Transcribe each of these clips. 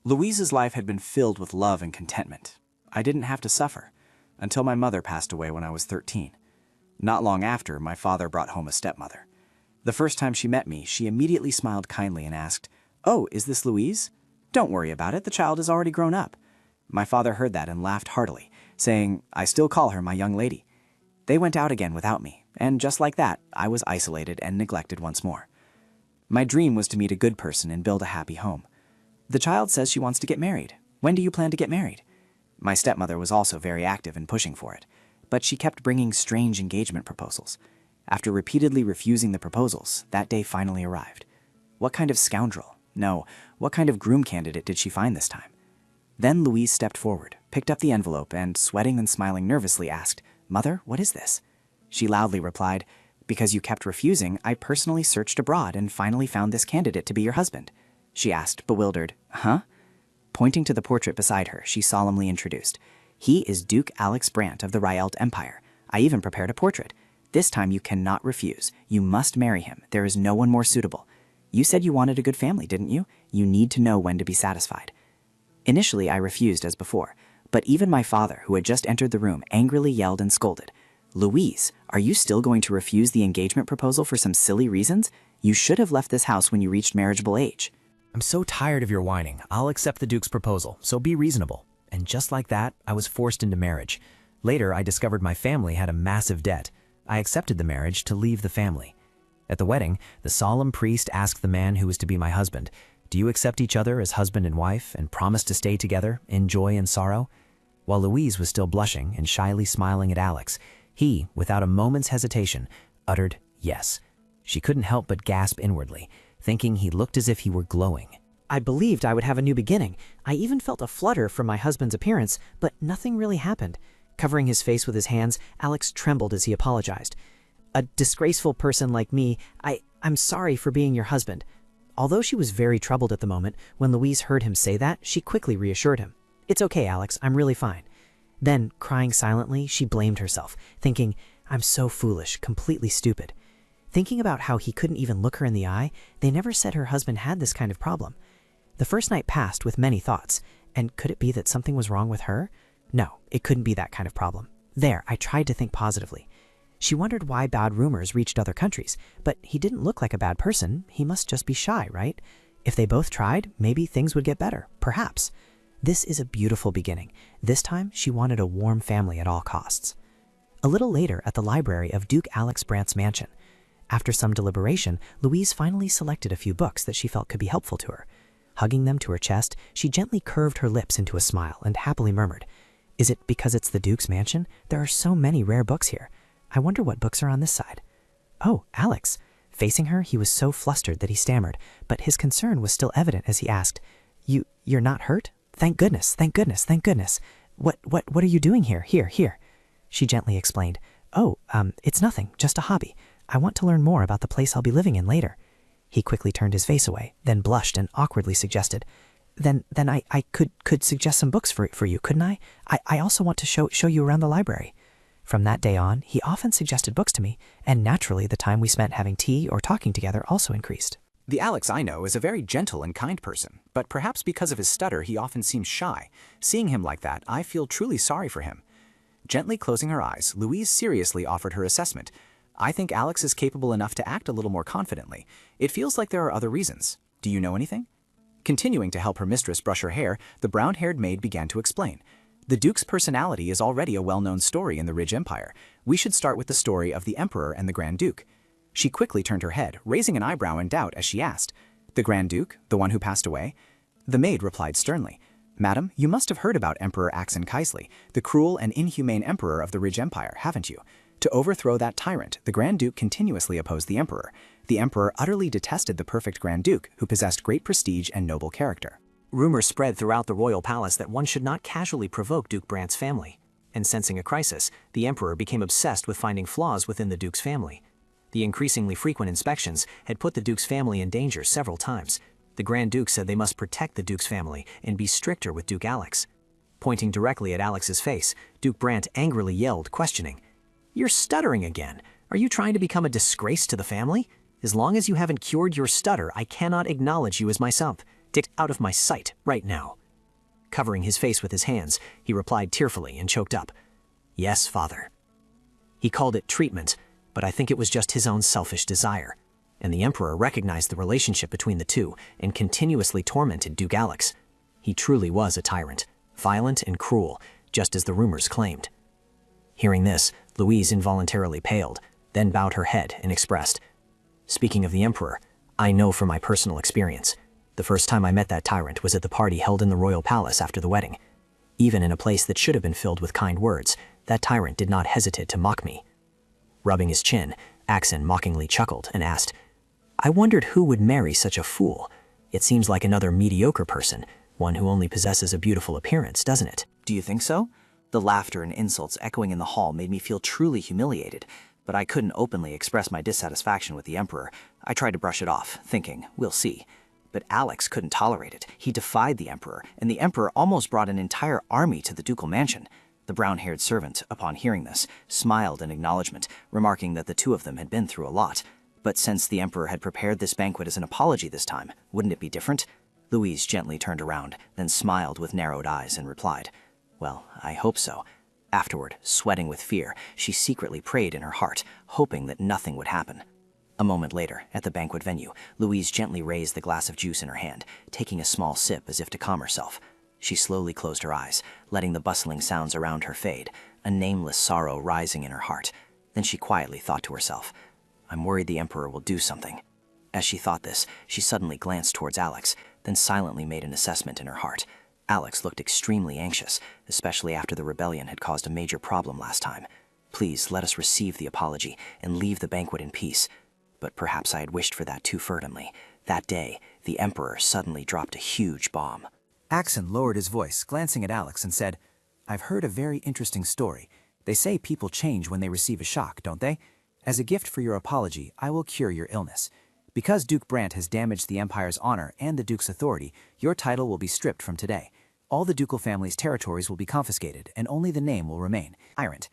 Louise's life had been filled with love and contentment. I didn't have to suffer, until my mother passed away when I was 13. Not long after, my father brought home a stepmother. The first time she met me, she immediately smiled kindly and asked, "Oh, is this Louise? Don't worry about it, the child is already grown up." My father heard that and laughed heartily, saying, "I still call her my young lady." They went out again without me, and just like that, I was isolated and neglected once more. My dream was to meet a good person and build a happy home. The child says she wants to get married. When do you plan to get married? My stepmother was also very active in pushing for it, but she kept bringing strange engagement proposals. After repeatedly refusing the proposals, that day finally arrived. What kind of scoundrel, no, what kind of groom candidate did she find this time? Then Louise stepped forward, picked up the envelope, and sweating and smiling nervously asked, "Mother, what is this?" She loudly replied, "Because you kept refusing, I personally searched abroad and finally found this candidate to be your husband." She asked, bewildered, "Huh?" Pointing to the portrait beside her, she solemnly introduced, "He is Duke Alex Brandt of the Ryelt Empire. I even prepared a portrait. This time you cannot refuse. You must marry him. There is no one more suitable. You said you wanted a good family, didn't you? You need to know when to be satisfied." Initially, I refused as before, but even my father, who had just entered the room, angrily yelled and scolded, "Louise, are you still going to refuse the engagement proposal for some silly reasons? You should have left this house when you reached marriageable age." "I'm so tired of your whining. I'll accept the Duke's proposal, so be reasonable." And just like that, I was forced into marriage. Later, I discovered my family had a massive debt. I accepted the marriage to leave the family. At the wedding, the solemn priest asked the man who was to be my husband, "Do you accept each other as husband and wife and promise to stay together in joy and sorrow?" While Louise was still blushing and shyly smiling at Alex, he, without a moment's hesitation, uttered yes. She couldn't help but gasp inwardly, thinking he looked as if he were glowing. I believed I would have a new beginning. I even felt a flutter from my husband's appearance, but nothing really happened. Covering his face with his hands, Alex trembled as he apologized. "A disgraceful person like me, I'm sorry for being your husband." Although she was very troubled at the moment, when Louise heard him say that, she quickly reassured him. "It's okay, Alex, I'm really fine." Then, crying silently, she blamed herself, thinking, "I'm so foolish, completely stupid." Thinking about how he couldn't even look her in the eye, they never said her husband had this kind of problem. The first night passed with many thoughts, and could it be that something was wrong with her? No, it couldn't be that kind of problem. There, I tried to think positively. She wondered why bad rumors reached other countries, but he didn't look like a bad person. He must just be shy, right? If they both tried, maybe things would get better, perhaps. This is a beautiful beginning. This time, she wanted a warm family at all costs. A little later, at the library of Duke Alex Brandt's mansion, after some deliberation, Louise finally selected a few books that she felt could be helpful to her. Hugging them to her chest, she gently curved her lips into a smile and happily murmured, "Is it because it's the Duke's mansion? There are so many rare books here. I wonder what books are on this side." "Oh, Alex." Facing her, he was so flustered that he stammered, but his concern was still evident as he asked, You're not hurt? Thank goodness, thank goodness, thank goodness. What are you doing here? Here." She gently explained, "Oh, it's nothing, just a hobby. I want to learn more about the place I'll be living in later." He quickly turned his face away, then blushed and awkwardly suggested, Then I could suggest some books for you, couldn't I? I also want to show you around the library." From that day on, he often suggested books to me, and naturally the time we spent having tea or talking together also increased. The Alex I know is a very gentle and kind person, but perhaps because of his stutter he often seems shy. Seeing him like that, I feel truly sorry for him. Gently closing her eyes, Louise seriously offered her assessment. "I think Alex is capable enough to act a little more confidently. It feels like there are other reasons. Do you know anything?" Continuing to help her mistress brush her hair, the brown-haired maid began to explain. "The Duke's personality is already a well-known story in the Ridge Empire. We should start with the story of the Emperor and the Grand Duke." She quickly turned her head, raising an eyebrow in doubt as she asked, "The Grand Duke, the one who passed away?" The maid replied sternly, "Madam, you must have heard about Emperor Axon Kaisley, the cruel and inhumane emperor of the Ridge Empire, haven't you? To overthrow that tyrant, the Grand Duke continuously opposed the Emperor. The Emperor utterly detested the perfect Grand Duke, who possessed great prestige and noble character." Rumors spread throughout the royal palace that one should not casually provoke Duke Brandt's family. And sensing a crisis, the emperor became obsessed with finding flaws within the Duke's family. The increasingly frequent inspections had put the Duke's family in danger several times. The Grand Duke said they must protect the Duke's family and be stricter with Duke Alex. Pointing directly at Alex's face, Duke Brandt angrily yelled, questioning, "You're stuttering again. Are you trying to become a disgrace to the family? As long as you haven't cured your stutter, I cannot acknowledge you as my son. "Get out of my sight, right now." Covering his face with his hands, he replied tearfully and choked up, "Yes, father." He called it treatment, but I think it was just his own selfish desire. And the Emperor recognized the relationship between the two and continuously tormented Duke Alex. He truly was a tyrant, violent and cruel, just as the rumors claimed. Hearing this, Louise involuntarily paled, then bowed her head and expressed, "Speaking of the Emperor, I know from my personal experience. The first time I met that tyrant was at the party held in the royal palace after the wedding. Even in a place that should have been filled with kind words, that tyrant did not hesitate to mock me." Rubbing his chin, Axon mockingly chuckled and asked, "I wondered who would marry such a fool. It seems like another mediocre person, one who only possesses a beautiful appearance, doesn't it?" Do you think so? The laughter and insults echoing in the hall made me feel truly humiliated, but I couldn't openly express my dissatisfaction with the Emperor. I tried to brush it off, thinking, we'll see. But Alex couldn't tolerate it. He defied the Emperor, and the Emperor almost brought an entire army to the ducal mansion. The brown-haired servant, upon hearing this, smiled in acknowledgement, remarking that the two of them had been through a lot. But since the Emperor had prepared this banquet as an apology this time, wouldn't it be different? Louise gently turned around, then smiled with narrowed eyes and replied, "Well, I hope so." Afterward, sweating with fear, she secretly prayed in her heart, hoping that nothing would happen. A moment later, at the banquet venue, Louise gently raised the glass of juice in her hand, taking a small sip as if to calm herself. She slowly closed her eyes, letting the bustling sounds around her fade, a nameless sorrow rising in her heart. Then she quietly thought to herself, "I'm worried the Emperor will do something." As she thought this, she suddenly glanced towards Alex, then silently made an assessment in her heart. Alex looked extremely anxious, especially after the rebellion had caused a major problem last time. Please let us receive the apology and leave the banquet in peace. But perhaps I had wished for that too fervently. That day, the Emperor suddenly dropped a huge bomb. Axon lowered his voice, glancing at Alex, and said, "I've heard a very interesting story. They say people change when they receive a shock, don't they? As a gift for your apology, I will cure your illness. Because Duke Brant has damaged the Empire's honor and the Duke's authority, your title will be stripped from today. All the ducal family's territories will be confiscated, and only the name will remain. Tyrant,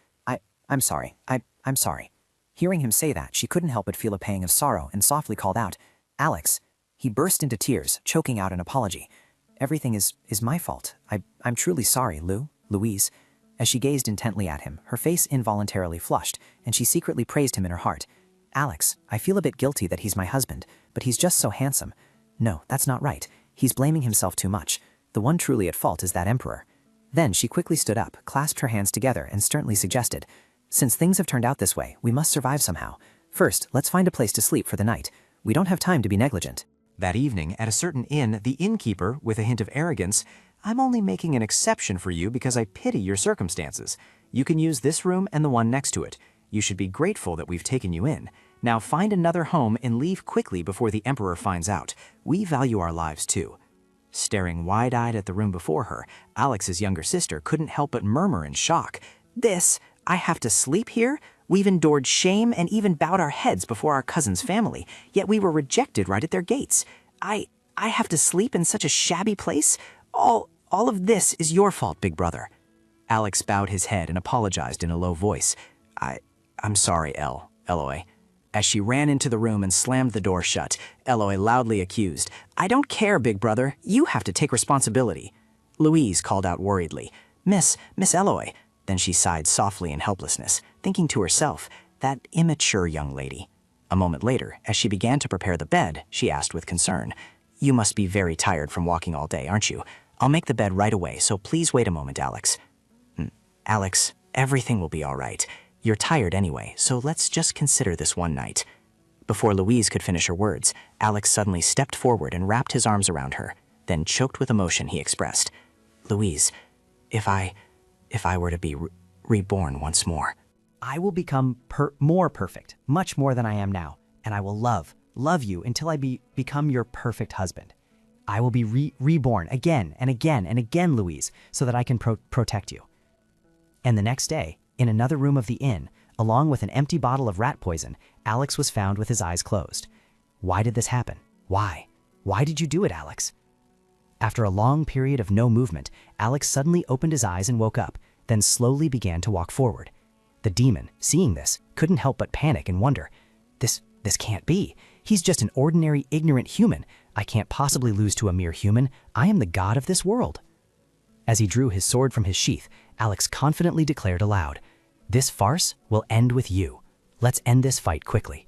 I'm sorry. I'm sorry." Hearing him say that, she couldn't help but feel a pang of sorrow and softly called out, "Alex." He burst into tears, choking out an apology. "Everything is my fault. I'm truly sorry, Louise." As she gazed intently at him, her face involuntarily flushed, and she secretly praised him in her heart. "Alex, I feel a bit guilty that he's my husband, but he's just so handsome. No, that's not right. He's blaming himself too much. The one truly at fault is that Emperor." Then she quickly stood up, clasped her hands together, and sternly suggested, "Since things have turned out this way, we must survive somehow. First, let's find a place to sleep for the night. We don't have time to be negligent." That evening, at a certain inn, the innkeeper, with a hint of arrogance, "I'm only making an exception for you because I pity your circumstances. You can use this room and the one next to it. You should be grateful that we've taken you in. Now find another home and leave quickly before the Emperor finds out. We value our lives too." Staring wide-eyed at the room before her, Alex's younger sister couldn't help but murmur in shock, "This? I have to sleep here? We've endured shame and even bowed our heads before our cousin's family, yet we were rejected right at their gates. I have to sleep in such a shabby place? All of this is your fault, big brother." Alex bowed his head and apologized in a low voice. I'm sorry, Eloy." As she ran into the room and slammed the door shut, Eloy loudly accused, "I don't care, big brother. You have to take responsibility." Louise called out worriedly, Miss Eloy." Then she sighed softly in helplessness, thinking to herself, "That immature young lady." A moment later, as she began to prepare the bed, she asked with concern, "You must be very tired from walking all day, aren't you? I'll make the bed right away, so please wait a moment, Alex." "Alex, everything will be all right. You're tired anyway, so let's just consider this one night." Before Louise could finish her words, Alex suddenly stepped forward and wrapped his arms around her. Then, choked with emotion, he expressed, "Louise, if I were to be reborn once more." "I will become more perfect, much more than I am now, and I will love you until I become your perfect husband. I will be reborn again and again and again, Louise, so that I can protect you." And the next day, in another room of the inn, along with an empty bottle of rat poison, Alex was found with his eyes closed. Why did this happen? Why? Why did you do it, Alex? After a long period of no movement, Alex suddenly opened his eyes and woke up, then slowly began to walk forward. The demon, seeing this, couldn't help but panic and wonder. This can't be. He's just an ordinary, ignorant human. I can't possibly lose to a mere human. I am the god of this world. As he drew his sword from his sheath, Alex confidently declared aloud, "This farce will end with you. Let's end this fight quickly."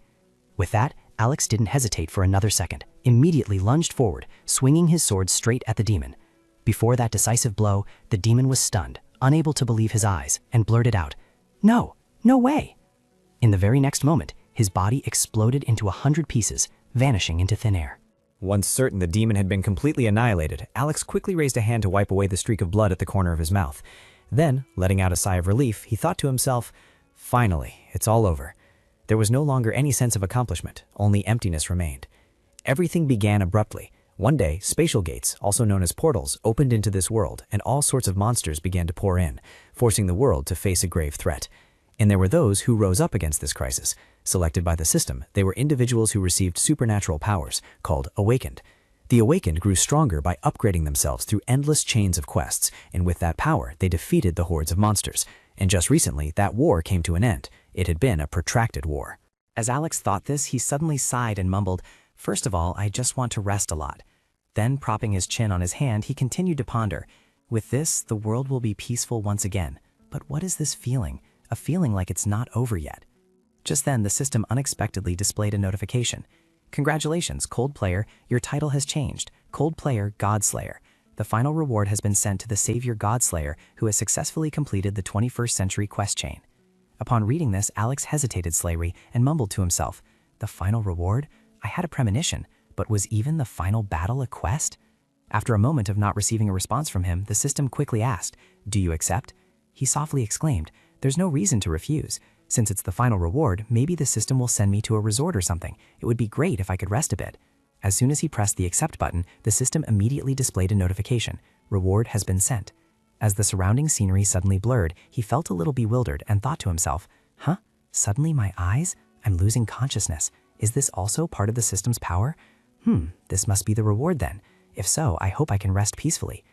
With that, Alex didn't hesitate for another second, immediately lunged forward, swinging his sword straight at the demon. Before that decisive blow, the demon was stunned, unable to believe his eyes, and blurted out, "No, no way." In the very next moment, his body exploded into 100 pieces, vanishing into thin air. Once certain the demon had been completely annihilated, Alex quickly raised a hand to wipe away the streak of blood at the corner of his mouth. Then, letting out a sigh of relief, he thought to himself, "Finally, it's all over." There was no longer any sense of accomplishment, only emptiness remained. Everything began abruptly. One day, spatial gates, also known as portals, opened into this world, and all sorts of monsters began to pour in, forcing the world to face a grave threat. And there were those who rose up against this crisis. Selected by the system, they were individuals who received supernatural powers, called Awakened. The Awakened grew stronger by upgrading themselves through endless chains of quests, and with that power, they defeated the hordes of monsters. And just recently, that war came to an end. It had been a protracted war. As Alex thought this, he suddenly sighed and mumbled, "First of all, I just want to rest a lot." Then, propping his chin on his hand, he continued to ponder, "With this, the world will be peaceful once again. But what is this feeling? A feeling like it's not over yet." Just then, the system unexpectedly displayed a notification. "Congratulations, Cold Player, your title has changed. Cold Player Godslayer. The final reward has been sent to the Savior Godslayer who has successfully completed the 21st century quest chain." Upon reading this, Alex hesitated slightly and mumbled to himself, "The final reward? I had a premonition, but was even the final battle a quest?" After a moment of not receiving a response from him, the system quickly asked, "Do you accept?" He softly exclaimed, "There's no reason to refuse. Since it's the final reward, maybe the system will send me to a resort or something. It would be great if I could rest a bit." As soon as he pressed the accept button, the system immediately displayed a notification. "Reward has been sent." As the surrounding scenery suddenly blurred, he felt a little bewildered and thought to himself, "Huh? Suddenly my eyes? I'm losing consciousness. Is this also part of the system's power? This must be the reward then. If so, I hope I can rest peacefully.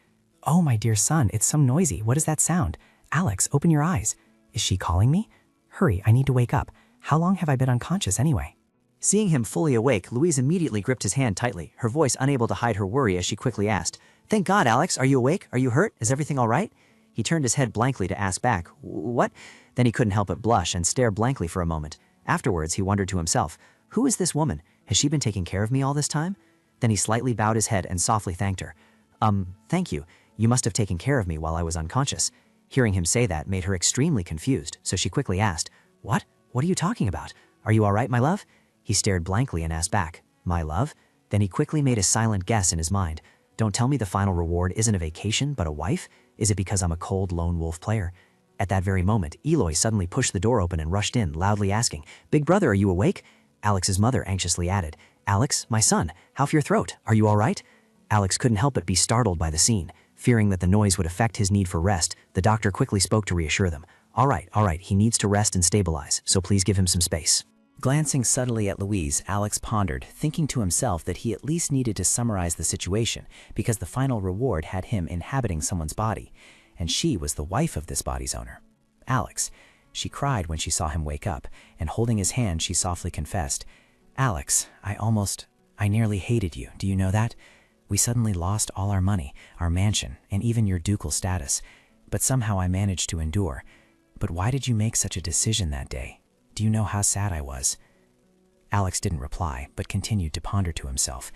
Oh, my dear son, it's so noisy. What is that sound? Alex, open your eyes. Is she calling me? Hurry, I need to wake up. How long have I been unconscious anyway?" Seeing him fully awake, Louise immediately gripped his hand tightly, her voice unable to hide her worry as she quickly asked, "Thank God, Alex, are you awake? Are you hurt? Is everything all right?" He turned his head blankly to ask back, "What?" Then he couldn't help but blush and stare blankly for a moment. Afterwards, he wondered to himself, "Who is this woman? Has she been taking care of me all this time?" Then he slightly bowed his head and softly thanked her. Thank you. You must have taken care of me while I was unconscious." Hearing him say that made her extremely confused, so she quickly asked, "What? What are you talking about? Are you all right, my love?" He stared blankly and asked back, "My love?" Then he quickly made a silent guess in his mind. "Don't tell me the final reward isn't a vacation, but a wife? Is it because I'm a cold lone wolf player?" At that very moment, Eloy suddenly pushed the door open and rushed in, loudly asking, "Big brother, are you awake?" Alex's mother anxiously added, "Alex, my son, how's your throat? Are you all right?" Alex couldn't help but be startled by the scene. Fearing that the noise would affect his need for rest, the doctor quickly spoke to reassure them. All right, he needs to rest and stabilize, so please give him some space." Glancing subtly at Louise, Alex pondered, thinking to himself that he at least needed to summarize the situation because the final reward had him inhabiting someone's body, and she was the wife of this body's owner. Alex. She cried when she saw him wake up, and holding his hand, she softly confessed, "Alex, I nearly hated you. Do you know that? We suddenly lost all our money, our mansion, and even your ducal status. But somehow I managed to endure. But why did you make such a decision that day? Do you know how sad I was?" Alex didn't reply, but continued to ponder to himself.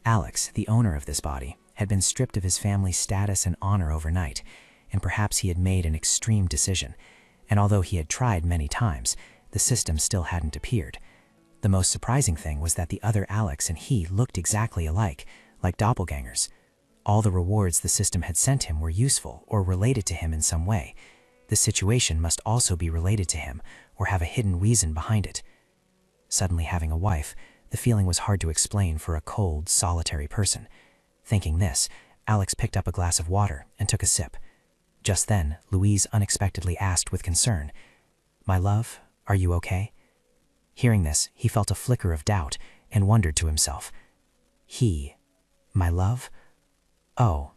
Alex, the owner of this body, had been stripped of his family's status and honor overnight, and perhaps he had made an extreme decision. And although he had tried many times, the system still hadn't appeared. The most surprising thing was that the other Alex and he looked exactly alike, like doppelgangers. All the rewards the system had sent him were useful or related to him in some way. The situation must also be related to him or have a hidden reason behind it. Suddenly having a wife, the feeling was hard to explain for a cold, solitary person. Thinking this, Alex picked up a glass of water and took a sip. Just then, Louise unexpectedly asked with concern, "My love, are you okay?" Hearing this, he felt a flicker of doubt and wondered to himself, my love? Oh,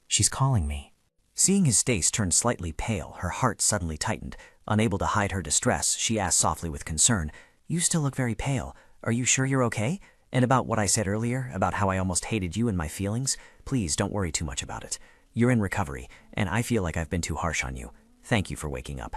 she's calling me." Seeing his face turn slightly pale, her heart suddenly tightened. Unable to hide her distress, she asked softly with concern, "You still look very pale. Are you sure you're okay? And about what I said earlier, about how I almost hated you and my feelings, please don't worry too much about it. You're in recovery, and I feel like I've been too harsh on you. Thank you for waking up."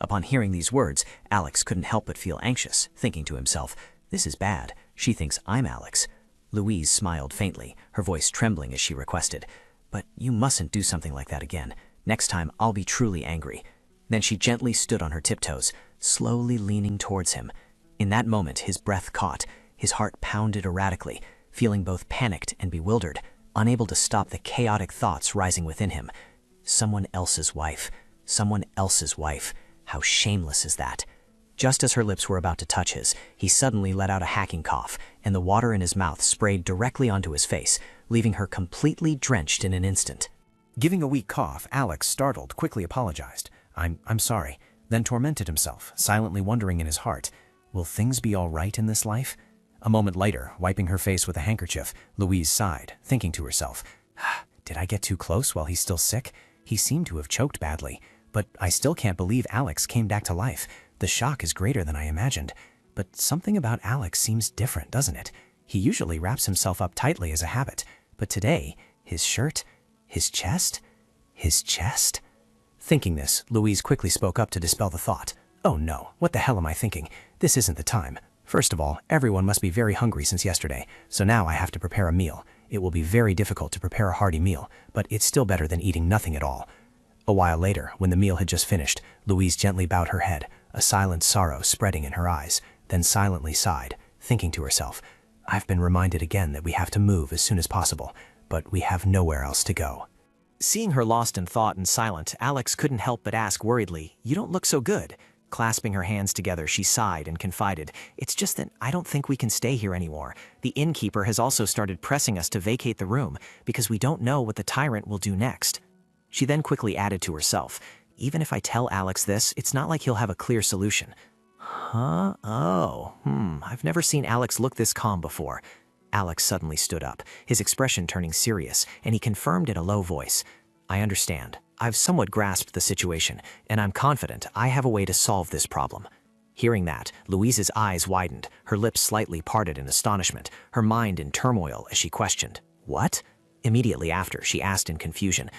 Upon hearing these words, Alex couldn't help but feel anxious, thinking to himself, "This is bad. She thinks I'm Alex." Louise smiled faintly, her voice trembling as she requested, "But you mustn't do something like that again. Next time, I'll be truly angry." Then she gently stood on her tiptoes, slowly leaning towards him. In that moment, his breath caught, his heart pounded erratically, feeling both panicked and bewildered, unable to stop the chaotic thoughts rising within him. Someone else's wife. Someone else's wife. How shameless is that? Just as her lips were about to touch his, he suddenly let out a hacking cough, and the water in his mouth sprayed directly onto his face, leaving her completely drenched in an instant. Giving a weak cough, Alex, startled, quickly apologized. I'm sorry," then tormented himself, silently wondering in his heart, will things be all right in this life? A moment later, wiping her face with a handkerchief, Louise sighed, thinking to herself, "Did I get too close while he's still sick? He seemed to have choked badly, but I still can't believe Alex came back to life. The shock is greater than I imagined. But something about Alex seems different, doesn't it? He usually wraps himself up tightly as a habit, but today, his shirt, his chest. Thinking this, Louise quickly spoke up to dispel the thought. "Oh no, what the hell am I thinking? This isn't the time. First of all, everyone must be very hungry since yesterday, so now I have to prepare a meal. It will be very difficult to prepare a hearty meal, but it's still better than eating nothing at all." A while later, when the meal had just finished, Louise gently bowed her head, a silent sorrow spreading in her eyes, then silently sighed, thinking to herself, "I've been reminded again that we have to move as soon as possible, but we have nowhere else to go." Seeing her lost in thought and silent, Alex couldn't help but ask worriedly, "You don't look so good." Clasping her hands together, she sighed and confided, "It's just that I don't think we can stay here anymore. The innkeeper has also started pressing us to vacate the room because we don't know what the tyrant will do next." She then quickly added to herself, "Even if I tell Alex this, it's not like he'll have a clear solution." Huh? Oh, I've never seen Alex look this calm before. Alex suddenly stood up, his expression turning serious, and he confirmed in a low voice, "I understand. I've somewhat grasped the situation, and I'm confident I have a way to solve this problem." Hearing that, Louise's eyes widened, her lips slightly parted in astonishment, her mind in turmoil as she questioned, "What?" Immediately after, she asked in confusion,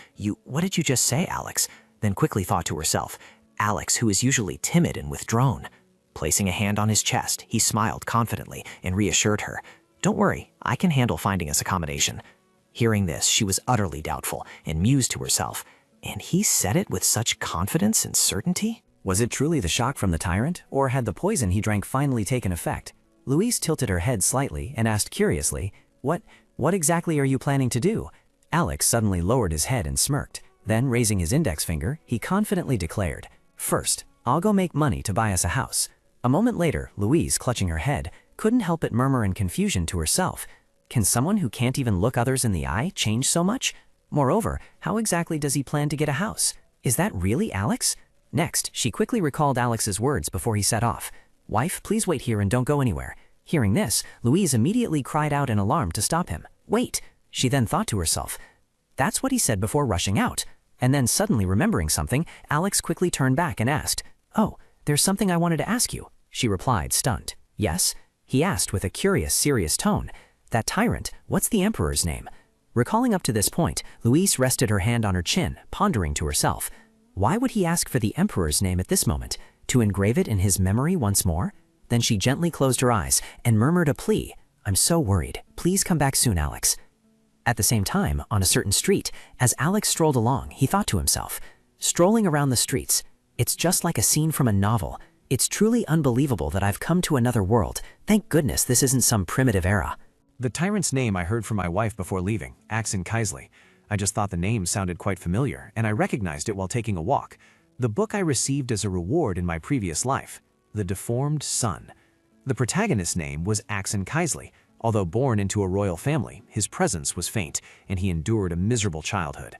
What did you just say, Alex?" Then quickly thought to herself, Alex, who is usually timid and withdrawn. Placing a hand on his chest, he smiled confidently and reassured her, "Don't worry, I can handle finding us accommodation." Hearing this, she was utterly doubtful and mused to herself, "And he said it with such confidence and certainty?" Was it truly the shock from the tyrant, or had the poison he drank finally taken effect? Louise tilted her head slightly and asked curiously, What exactly are you planning to do?" Alex suddenly lowered his head and smirked. Then, raising his index finger, he confidently declared, "First, I'll go make money to buy us a house." A moment later, Louise, clutching her head, couldn't help but murmur in confusion to herself, "Can someone who can't even look others in the eye change so much? Moreover, how exactly does he plan to get a house? Is that really Alex?" Next, she quickly recalled Alex's words before he set off. "Wife, please wait here and don't go anywhere." Hearing this, Louise immediately cried out in alarm to stop him. "Wait!" She then thought to herself, "That's what he said before rushing out." And then suddenly remembering something, Alex quickly turned back and asked, "Oh, there's something I wanted to ask you." She replied, stunned. "Yes?" He asked with a curious, serious tone, "That tyrant, what's the emperor's name?" Recalling up to this point, Louise rested her hand on her chin, pondering to herself, why would he ask for the emperor's name at this moment? To engrave it in his memory once more? Then she gently closed her eyes and murmured a plea, "I'm so worried. Please come back soon, Alex." At the same time, on a certain street, as Alex strolled along, he thought to himself, strolling around the streets, "It's just like a scene from a novel. It's truly unbelievable that I've come to another world. Thank goodness this isn't some primitive era." The tyrant's name I heard from my wife before leaving, Axon Kaisley. I just thought the name sounded quite familiar, and I recognized it while taking a walk. The book I received as a reward in my previous life, The Deformed Son. The protagonist's name was Axon Kaisley. Although born into a royal family, his presence was faint, and he endured a miserable childhood.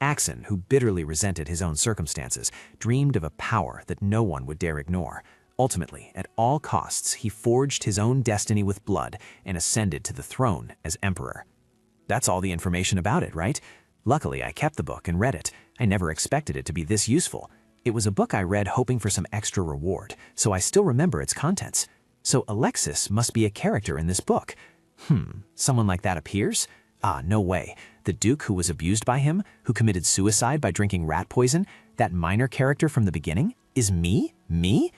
Axon, who bitterly resented his own circumstances, dreamed of a power that no one would dare ignore. Ultimately, at all costs, he forged his own destiny with blood and ascended to the throne as emperor. That's all the information about it, right? Luckily, I kept the book and read it. I never expected it to be this useful. It was a book I read hoping for some extra reward, so I still remember its contents. So Alexis must be a character in this book. Someone like that appears? Ah, no way. The Duke who was abused by him, who committed suicide by drinking rat poison, that minor character from the beginning, is me? Me?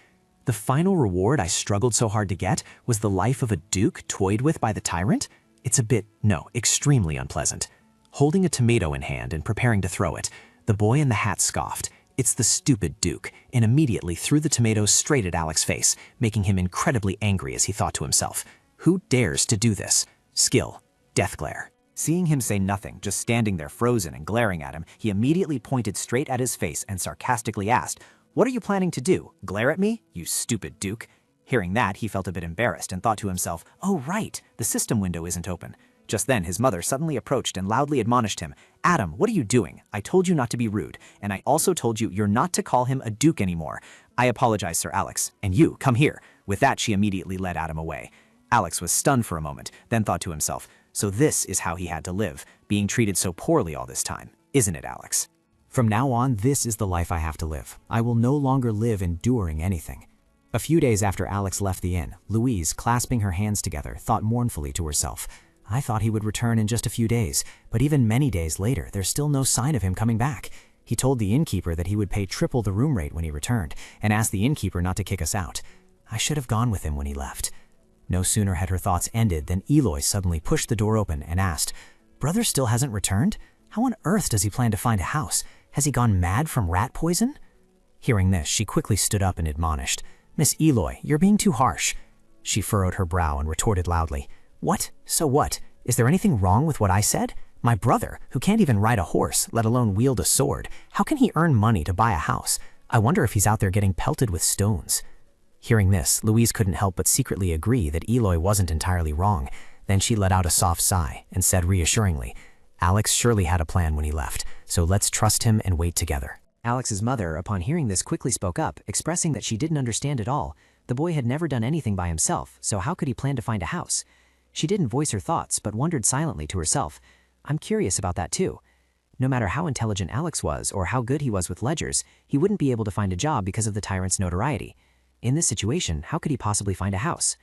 The final reward I struggled so hard to get was the life of a Duke toyed with by the tyrant? It's a bit, no, extremely unpleasant. Holding a tomato in hand and preparing to throw it, the boy in the hat scoffed. It's the stupid Duke, and immediately threw the tomato straight at Alex's face, making him incredibly angry as he thought to himself, who dares to do this? Skill, death glare. Seeing him say nothing, just standing there frozen and glaring at him, he immediately pointed straight at his face and sarcastically asked, "What are you planning to do? Glare at me, you stupid Duke?" Hearing that, he felt a bit embarrassed and thought to himself, "Oh right, the system window isn't open." Just then, his mother suddenly approached and loudly admonished him, "Adam, what are you doing? I told you not to be rude, and I also told you you're not to call him a Duke anymore. I apologize, Sir Alex, and you, come here." With that, she immediately led Adam away. Alex was stunned for a moment, then thought to himself, so this is how he had to live, being treated so poorly all this time, isn't it, Alex? From now on, this is the life I have to live. I will no longer live enduring anything. A few days after Alex left the inn, Louise, clasping her hands together, thought mournfully to herself, I thought he would return in just a few days, but even many days later, there's still no sign of him coming back. He told the innkeeper that he would pay triple the room rate when he returned, and asked the innkeeper not to kick us out. I should have gone with him when he left. No sooner had her thoughts ended than Eloy suddenly pushed the door open and asked, "Brother still hasn't returned? How on earth does he plan to find a house? Has he gone mad from rat poison?" Hearing this, she quickly stood up and admonished, "Miss Eloy, you're being too harsh." She furrowed her brow and retorted loudly, "What? So what? Is there anything wrong with what I said? My brother, who can't even ride a horse, let alone wield a sword, how can he earn money to buy a house? I wonder if he's out there getting pelted with stones." Hearing this, Louise couldn't help but secretly agree that Eloy wasn't entirely wrong. Then she let out a soft sigh and said reassuringly, "Alex surely had a plan when he left, so let's trust him and wait together." Alex's mother, upon hearing this, quickly spoke up, expressing that she didn't understand at all. The boy had never done anything by himself, so how could he plan to find a house? She didn't voice her thoughts, but wondered silently to herself, I'm curious about that too. No matter how intelligent Alex was or how good he was with ledgers, he wouldn't be able to find a job because of the tyrant's notoriety. In this situation, how could he possibly find a house?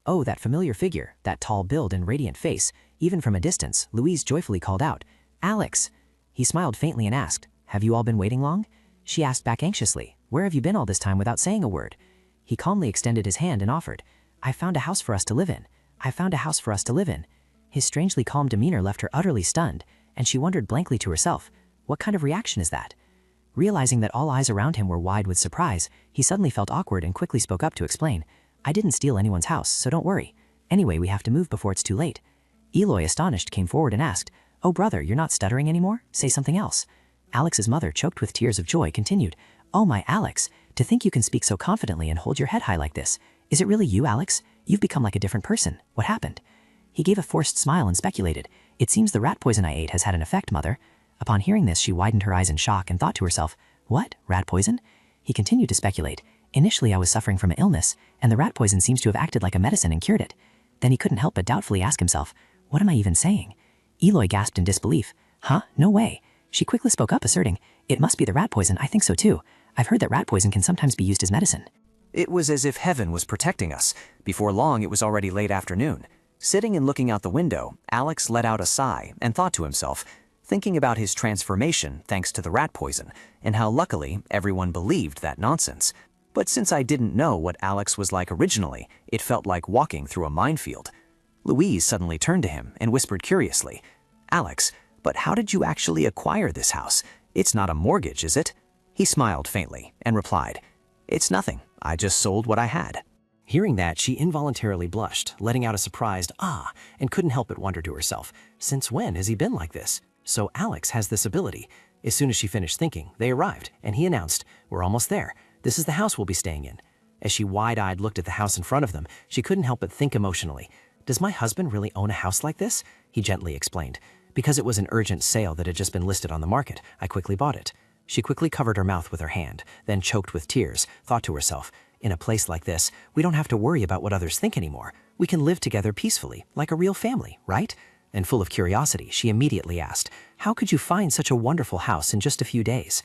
Oh, that familiar figure, that tall build and radiant face. Even from a distance, Louise joyfully called out, "Alex!" He smiled faintly and asked, "Have you all been waiting long?" She asked back anxiously, "Where have you been all this time without saying a word?" He calmly extended his hand and offered, "I found a house for us to live in. I found a house for us to live in." His strangely calm demeanor left her utterly stunned, and she wondered blankly to herself, what kind of reaction is that? Realizing that all eyes around him were wide with surprise, he suddenly felt awkward and quickly spoke up to explain, "I didn't steal anyone's house, so don't worry. Anyway, we have to move before it's too late." Eloy, astonished, came forward and asked, "Oh brother, you're not stuttering anymore? Say something else." Alex's mother, choked with tears of joy, continued, "Oh my Alex, to think you can speak so confidently and hold your head high like this. Is it really you, Alex? You've become like a different person. What happened?" He gave a forced smile and speculated, "It seems the rat poison I ate has had an effect, mother." Upon hearing this, she widened her eyes in shock and thought to herself, "What? Rat poison?" He continued to speculate, "Initially I was suffering from an illness, and the rat poison seems to have acted like a medicine and cured it." Then he couldn't help but doubtfully ask himself, "What am I even saying?" Eloy gasped in disbelief. "Huh? No way." She quickly spoke up, asserting, "It must be the rat poison, I think so too. I've heard that rat poison can sometimes be used as medicine." It was as if heaven was protecting us. Before long, it was already late afternoon. Sitting and looking out the window, Alex let out a sigh and thought to himself, thinking about his transformation thanks to the rat poison, and how luckily everyone believed that nonsense. But since I didn't know what Alex was like originally, it felt like walking through a minefield. Louise suddenly turned to him and whispered curiously, "Alex, but how did you actually acquire this house? It's not a mortgage, is it?" He smiled faintly and replied, "It's nothing. I just sold what I had." Hearing that, she involuntarily blushed, letting out a surprised "ah," and couldn't help but wonder to herself, since when has he been like this? So Alex has this ability. As soon as she finished thinking, they arrived, and he announced, "We're almost there. This is the house we'll be staying in." As she wide-eyed looked at the house in front of them, she couldn't help but think emotionally, "Does my husband really own a house like this?" He gently explained, "Because it was an urgent sale that had just been listed on the market, I quickly bought it." She quickly covered her mouth with her hand, then choked with tears, thought to herself, "In a place like this, we don't have to worry about what others think anymore. We can live together peacefully, like a real family, right?" And full of curiosity, she immediately asked, "How could you find such a wonderful house in just a few days?"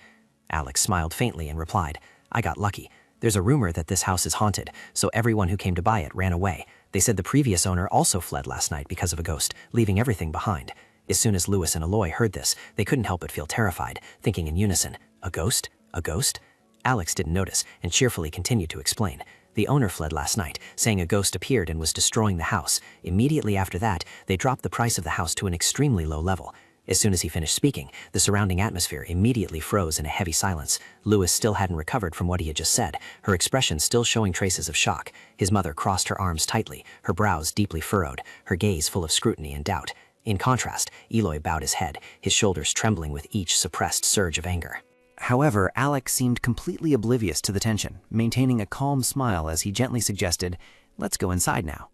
Alex smiled faintly and replied, "I got lucky. There's a rumor that this house is haunted, so everyone who came to buy it ran away. They said the previous owner also fled last night because of a ghost, leaving everything behind. As soon as Lewis and Aloy heard this, they couldn't help but feel terrified, thinking in unison, a ghost? A ghost? Alex didn't notice and cheerfully continued to explain. The owner fled last night, saying a ghost appeared and was destroying the house. Immediately after that, they dropped the price of the house to an extremely low level. As soon as he finished speaking, the surrounding atmosphere immediately froze in a heavy silence. Lewis still hadn't recovered from what he had just said, her expression still showing traces of shock. His mother crossed her arms tightly, her brows deeply furrowed, her gaze full of scrutiny and doubt. In contrast, Eloy bowed his head, his shoulders trembling with each suppressed surge of anger. However, Alex seemed completely oblivious to the tension, maintaining a calm smile as he gently suggested, "Let's go inside now."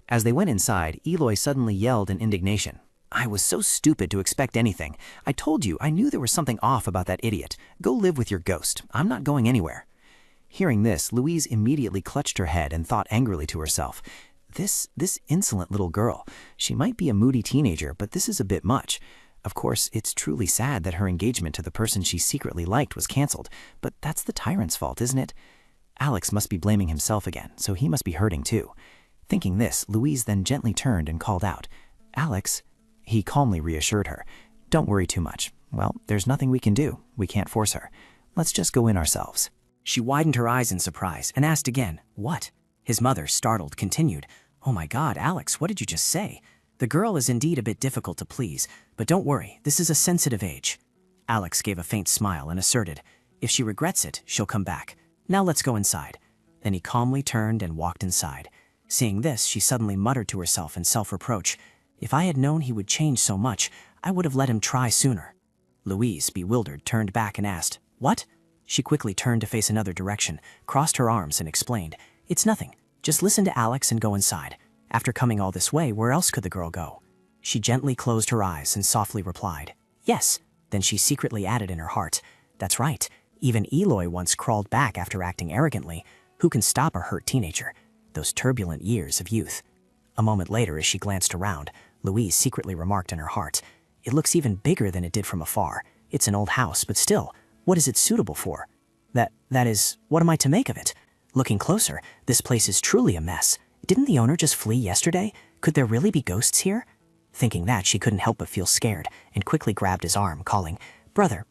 As they went inside, Eloy suddenly yelled in indignation, "I was so stupid to expect anything. I told you, I knew there was something off about that idiot. Go live with your ghost. I'm not going anywhere." Hearing this, Louise immediately clutched her head and thought angrily to herself, This insolent little girl. She might be a moody teenager, but this is a bit much. Of course, it's truly sad that her engagement to the person she secretly liked was canceled, but that's the tyrant's fault, isn't it? Alex must be blaming himself again, so he must be hurting too. Thinking this, Louise then gently turned and called out, "Alex." He calmly reassured her, "Don't worry too much. Well, there's nothing we can do. We can't force her. Let's just go in ourselves." She widened her eyes in surprise and asked again, "What?" His mother, startled, continued, "Oh my God, Alex, what did you just say? The girl is indeed a bit difficult to please, but don't worry, this is a sensitive age." Alex gave a faint smile and asserted, "If she regrets it, she'll come back. Now let's go inside." Then he calmly turned and walked inside. Seeing this, she suddenly muttered to herself in self-reproach, "If I had known he would change so much, I would have let him try sooner." Louise, bewildered, turned back and asked, "What?" She quickly turned to face another direction, crossed her arms and explained, "It's nothing. Just listen to Alex and go inside. After coming all this way, where else could the girl go?" She gently closed her eyes and softly replied, "Yes." Then she secretly added in her heart, "That's right. Even Eloy once crawled back after acting arrogantly. Who can stop a hurt teenager? Those turbulent years of youth." A moment later, as she glanced around, Louise secretly remarked in her heart, "It looks even bigger than it did from afar. It's an old house, but still, what is it suitable for? That is, what am I to make of it? Looking closer, this place is truly a mess. Didn't the owner just flee yesterday? Could there really be ghosts here?" Thinking that, she couldn't help but feel scared and quickly grabbed his arm, calling, Brother,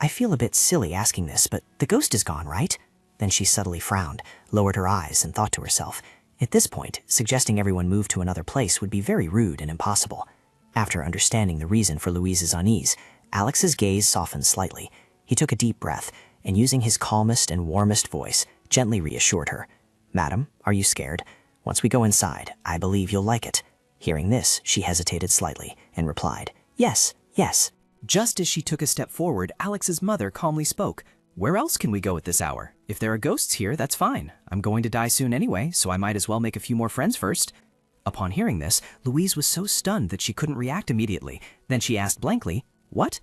I feel a bit silly asking this, but the ghost is gone, right?" Then she subtly frowned, lowered her eyes, and thought to herself, at this point, suggesting everyone move to another place would be very rude and impossible. After understanding the reason for Louise's unease, Alex's gaze softened slightly. He took a deep breath, and using his calmest and warmest voice, gently reassured her, "Madam, are you scared? Once we go inside, I believe you'll like it." Hearing this, she hesitated slightly and replied, "Yes." Just as she took a step forward, Alex's mother calmly spoke, "Where else can we go at this hour? If there are ghosts here, that's fine. I'm going to die soon anyway, so I might as well make a few more friends first." Upon hearing this, Louise was so stunned that she couldn't react immediately. Then she asked blankly, "What?"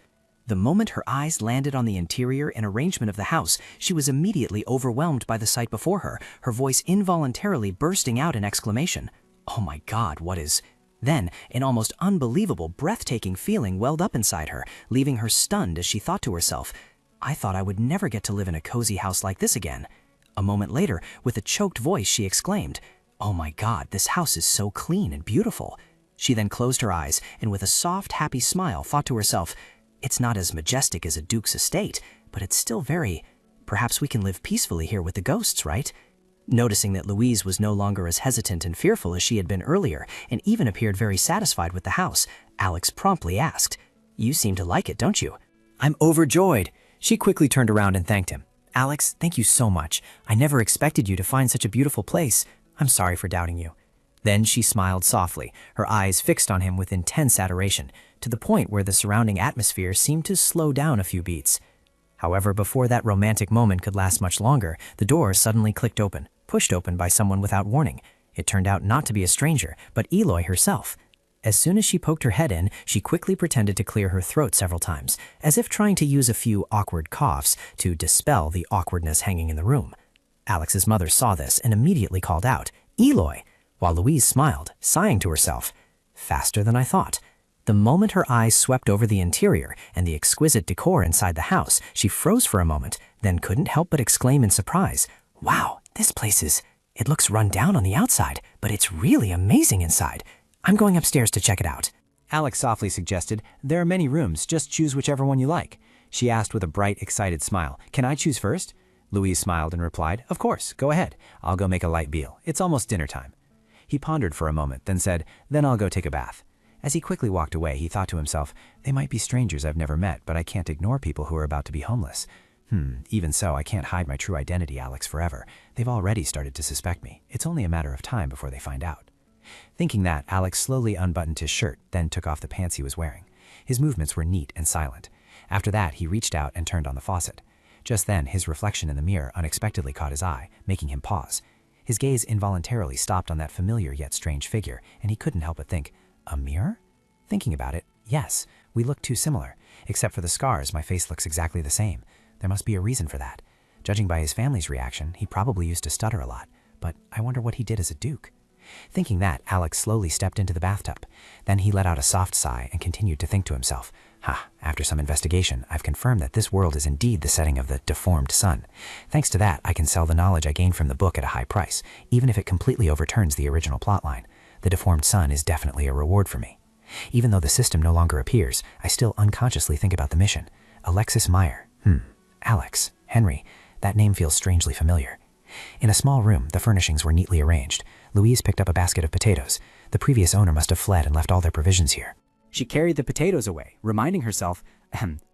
The moment her eyes landed on the interior and arrangement of the house, she was immediately overwhelmed by the sight before her, her voice involuntarily bursting out in exclamation, "Oh my God, what is—" Then, an almost unbelievable, breathtaking feeling welled up inside her, leaving her stunned as she thought to herself, "I thought I would never get to live in a cozy house like this again." A moment later, with a choked voice, she exclaimed, "Oh my God, this house is so clean and beautiful." She then closed her eyes and with a soft, happy smile thought to herself, "It's not as majestic as a duke's estate, but it's still perhaps we can live peacefully here with the ghosts, right?" Noticing that Louise was no longer as hesitant and fearful as she had been earlier, and even appeared very satisfied with the house, Alex promptly asked, "You seem to like it, don't you?" "I'm overjoyed." She quickly turned around and thanked him. "Alex, thank you so much. I never expected you to find such a beautiful place. I'm sorry for doubting you." Then she smiled softly, her eyes fixed on him with intense adoration, to the point where the surrounding atmosphere seemed to slow down a few beats. However, before that romantic moment could last much longer, the door suddenly clicked open, pushed open by someone without warning. It turned out not to be a stranger, but Eloy herself. As soon as she poked her head in, she quickly pretended to clear her throat several times, as if trying to use a few awkward coughs to dispel the awkwardness hanging in the room. Alex's mother saw this and immediately called out, "Eloy!" while Louise smiled, sighing to herself, "Faster than I thought." The moment her eyes swept over the interior and the exquisite decor inside the house, she froze for a moment, then couldn't help but exclaim in surprise, "Wow, this place is It looks run down on the outside, but it's really amazing inside. I'm going upstairs to check it out. Alex softly suggested, "There are many rooms, just choose whichever one you like." She asked with a bright, excited smile, "Can I choose first?" Louise smiled and replied, "Of course, go ahead. I'll go make a light meal. It's almost dinner time." He pondered for a moment, then said, "Then I'll go take a bath." As he quickly walked away, he thought to himself, "They might be strangers I've never met, but I can't ignore people who are about to be homeless. Even so, I can't hide my true identity, Alex, forever. They've already started to suspect me. It's only a matter of time before they find out." Thinking that, Alex slowly unbuttoned his shirt, then took off the pants he was wearing. His movements were neat and silent. After that, he reached out and turned on the faucet. Just then, his reflection in the mirror unexpectedly caught his eye, making him pause. His gaze involuntarily stopped on that familiar yet strange figure, and he couldn't help but think, a mirror? Thinking about it, yes, we look too similar. Except for the scars, my face looks exactly the same. There must be a reason for that. Judging by his family's reaction, he probably used to stutter a lot, but I wonder what he did as a duke. Thinking that, Alex slowly stepped into the bathtub. Then he let out a soft sigh and continued to think to himself, after some investigation, I've confirmed that this world is indeed the setting of the deformed sun. Thanks to that, I can sell the knowledge I gained from the book at a high price, even if it completely overturns the original plotline. The deformed sun is definitely a reward for me. Even though the system no longer appears, I still unconsciously think about the mission. Alexis Meyer. Alex. Henry. That name feels strangely familiar. In a small room, the furnishings were neatly arranged. Louise picked up a basket of potatoes. The previous owner must have fled and left all their provisions here. She carried the potatoes away, reminding herself,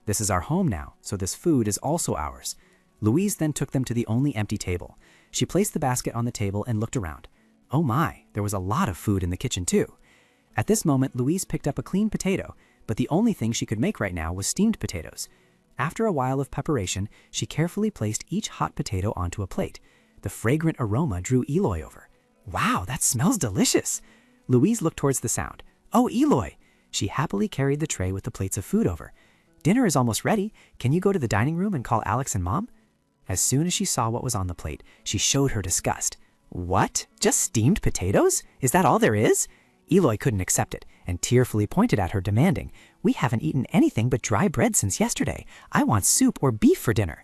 "This is our home now, so this food is also ours." Louise then took them to the only empty table. She placed the basket on the table and looked around. Oh my, there was a lot of food in the kitchen too. At this moment, Louise picked up a clean potato, but the only thing she could make right now was steamed potatoes. After a while of preparation, she carefully placed each hot potato onto a plate. The fragrant aroma drew Eloy over. "Wow, that smells delicious." Louise looked towards the sound. "Oh, Eloy." She happily carried the tray with the plates of food over. "Dinner is almost ready. Can you go to the dining room and call Alex and Mom?" As soon as she saw what was on the plate, she showed her disgust. "What? Just steamed potatoes? Is that all there is?" Eloy couldn't accept it and tearfully pointed at her, demanding, "We haven't eaten anything but dry bread since yesterday. I want soup or beef for dinner."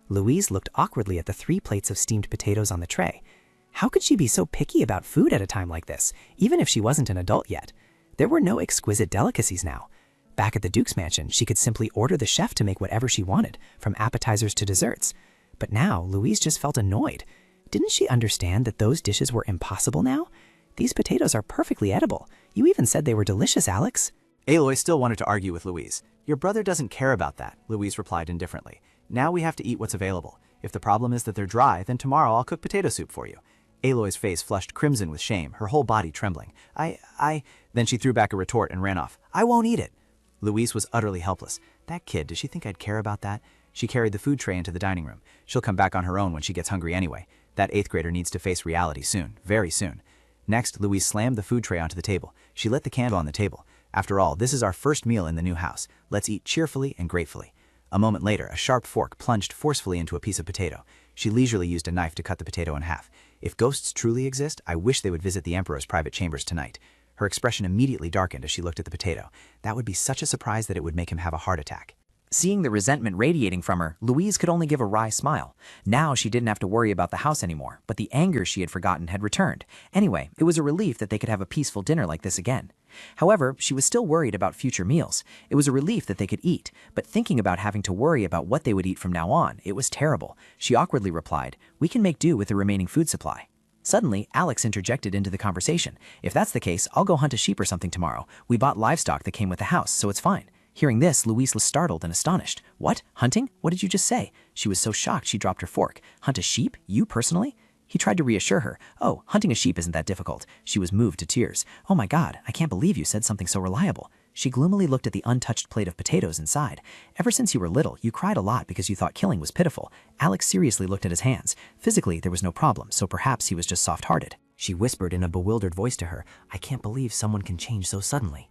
Louise looked awkwardly at the 3 plates of steamed potatoes on the tray. How could she be so picky about food at a time like this, even if she wasn't an adult yet? There were no exquisite delicacies now. Back at the Duke's mansion, she could simply order the chef to make whatever she wanted, from appetizers to desserts. But now, Louise just felt annoyed. Didn't she understand that those dishes were impossible now? These potatoes are perfectly edible. You even said they were delicious, Alex. Aloy still wanted to argue with Louise. "Your brother doesn't care about that," Louise replied indifferently. "Now we have to eat what's available. If the problem is that they're dry, then tomorrow I'll cook potato soup for you." Aloy's face flushed crimson with shame, her whole body trembling. Then she threw back a retort and ran off. "I won't eat it." Louise was utterly helpless. That kid, does she think I'd care about that? She carried the food tray into the dining room. She'll come back on her own when she gets hungry anyway. That 8th grader needs to face reality soon, very soon. Next, Louise slammed the food tray onto the table. She lit the candle on the table. After all, this is our first meal in the new house. Let's eat cheerfully and gratefully. A moment later, a sharp fork plunged forcefully into a piece of potato. She leisurely used a knife to cut the potato in half. If ghosts truly exist, I wish they would visit the Emperor's private chambers tonight. Her expression immediately darkened as she looked at the potato. That would be such a surprise that it would make him have a heart attack. Seeing the resentment radiating from her, Louise could only give a wry smile. Now she didn't have to worry about the house anymore, but the anger she had forgotten had returned. Anyway, it was a relief that they could have a peaceful dinner like this again. However, she was still worried about future meals. It was a relief that they could eat, but thinking about having to worry about what they would eat from now on, it was terrible. She awkwardly replied, "We can make do with the remaining food supply." Suddenly, Alex interjected into the conversation. "If that's the case, I'll go hunt a sheep or something tomorrow. We bought livestock that came with the house, so it's fine." Hearing this, Louise was startled and astonished. "What? Hunting? What did you just say?" She was so shocked she dropped her fork. "Hunt a sheep? You personally?" He tried to reassure her. "Oh, hunting a sheep isn't that difficult." She was moved to tears. "Oh my God, I can't believe you said something so reliable." She gloomily looked at the untouched plate of potatoes inside. "Ever since you were little, you cried a lot because you thought killing was pitiful." Alex seriously looked at his hands. Physically, there was no problem, so perhaps he was just soft-hearted. She whispered in a bewildered voice to her, "I can't believe someone can change so suddenly."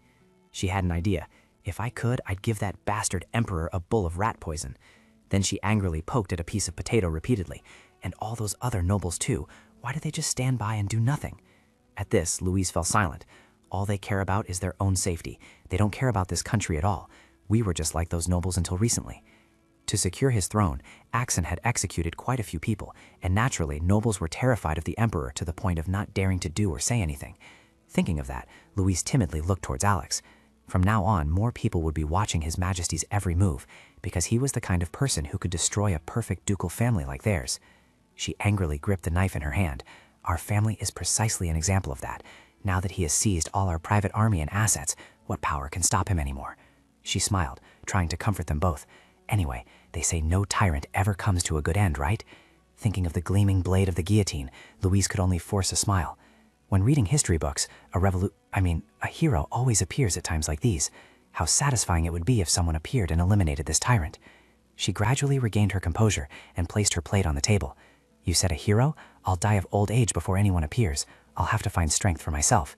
She had an idea. "If I could, I'd give that bastard emperor a bowl of rat poison." Then she angrily poked at a piece of potato repeatedly. "And all those other nobles too. Why do they just stand by and do nothing?" At this, Louise fell silent. All they care about is their own safety. They don't care about this country at all. We were just like those nobles until recently. To secure his throne, Axon had executed quite a few people, and naturally, nobles were terrified of the emperor to the point of not daring to do or say anything. Thinking of that, Louise timidly looked towards Alex. From now on, more people would be watching His Majesty's every move, because he was the kind of person who could destroy a perfect ducal family like theirs. She angrily gripped the knife in her hand. Our family is precisely an example of that. Now that he has seized all our private army and assets, what power can stop him anymore? She smiled, trying to comfort them both. Anyway, they say no tyrant ever comes to a good end, right? Thinking of the gleaming blade of the guillotine, Louise could only force a smile. When reading history books, a hero always appears at times like these. How satisfying it would be if someone appeared and eliminated this tyrant. She gradually regained her composure and placed her plate on the table. You said a hero? I'll die of old age before anyone appears. I'll have to find strength for myself.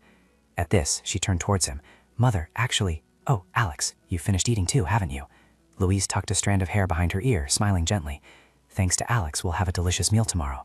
At this, she turned towards him. Mother, actually, oh, Alex, you've finished eating too, haven't you? Louise tucked a strand of hair behind her ear, smiling gently. Thanks to Alex, we'll have a delicious meal tomorrow.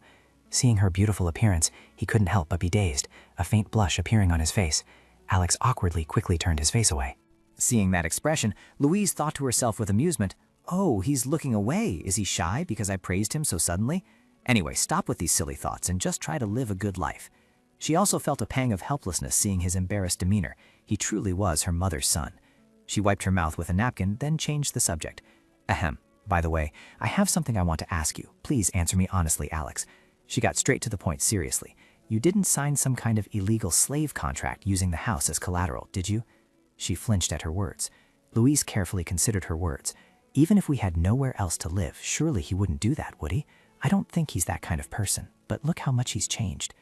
Seeing her beautiful appearance, he couldn't help but be dazed, a faint blush appearing on his face. Alex awkwardly quickly turned his face away. Seeing that expression, Louise thought to herself with amusement, "Oh, he's looking away. Is he shy because I praised him so suddenly?" Anyway, stop with these silly thoughts and just try to live a good life. She also felt a pang of helplessness seeing his embarrassed demeanor. He truly was her mother's son. She wiped her mouth with a napkin, then changed the subject. Ahem. By the way, I have something I want to ask you. Please answer me honestly, Alex. She got straight to the point seriously. You didn't sign some kind of illegal slave contract using the house as collateral, did you? She flinched at her words. Louise carefully considered her words. Even if we had nowhere else to live, surely he wouldn't do that, would he? I don't think he's that kind of person, but look how much he's changed.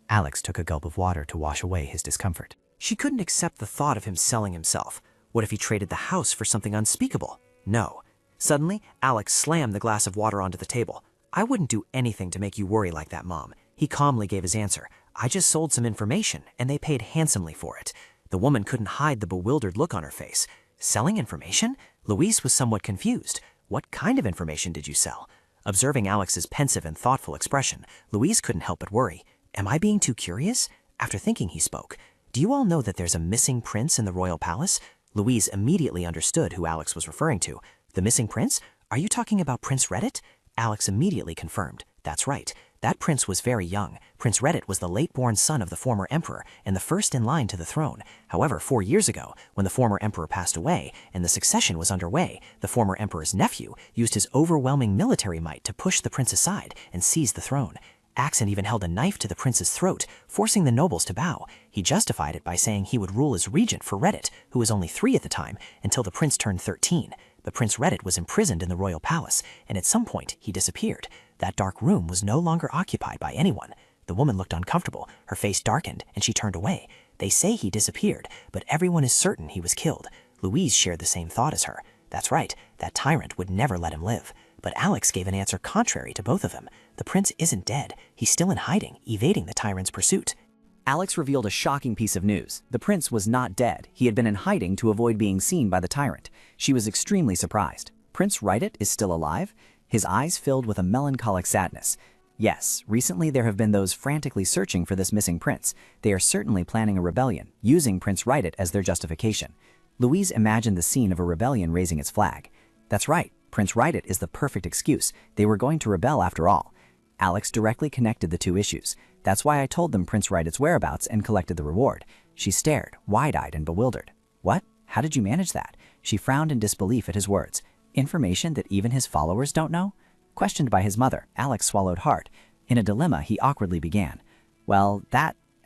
Alex took a gulp of water to wash away his discomfort. She couldn't accept the thought of him selling himself. What if he traded the house for something unspeakable? No. Suddenly, Alex slammed the glass of water onto the table. I wouldn't do anything to make you worry like that, Mom. He calmly gave his answer. I just sold some information, and they paid handsomely for it. The woman couldn't hide the bewildered look on her face. Selling information? Louise was somewhat confused. What kind of information did you sell? Observing Alex's pensive and thoughtful expression, Louise couldn't help but worry. Am I being too curious? After thinking, he spoke. Do you all know that there's a missing prince in the royal palace? Louise immediately understood who Alex was referring to. The missing prince? Are you talking about Prince Reddit? Alex immediately confirmed. That's right. That prince was very young. Prince Reddit was the late-born son of the former emperor and the first in line to the throne. However, 4 years ago, when the former emperor passed away and the succession was underway, the former emperor's nephew used his overwhelming military might to push the prince aside and seize the throne. Axon even held a knife to the prince's throat, forcing the nobles to bow. He justified it by saying he would rule as regent for Reddit, who was only 3 at the time, until the prince turned 13. But Prince Reddit was imprisoned in the royal palace, and at some point he disappeared. That dark room was no longer occupied by anyone. The woman looked uncomfortable, her face darkened, and she turned away. They say he disappeared, but everyone is certain he was killed. Louise shared the same thought as her. That's right, that tyrant would never let him live. But Alex gave an answer contrary to both of them. The prince isn't dead. He's still in hiding, evading the tyrant's pursuit. Alex revealed a shocking piece of news. The prince was not dead. He had been in hiding to avoid being seen by the tyrant. She was extremely surprised. Prince Reddit is still alive? His eyes filled with a melancholic sadness. Yes, recently there have been those frantically searching for this missing prince. They are certainly planning a rebellion, using Prince Reddit as their justification. Louise imagined the scene of a rebellion raising its flag. That's right, Prince Reddit is the perfect excuse. They were going to rebel after all. Alex directly connected the two issues. That's why I told them Prince Reddit's whereabouts and collected the reward. She stared, wide-eyed and bewildered. What? How did you manage that? She frowned in disbelief at his words. Information that even his followers don't know? Questioned by his mother, Alex swallowed hard. In a dilemma, he awkwardly began. Well,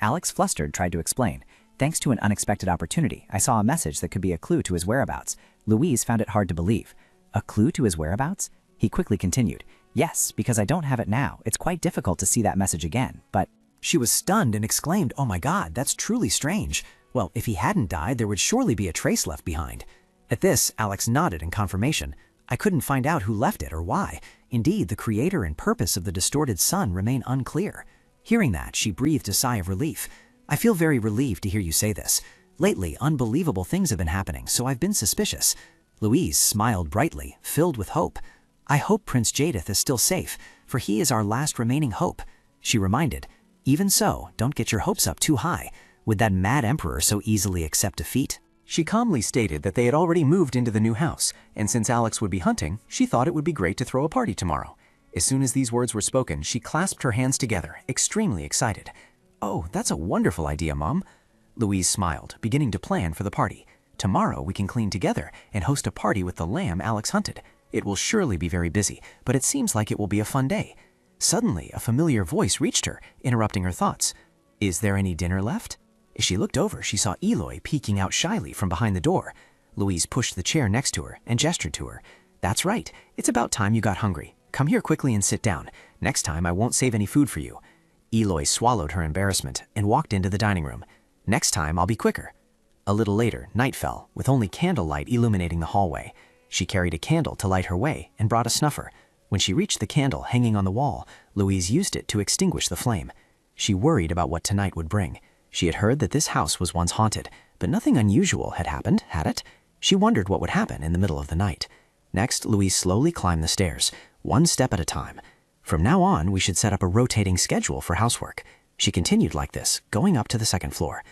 Alex, flustered, tried to explain. Thanks to an unexpected opportunity, I saw a message that could be a clue to his whereabouts. Louise found it hard to believe. A clue to his whereabouts? He quickly continued. Yes, because I don't have it now. It's quite difficult to see that message again, but... She was stunned and exclaimed, "Oh my God, that's truly strange. Well, if he hadn't died, there would surely be a trace left behind." At this, Alex nodded in confirmation. I couldn't find out who left it or why. Indeed, the creator and purpose of the distorted sun remain unclear. Hearing that, she breathed a sigh of relief. I feel very relieved to hear you say this. Lately, unbelievable things have been happening, so I've been suspicious. Louise smiled brightly, filled with hope. I hope Prince Jadith is still safe, for he is our last remaining hope. She reminded, even so, don't get your hopes up too high. Would that mad emperor so easily accept defeat? She calmly stated that they had already moved into the new house, and since Alex would be hunting, she thought it would be great to throw a party tomorrow. As soon as these words were spoken, she clasped her hands together, extremely excited. "Oh, that's a wonderful idea, Mom." Louise smiled, beginning to plan for the party. "Tomorrow we can clean together and host a party with the lamb Alex hunted. It will surely be very busy, but it seems like it will be a fun day." Suddenly, a familiar voice reached her, interrupting her thoughts. "Is there any dinner left?" As she looked over, she saw Eloy peeking out shyly from behind the door. Louise pushed the chair next to her and gestured to her. "That's right. It's about time you got hungry. Come here quickly and sit down. Next time I won't save any food for you." Eloy swallowed her embarrassment and walked into the dining room. "Next time I'll be quicker." A little later, night fell, with only candlelight illuminating the hallway. She carried a candle to light her way and brought a snuffer. When she reached the candle hanging on the wall, Louise used it to extinguish the flame. She worried about what tonight would bring. She had heard that this house was once haunted, but nothing unusual had happened, had it? She wondered what would happen in the middle of the night. Next, Louise slowly climbed the stairs, one step at a time. "From now on, we should set up a rotating schedule for housework." She continued like this, going up to the second floor.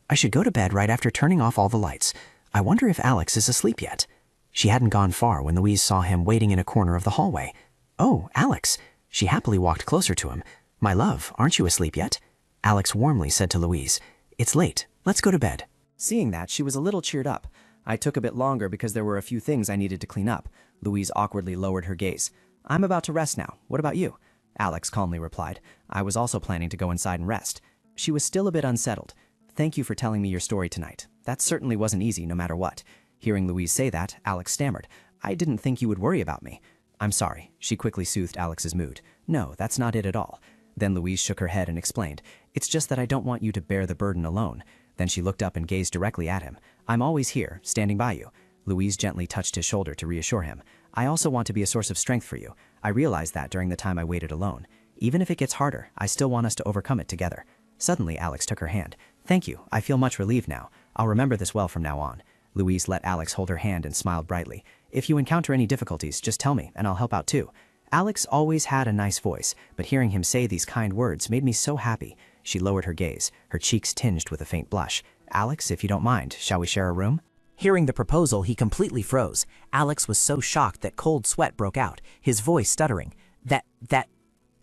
"I should go to bed right after turning off all the lights. I wonder if Alex is asleep yet." She hadn't gone far when Louise saw him waiting in a corner of the hallway. "Oh, Alex." She happily walked closer to him. "My love, aren't you asleep yet?" Alex warmly said to Louise, "It's late. Let's go to bed." Seeing that, she was a little cheered up. I took a bit longer because there were a few things I needed to clean up. Louise awkwardly lowered her gaze. "I'm about to rest now. What about you?" Alex calmly replied. I was also planning to go inside and rest. She was still a bit unsettled. "Thank you for telling me your story tonight. That certainly wasn't easy, no matter what." Hearing Louise say that, Alex stammered. "I didn't think you would worry about me." "I'm sorry." She quickly soothed Alex's mood. "No, that's not it at all." Then Louise shook her head and explained, "It's just that I don't want you to bear the burden alone." Then she looked up and gazed directly at him. "I'm always here, standing by you." Louise gently touched his shoulder to reassure him. "I also want to be a source of strength for you. I realized that during the time I waited alone. Even if it gets harder, I still want us to overcome it together." Suddenly, Alex took her hand. "Thank you. I feel much relieved now. I'll remember this well from now on." Louise let Alex hold her hand and smiled brightly. "If you encounter any difficulties, just tell me, and I'll help out too." Alex always had a nice voice, but hearing him say these kind words made me so happy. She lowered her gaze, her cheeks tinged with a faint blush. "Alex, if you don't mind, shall we share a room?" Hearing the proposal, he completely froze. Alex was so shocked that cold sweat broke out, his voice stuttering.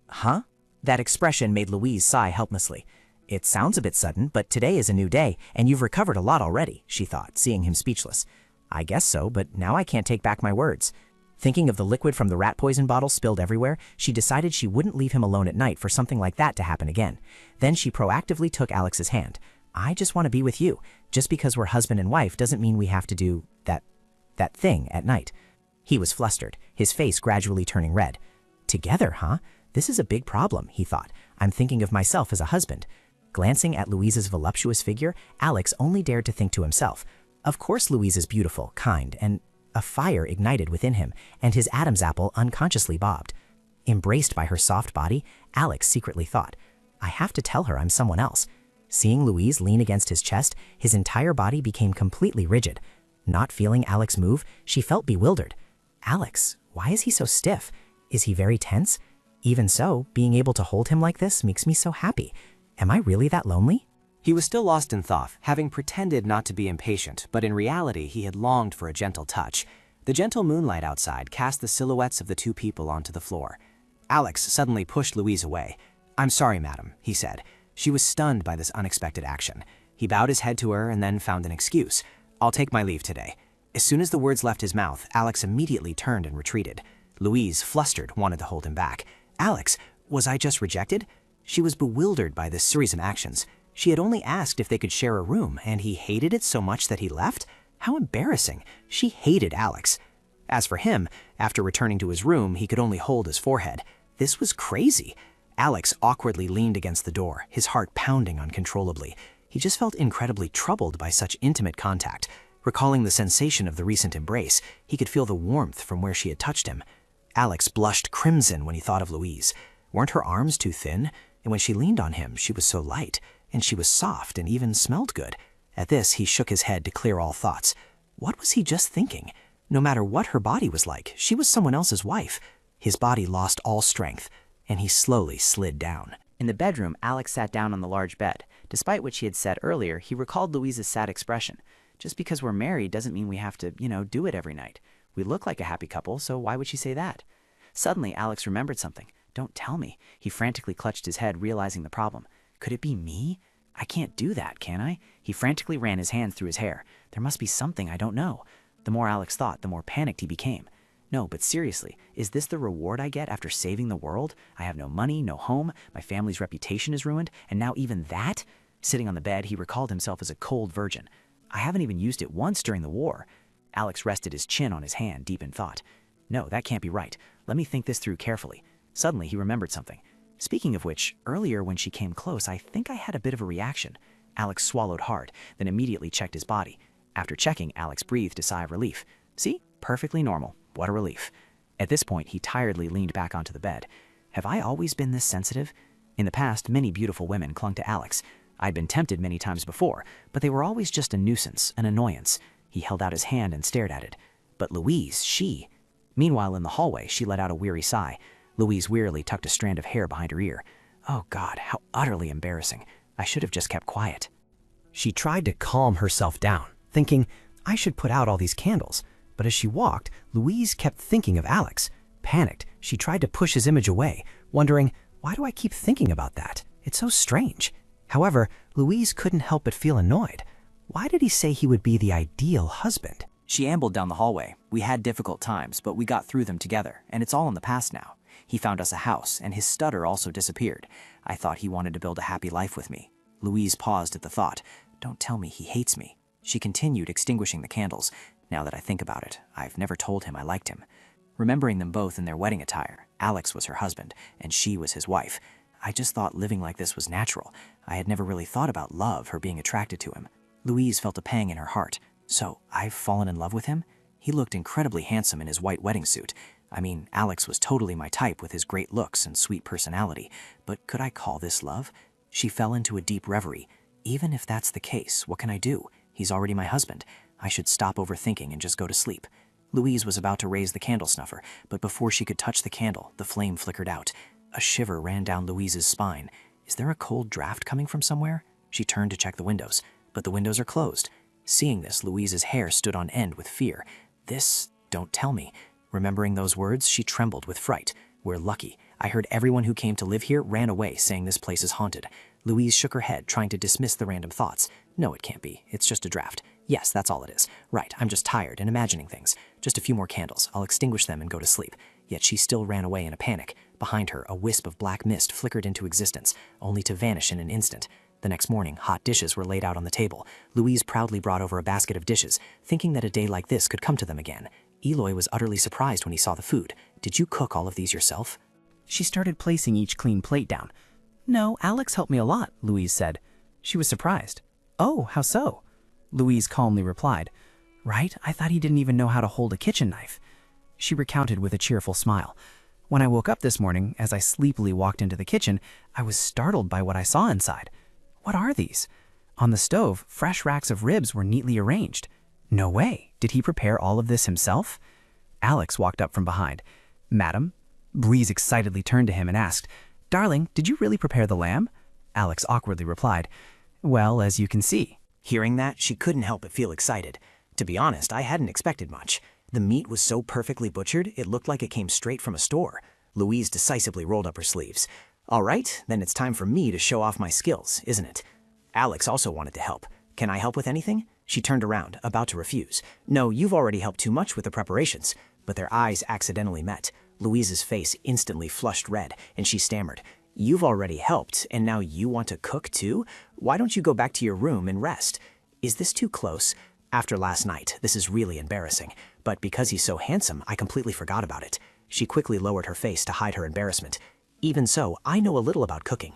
Huh? That expression made Louise sigh helplessly. "It sounds a bit sudden, but today is a new day, and you've recovered a lot already," she thought, seeing him speechless. "I guess so, but now I can't take back my words." Thinking of the liquid from the rat poison bottle spilled everywhere, she decided she wouldn't leave him alone at night for something like that to happen again. Then she proactively took Alex's hand. "I just want to be with you. Just because we're husband and wife doesn't mean we have to do that thing at night." He was flustered, his face gradually turning red. "Together, huh? This is a big problem," he thought. "I'm thinking of myself as a husband." Glancing at Louise's voluptuous figure, Alex only dared to think to himself, "Of course Louise is beautiful, kind, and..." A fire ignited within him, and his Adam's apple unconsciously bobbed. Embraced by her soft body, Alex secretly thought, "I have to tell her I'm someone else." Seeing Louise lean against his chest, his entire body became completely rigid. Not feeling Alex move, she felt bewildered. "Alex, why is he so stiff? Is he very tense? Even so, being able to hold him like this makes me so happy. Am I really that lonely?" He was still lost in thought, having pretended not to be impatient, but in reality he had longed for a gentle touch. The gentle moonlight outside cast the silhouettes of the two people onto the floor. Alex suddenly pushed Louise away. "I'm sorry, madam," he said. She was stunned by this unexpected action. He bowed his head to her and then found an excuse. "I'll take my leave today." As soon as the words left his mouth, Alex immediately turned and retreated. Louise, flustered, wanted to hold him back. "Alex, was I just rejected?" She was bewildered by this series of actions. She had only asked if they could share a room, and he hated it so much that he left? How embarrassing. She hated Alex. As for him, after returning to his room, he could only hold his forehead. This was crazy. Alex awkwardly leaned against the door, his heart pounding uncontrollably. He just felt incredibly troubled by such intimate contact. Recalling the sensation of the recent embrace, he could feel the warmth from where she had touched him. Alex blushed crimson when he thought of Louise. Weren't her arms too thin? And when she leaned on him, she was so light. And she was soft and even smelled good. At this, he shook his head to clear all thoughts. What was he just thinking? No matter what her body was like, she was someone else's wife. His body lost all strength, and he slowly slid down. In the bedroom, Alex sat down on the large bed. Despite what she had said earlier, he recalled Louise's sad expression. Just because we're married doesn't mean we have to, do it every night. We look like a happy couple, so why would she say that? Suddenly, Alex remembered something. Don't tell me. He frantically clutched his head, realizing the problem. Could it be me? I can't do that, can I? He frantically ran his hands through his hair. There must be something I don't know. The more Alex thought, the more panicked he became. No, but seriously, is this the reward I get after saving the world? I have no money, no home, my family's reputation is ruined, and now even that? Sitting on the bed, he recalled himself as a cold virgin. I haven't even used it once during the war. Alex rested his chin on his hand, deep in thought. No, that can't be right. Let me think this through carefully. Suddenly, he remembered something. Speaking of which, earlier when she came close, I think I had a bit of a reaction. Alex swallowed hard, then immediately checked his body. After checking, Alex breathed a sigh of relief. See? Perfectly normal. What a relief. At this point, he tiredly leaned back onto the bed. Have I always been this sensitive? In the past, many beautiful women clung to Alex. I'd been tempted many times before, but they were always just a nuisance, an annoyance. He held out his hand and stared at it. But Louise, she... Meanwhile, in the hallway, she let out a weary sigh. Louise wearily tucked a strand of hair behind her ear. Oh God, how utterly embarrassing. I should have just kept quiet. She tried to calm herself down, thinking, I should put out all these candles. But as she walked, Louise kept thinking of Alex. Panicked, she tried to push his image away, wondering, why do I keep thinking about that? It's so strange. However, Louise couldn't help but feel annoyed. Why did he say he would be the ideal husband? She ambled down the hallway. We had difficult times, but we got through them together, and it's all in the past now. He found us a house, and his stutter also disappeared. I thought he wanted to build a happy life with me. Louise paused at the thought. Don't tell me he hates me. She continued, extinguishing the candles. Now that I think about it, I've never told him I liked him. Remembering them both in their wedding attire, Alex was her husband, and she was his wife. I just thought living like this was natural. I had never really thought about love, her being attracted to him. Louise felt a pang in her heart. So, I've fallen in love with him? He looked incredibly handsome in his white wedding suit. I mean, Alex was totally my type with his great looks and sweet personality. But could I call this love? She fell into a deep reverie. Even if that's the case, what can I do? He's already my husband. I should stop overthinking and just go to sleep. Louise was about to raise the candle snuffer, but before she could touch the candle, the flame flickered out. A shiver ran down Louise's spine. Is there a cold draft coming from somewhere? She turned to check the windows, but the windows are closed. Seeing this, Louise's hair stood on end with fear. This, don't tell me. Remembering those words, she trembled with fright. We're lucky. I heard everyone who came to live here ran away, saying this place is haunted. Louise shook her head, trying to dismiss the random thoughts. No, it can't be. It's just a draft. Yes, that's all it is. Right, I'm just tired and imagining things. Just a few more candles. I'll extinguish them and go to sleep. Yet she still ran away in a panic. Behind her, a wisp of black mist flickered into existence, only to vanish in an instant. The next morning, hot dishes were laid out on the table. Louise proudly brought over a basket of dishes, thinking that a day like this could come to them again. Eloy was utterly surprised when he saw the food. Did you cook all of these yourself? She started placing each clean plate down. No, Alex helped me a lot, Louise said. She was surprised. Oh, how so? Louise calmly replied. Right, I thought he didn't even know how to hold a kitchen knife. She recounted with a cheerful smile. When I woke up this morning, as I sleepily walked into the kitchen, I was startled by what I saw inside. What are these? On the stove, fresh racks of ribs were neatly arranged. No way. Did he prepare all of this himself? Alex walked up from behind. Madam? Louise excitedly turned to him and asked, Darling, did you really prepare the lamb? Alex awkwardly replied, Well, as you can see. Hearing that, she couldn't help but feel excited. To be honest, I hadn't expected much. The meat was so perfectly butchered, it looked like it came straight from a store. Louise decisively rolled up her sleeves. All right, then it's time for me to show off my skills, isn't it? Alex also wanted to help. Can I help with anything? She turned around, about to refuse. No, you've already helped too much with the preparations. But their eyes accidentally met. Louise's face instantly flushed red, and she stammered. You've already helped, and now you want to cook too? Why don't you go back to your room and rest? Is this too close? After last night, this is really embarrassing. But because he's so handsome, I completely forgot about it. She quickly lowered her face to hide her embarrassment. Even so, I know a little about cooking.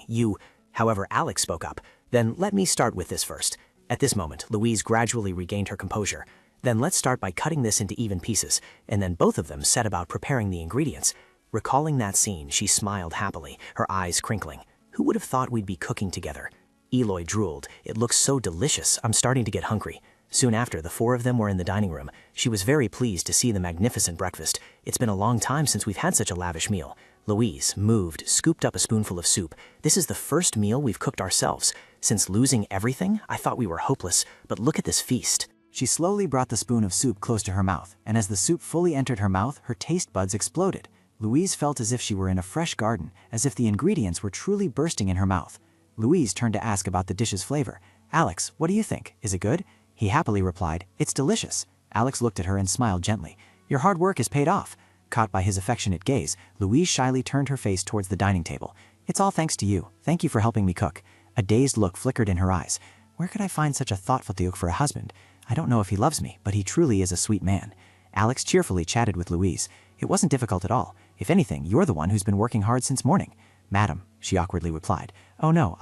However, Alex spoke up. Then let me start with this first. At this moment, Louise gradually regained her composure. Then let's start by cutting this into even pieces, and then both of them set about preparing the ingredients. Recalling that scene, she smiled happily, her eyes crinkling. Who would have thought we'd be cooking together? Eloy drooled. It looks so delicious, I'm starting to get hungry. Soon after, the four of them were in the dining room. She was very pleased to see the magnificent breakfast. It's been a long time since we've had such a lavish meal. Louise, moved, scooped up a spoonful of soup. This is the first meal we've cooked ourselves. Since losing everything, I thought we were hopeless, but look at this feast. She slowly brought the spoon of soup close to her mouth, and as the soup fully entered her mouth, her taste buds exploded. Louise felt as if she were in a fresh garden, as if the ingredients were truly bursting in her mouth. Louise turned to ask about the dish's flavor. "Alex, what do you think? Is it good?" He happily replied, "It's delicious." Alex looked at her and smiled gently. "Your hard work is paid off." Caught by his affectionate gaze, Louise shyly turned her face towards the dining table. "It's all thanks to you. Thank you for helping me cook." A dazed look flickered in her eyes. "Where could I find such a thoughtful Duke for a husband? I don't know if he loves me, but he truly is a sweet man." Alex cheerfully chatted with Louise. "It wasn't difficult at all. If anything, you're the one who's been working hard since morning." "Madam," she awkwardly replied. "Oh no,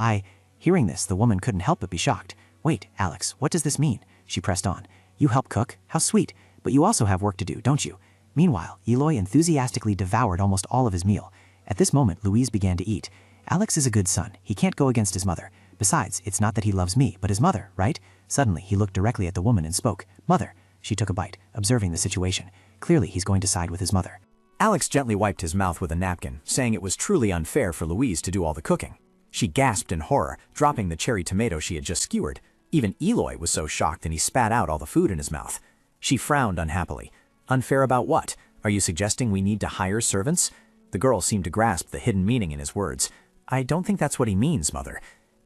Hearing this, the woman couldn't help but be shocked. "Wait, Alex, what does this mean?" She pressed on. "You help cook? How sweet. But you also have work to do, don't you?" Meanwhile, Eloy enthusiastically devoured almost all of his meal. At this moment, Louise began to eat. "Alex is a good son. He can't go against his mother. Besides, it's not that he loves me, but his mother, right?" Suddenly, he looked directly at the woman and spoke. "Mother." She took a bite, observing the situation. Clearly, he's going to side with his mother. Alex gently wiped his mouth with a napkin, saying it was truly unfair for Louise to do all the cooking. She gasped in horror, dropping the cherry tomato she had just skewered. Even Eloy was so shocked that he spat out all the food in his mouth. She frowned unhappily. "Unfair about what? Are you suggesting we need to hire servants?" The girl seemed to grasp the hidden meaning in his words. "I don't think that's what he means, Mother."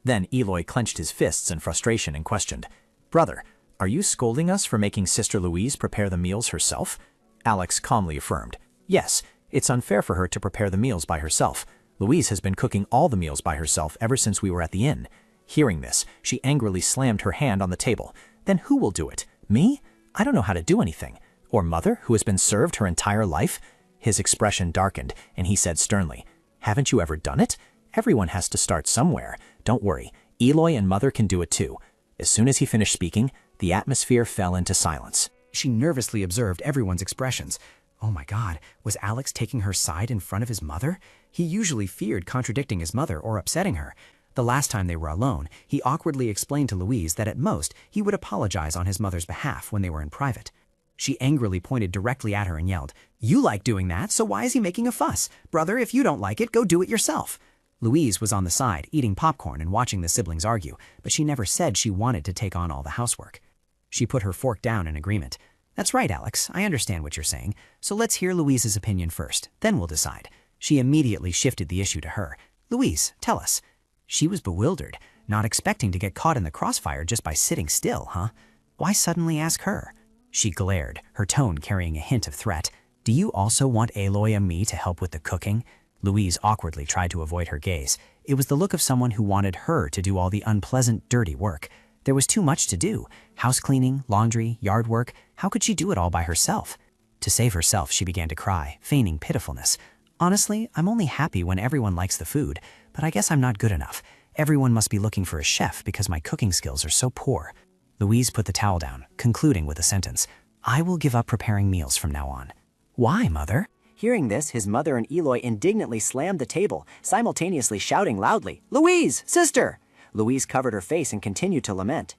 Then Eloy clenched his fists in frustration and questioned, "Brother, are you scolding us for making Sister Louise prepare the meals herself?" Alex calmly affirmed, "Yes, it's unfair for her to prepare the meals by herself. Louise has been cooking all the meals by herself ever since we were at the inn." Hearing this, she angrily slammed her hand on the table. "Then who will do it? Me? I don't know how to do anything. Or Mother, who has been served her entire life?" His expression darkened, and he said sternly, "Haven't you ever done it? Everyone has to start somewhere. Don't worry, Eloy and Mother can do it too." As soon as he finished speaking, the atmosphere fell into silence. She nervously observed everyone's expressions. Oh my God, was Alex taking her side in front of his mother? He usually feared contradicting his mother or upsetting her. The last time they were alone, he awkwardly explained to Louise that at most he would apologize on his mother's behalf when they were in private. She angrily pointed directly at her and yelled, "You like doing that, so why is he making a fuss? Brother, if you don't like it, go do it yourself." Louise was on the side, eating popcorn and watching the siblings argue, but she never said she wanted to take on all the housework. She put her fork down in agreement. "That's right, Alex. I understand what you're saying. So let's hear Louise's opinion first. Then we'll decide." She immediately shifted the issue to her. "Louise, tell us." She was bewildered, not expecting to get caught in the crossfire just by sitting still, huh? Why suddenly ask her? She glared, her tone carrying a hint of threat. "Do you also want Aloy and me to help with the cooking?" Louise awkwardly tried to avoid her gaze. It was the look of someone who wanted her to do all the unpleasant, dirty work. There was too much to do. House cleaning, laundry, yard work. How could she do it all by herself? To save herself, she began to cry, feigning pitifulness. "Honestly, I'm only happy when everyone likes the food, but I guess I'm not good enough. Everyone must be looking for a chef because my cooking skills are so poor." Louise put the towel down, concluding with a sentence, "I will give up preparing meals from now on." "Why, Mother?" Hearing this, his mother and Eloy indignantly slammed the table, simultaneously shouting loudly, "Louise, sister!" Louise covered her face and continued to lament.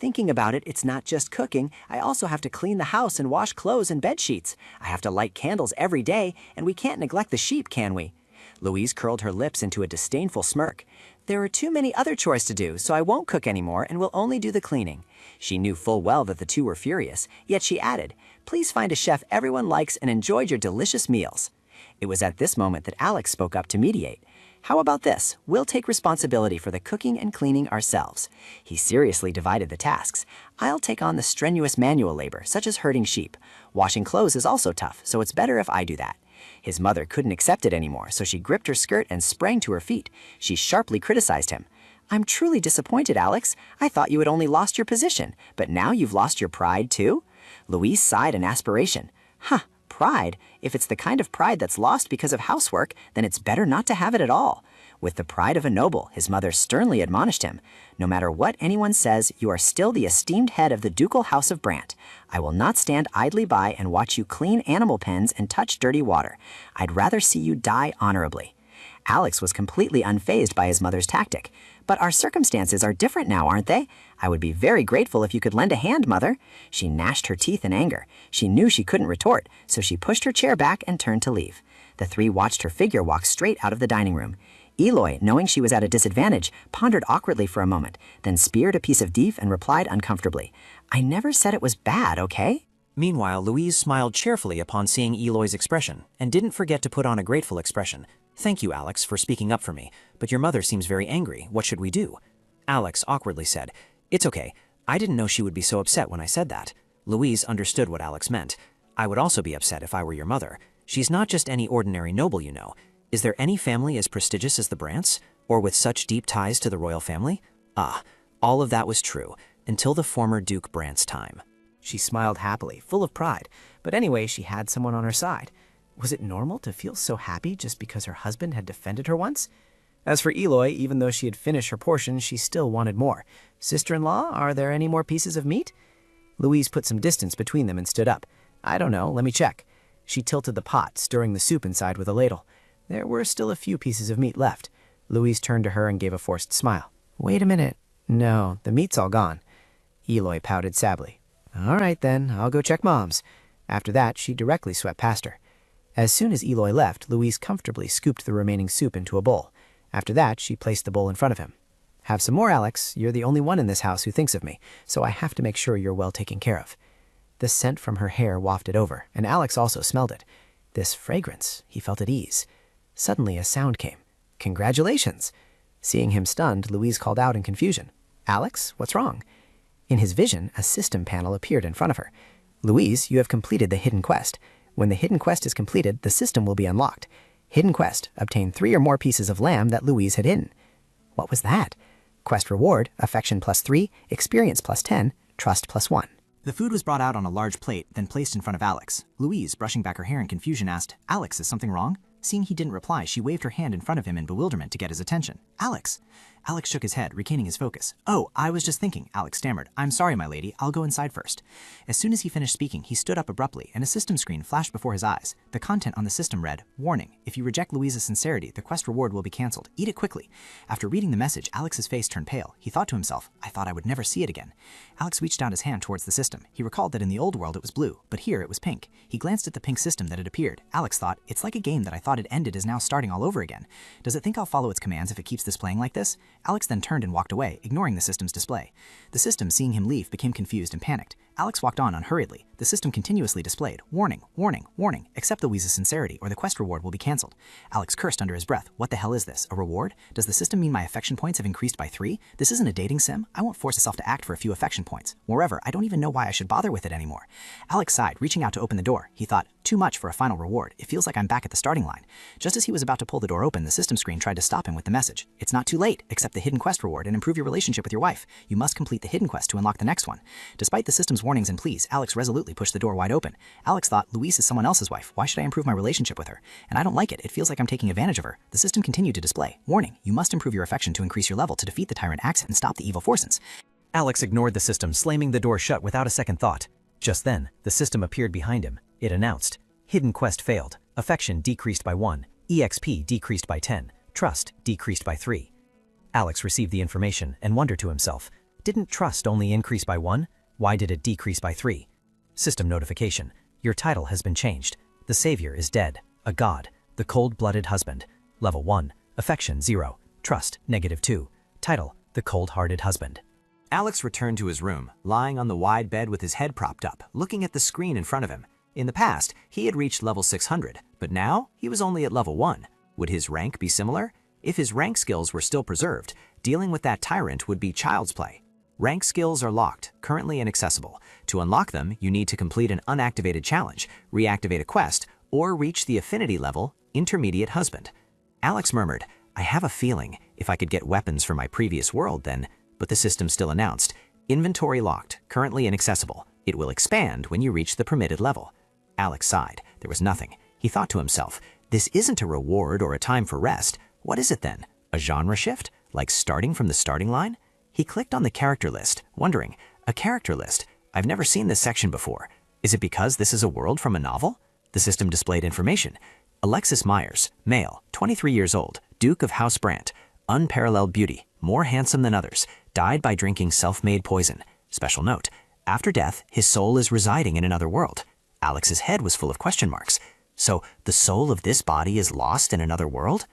"Thinking about it, it's not just cooking. I also have to clean the house and wash clothes and bed sheets. I have to light candles every day, and we can't neglect the sheep, can we?" Louise curled her lips into a disdainful smirk. "There are too many other chores to do, so I won't cook anymore and will only do the cleaning." She knew full well that the two were furious, yet she added, "Please find a chef everyone likes and enjoyed your delicious meals." It was at this moment that Alex spoke up to mediate. "How about this? We'll take responsibility for the cooking and cleaning ourselves." He seriously divided the tasks. "I'll take on the strenuous manual labor, such as herding sheep. Washing clothes is also tough, so it's better if I do that." His mother couldn't accept it anymore, so she gripped her skirt and sprang to her feet. She sharply criticized him. "I'm truly disappointed, Alex. I thought you had only lost your position, but now you've lost your pride too?" Louise sighed in aspiration. "Huh, pride? If it's the kind of pride that's lost because of housework, then it's better not to have it at all." With the pride of a noble, his mother sternly admonished him. "No matter what anyone says, you are still the esteemed head of the ducal house of Brant. I will not stand idly by and watch you clean animal pens and touch dirty water. I'd rather see you die honorably." Alex was completely unfazed by his mother's tactic. "But our circumstances are different now, aren't they? I would be very grateful if you could lend a hand, Mother." She gnashed her teeth in anger. She knew she couldn't retort, so she pushed her chair back and turned to leave. The three watched her figure walk straight out of the dining room. Eloy, knowing she was at a disadvantage, pondered awkwardly for a moment, then speared a piece of beef and replied uncomfortably, "I never said it was bad, okay?" Meanwhile, Louise smiled cheerfully upon seeing Eloy's expression and didn't forget to put on a grateful expression. "Thank you, Alex, for speaking up for me, but your mother seems very angry. What should we do?" Alex awkwardly said, "It's okay. I didn't know she would be so upset when I said that." Louise understood what Alex meant. "I would also be upset if I were your mother. She's not just any ordinary noble, you know. Is there any family as prestigious as the Brants, or with such deep ties to the royal family?" Ah, all of that was true, until the former Duke Brant's time. She smiled happily, full of pride, but anyway, she had someone on her side. Was it normal to feel so happy just because her husband had defended her once? As for Eloy, even though she had finished her portion, she still wanted more. "Sister-in-law, are there any more pieces of meat?" Louise put some distance between them and stood up. "I don't know, let me check." She tilted the pot, stirring the soup inside with a ladle. There were still a few pieces of meat left. Louise turned to her and gave a forced smile. "Wait a minute. No, the meat's all gone." Eloy pouted sadly. "All right then, I'll go check Mom's." After that, she directly swept past her. As soon as Eloy left, Louise comfortably scooped the remaining soup into a bowl. After that, she placed the bowl in front of him. "Have some more, Alex. You're the only one in this house who thinks of me, so I have to make sure you're well taken care of." The scent from her hair wafted over, and Alex also smelled it. This fragrance, he felt at ease. Suddenly, a sound came. "Congratulations!" Seeing him stunned, Louise called out in confusion. "Alex, what's wrong?" In his vision, a system panel appeared in front of her. "Louise, you have completed the hidden quest. When the hidden quest is completed, the system will be unlocked. Hidden quest, obtain 3 or more pieces of lamb that Louise had hidden." What was that? Quest reward, affection +3, experience +10, trust +1. The food was brought out on a large plate, then placed in front of Alex. Louise, brushing back her hair in confusion, asked, "Alex, is something wrong?" Seeing he didn't reply, she waved her hand in front of him in bewilderment to get his attention. "Alex!" Alex shook his head, regaining his focus. "Oh, I was just thinking," Alex stammered. "I'm sorry, my lady. I'll go inside first." As soon as he finished speaking, he stood up abruptly, and a system screen flashed before his eyes. The content on the system read, "Warning, if you reject Louise's sincerity, the quest reward will be cancelled. Eat it quickly." After reading the message, Alex's face turned pale. He thought to himself, "I thought I would never see it again." Alex reached out his hand towards the system. He recalled that in the old world it was blue, but here it was pink. He glanced at the pink system that had appeared. Alex thought, "It's like a game that I thought had ended is now starting all over again. Does it think I'll follow its commands if it keeps displaying like this?" Alex then turned and walked away, ignoring the system's display. The system, seeing him leave, became confused and panicked. Alex walked on unhurriedly. The system continuously displayed, "Warning, warning, warning, accept Louise's sincerity or the quest reward will be cancelled." Alex cursed under his breath. What the hell is this? A reward? Does the system mean my affection points have increased by 3? This isn't a dating sim. I won't force myself to act for a few affection points. Moreover, I don't even know why I should bother with it anymore. Alex sighed, reaching out to open the door. He thought, too much for a final reward. It feels like I'm back at the starting line. Just as he was about to pull the door open, the system screen tried to stop him with the message. "It's not too late. Accept the hidden quest reward and improve your relationship with your wife. You must complete the hidden quest to unlock the next one." Despite the system's warnings and pleas, Alex resolutely pushed the door wide open. Alex thought, Louise is someone else's wife. Why should I improve my relationship with her? And I don't like it. It feels like I'm taking advantage of her. The system continued to display, "Warning, you must improve your affection to increase your level to defeat the tyrant Axe and stop the evil forces." Alex ignored the system, slamming the door shut without a second thought. Just then, the system appeared behind him. It announced, "Hidden quest failed. Affection decreased by 1. EXP decreased by 10. Trust decreased by 3. Alex received the information and wondered to himself, didn't trust only increase by 1? Why did it decrease by 3? System notification. Your title has been changed. The savior is dead. A god. The cold-blooded husband. Level 1. Affection 0. Trust -2. Title, The Cold-Hearted Husband. Alex returned to his room, lying on the wide bed with his head propped up, looking at the screen in front of him. In the past, he had reached level 600, but now he was only at level 1. Would his rank be similar? If his rank skills were still preserved, dealing with that tyrant would be child's play. Rank skills are locked, currently inaccessible. To unlock them, you need to complete an unactivated challenge, reactivate a quest, or reach the affinity level, Intermediate Husband. Alex murmured, "I have a feeling if I could get weapons from my previous world then," but the system still announced, "Inventory locked, currently inaccessible. It will expand when you reach the permitted level." Alex sighed. There was nothing. He thought to himself, this isn't a reward or a time for rest. What is it then? A genre shift? Like starting from the starting line? He clicked on the character list, wondering, a character list? I've never seen this section before. Is it because this is a world from a novel? The system displayed information. Alexis Myers, male, 23 years old, Duke of House Brant, unparalleled beauty, more handsome than others, died by drinking self-made poison. Special note, after death, his soul is residing in another world. Alex's head was full of question marks. So the soul of this body is lost in another world?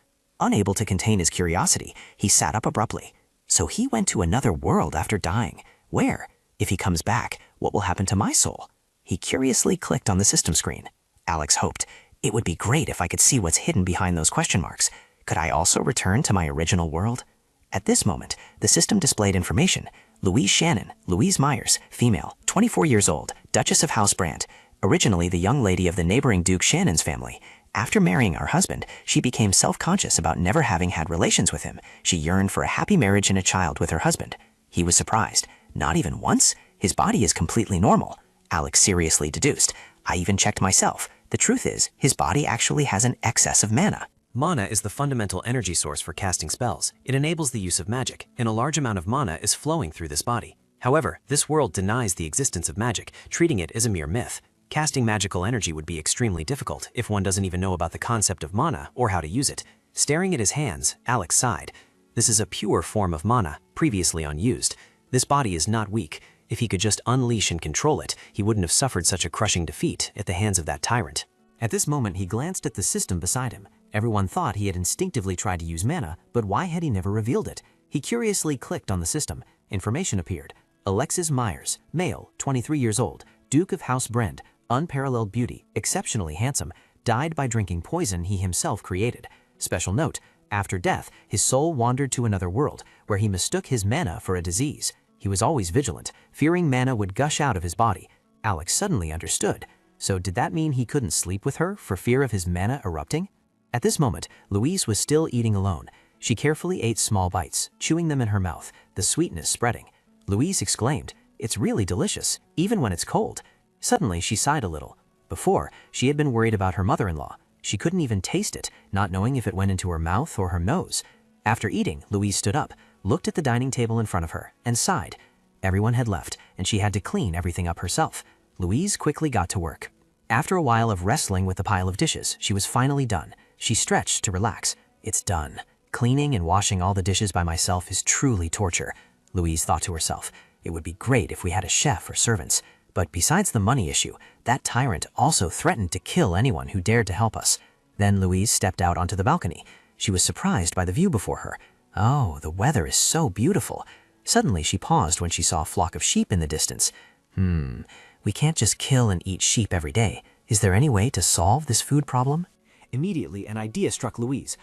Unable to contain his curiosity, he sat up abruptly. So he went to another world after dying. Where? If he comes back, what will happen to my soul? He curiously clicked on the system screen. Alex hoped, it would be great if I could see what's hidden behind those question marks. Could I also return to my original world? At this moment, the system displayed information. Louise Shannon, Louise Myers, female, 24 years old, Duchess of House Brandt, originally the young lady of the neighboring Duke Shannon's family. After marrying our husband, she became self-conscious about never having had relations with him. She yearned for a happy marriage and a child with her husband. He was surprised. Not even once? His body is completely normal. Alex seriously deduced. I even checked myself. The truth is, his body actually has an excess of mana. Mana is the fundamental energy source for casting spells. It enables the use of magic, and a large amount of mana is flowing through this body. However, this world denies the existence of magic, treating it as a mere myth. Casting magical energy would be extremely difficult if one doesn't even know about the concept of mana or how to use it. Staring at his hands, Alex sighed. This is a pure form of mana, previously unused. This body is not weak. If he could just unleash and control it, he wouldn't have suffered such a crushing defeat at the hands of that tyrant. At this moment, he glanced at the system beside him. Everyone thought he had instinctively tried to use mana, but why had he never revealed it? He curiously clicked on the system. Information appeared. Alexis Myers, male, 23 years old, Duke of House Brent, unparalleled beauty, exceptionally handsome, died by drinking poison he himself created. Special note, after death, his soul wandered to another world, where he mistook his mana for a disease. He was always vigilant, fearing mana would gush out of his body. Alex suddenly understood. So did that mean he couldn't sleep with her for fear of his mana erupting? At this moment, Louise was still eating alone. She carefully ate small bites, chewing them in her mouth, the sweetness spreading. Louise exclaimed, "It's really delicious, even when it's cold." Suddenly, she sighed a little. Before, she had been worried about her mother-in-law. She couldn't even taste it, not knowing if it went into her mouth or her nose. After eating, Louise stood up, looked at the dining table in front of her, and sighed. Everyone had left, and she had to clean everything up herself. Louise quickly got to work. After a while of wrestling with the pile of dishes, she was finally done. She stretched to relax. It's done. Cleaning and washing all the dishes by myself is truly torture. Louise thought to herself, it would be great if we had a chef or servants. But besides the money issue, that tyrant also threatened to kill anyone who dared to help us. Then Louise stepped out onto the balcony. She was surprised by the view before her. Oh, the weather is so beautiful. Suddenly she paused when she saw a flock of sheep in the distance. We can't just kill and eat sheep every day. Is there any way to solve this food problem? Immediately, an idea struck Louise.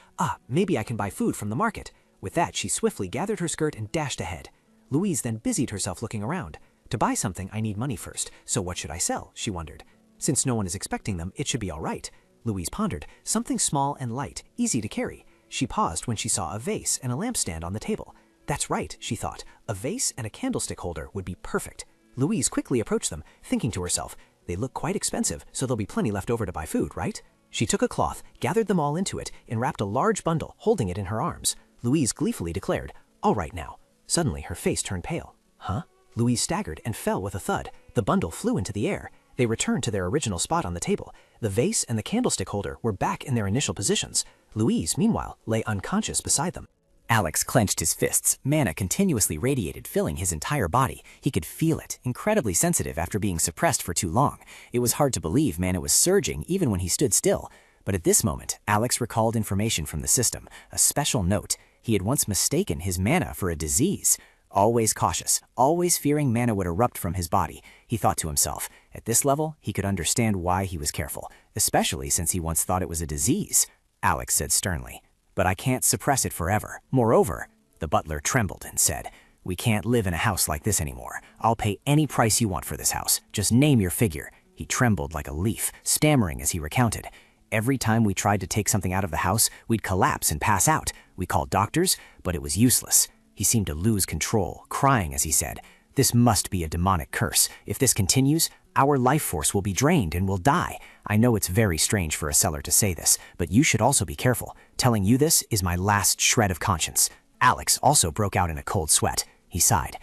Maybe I can buy food from the market. With that, she swiftly gathered her skirt and dashed ahead. Louise then busied herself looking around. To buy something, I need money first, so what should I sell, she wondered. Since no one is expecting them, it should be all right. Louise pondered, something small and light, easy to carry. She paused when she saw a vase and a lampstand on the table. That's right, she thought. A vase and a candlestick holder would be perfect. Louise quickly approached them, thinking to herself, they look quite expensive, so there'll be plenty left over to buy food, right? She took a cloth, gathered them all into it, and wrapped a large bundle, holding it in her arms. Louise gleefully declared, all right now. Suddenly, her face turned pale. Huh? Louise staggered and fell with a thud. The bundle flew into the air. They returned to their original spot on the table. The vase and the candlestick holder were back in their initial positions. Louise, meanwhile, lay unconscious beside them. Alex clenched his fists. Mana continuously radiated, filling his entire body. He could feel it, incredibly sensitive after being suppressed for too long. It was hard to believe mana was surging even when he stood still. But at this moment, Alex recalled information from the system, a special note. He had once mistaken his mana for a disease. Always cautious, always fearing mana would erupt from his body, he thought to himself. At this level, he could understand why he was careful, especially since he once thought it was a disease. Alex said sternly, but I can't suppress it forever. Moreover, the butler trembled and said, we can't live in a house like this anymore. I'll pay any price you want for this house. Just name your figure. He trembled like a leaf, stammering as he recounted. Every time we tried to take something out of the house, we'd collapse and pass out. We called doctors, but it was useless. He seemed to lose control, crying as he said, this must be a demonic curse. If this continues, our life force will be drained and we'll die. I know it's very strange for a seller to say this, but you should also be careful. Telling you this is my last shred of conscience. Alex also broke out in a cold sweat. He sighed.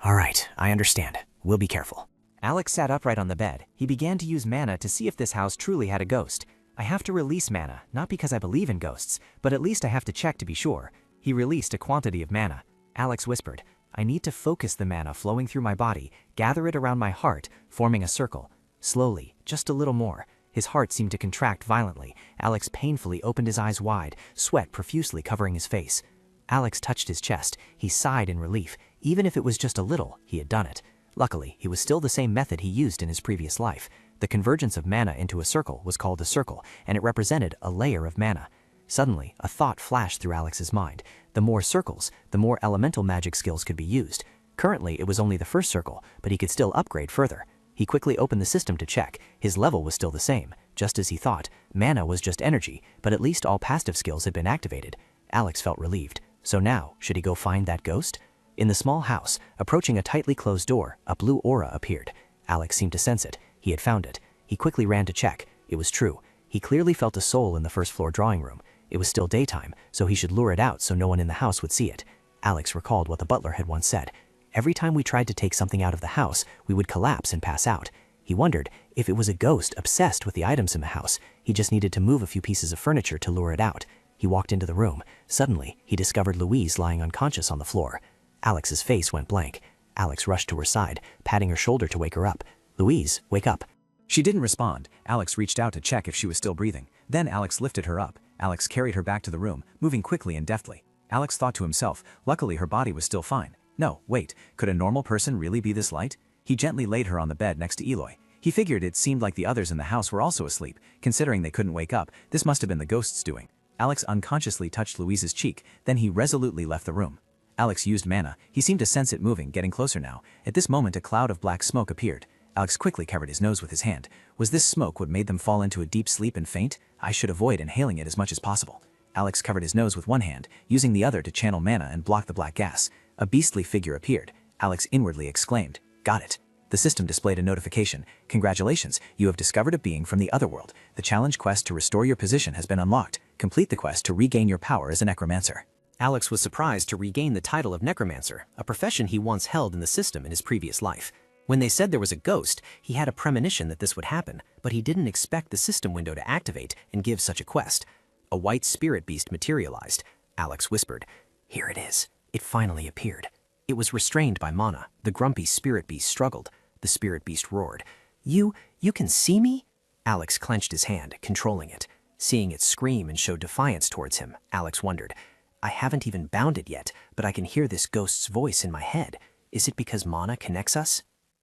All right, I understand. We'll be careful. Alex sat upright on the bed. He began to use mana to see if this house truly had a ghost. I have to release mana, not because I believe in ghosts, but at least I have to check to be sure. He released a quantity of mana. Alex whispered, I need to focus the mana flowing through my body, gather it around my heart, forming a circle. Slowly, just a little more. His heart seemed to contract violently. Alex painfully opened his eyes wide, sweat profusely covering his face. Alex touched his chest. He sighed in relief. Even if it was just a little, he had done it. Luckily, it was still the same method he used in his previous life. The convergence of mana into a circle was called a circle, and it represented a layer of mana. Suddenly, a thought flashed through Alex's mind. The more circles, the more elemental magic skills could be used. Currently, it was only the first circle, but he could still upgrade further. He quickly opened the system to check. His level was still the same. Just as he thought, mana was just energy, but at least all passive skills had been activated. Alex felt relieved. So now, should he go find that ghost? In the small house, approaching a tightly closed door, a blue aura appeared. Alex seemed to sense it. He had found it. He quickly ran to check. It was true. He clearly felt a soul in the first-floor drawing room. It was still daytime, so he should lure it out so no one in the house would see it. Alex recalled what the butler had once said. Every time we tried to take something out of the house, we would collapse and pass out. He wondered if it was a ghost obsessed with the items in the house. He just needed to move a few pieces of furniture to lure it out. He walked into the room. Suddenly, he discovered Louise lying unconscious on the floor. Alex's face went blank. Alex rushed to her side, patting her shoulder to wake her up. "Louise, wake up." She didn't respond. Alex reached out to check if she was still breathing. Then Alex lifted her up. Alex carried her back to the room, moving quickly and deftly. Alex thought to himself, luckily her body was still fine. No, wait, could a normal person really be this light? He gently laid her on the bed next to Eloy. He figured it seemed like the others in the house were also asleep. Considering they couldn't wake up, this must have been the ghost's doing. Alex unconsciously touched Louise's cheek, then he resolutely left the room. Alex used mana. He seemed to sense it moving, getting closer now. At this moment, a cloud of black smoke appeared. Alex quickly covered his nose with his hand. Was this smoke what made them fall into a deep sleep and faint? I should avoid inhaling it as much as possible. Alex covered his nose with one hand, using the other to channel mana and block the black gas. A beastly figure appeared. Alex inwardly exclaimed, "Got it." The system displayed a notification. "Congratulations, you have discovered a being from the otherworld. The challenge quest to restore your position has been unlocked. Complete the quest to regain your power as a necromancer." Alex was surprised to regain the title of necromancer, a profession he once held in the system in his previous life. When they said there was a ghost, he had a premonition that this would happen, but he didn't expect the system window to activate and give such a quest. A white spirit beast materialized. Alex whispered, "Here it is." It finally appeared. It was restrained by mana. The grumpy spirit beast struggled. The spirit beast roared. You can see me?" Alex clenched his hand, controlling it. Seeing it scream and show defiance towards him, Alex wondered, "I haven't even bound it yet, but I can hear this ghost's voice in my head. Is it because mana connects us?"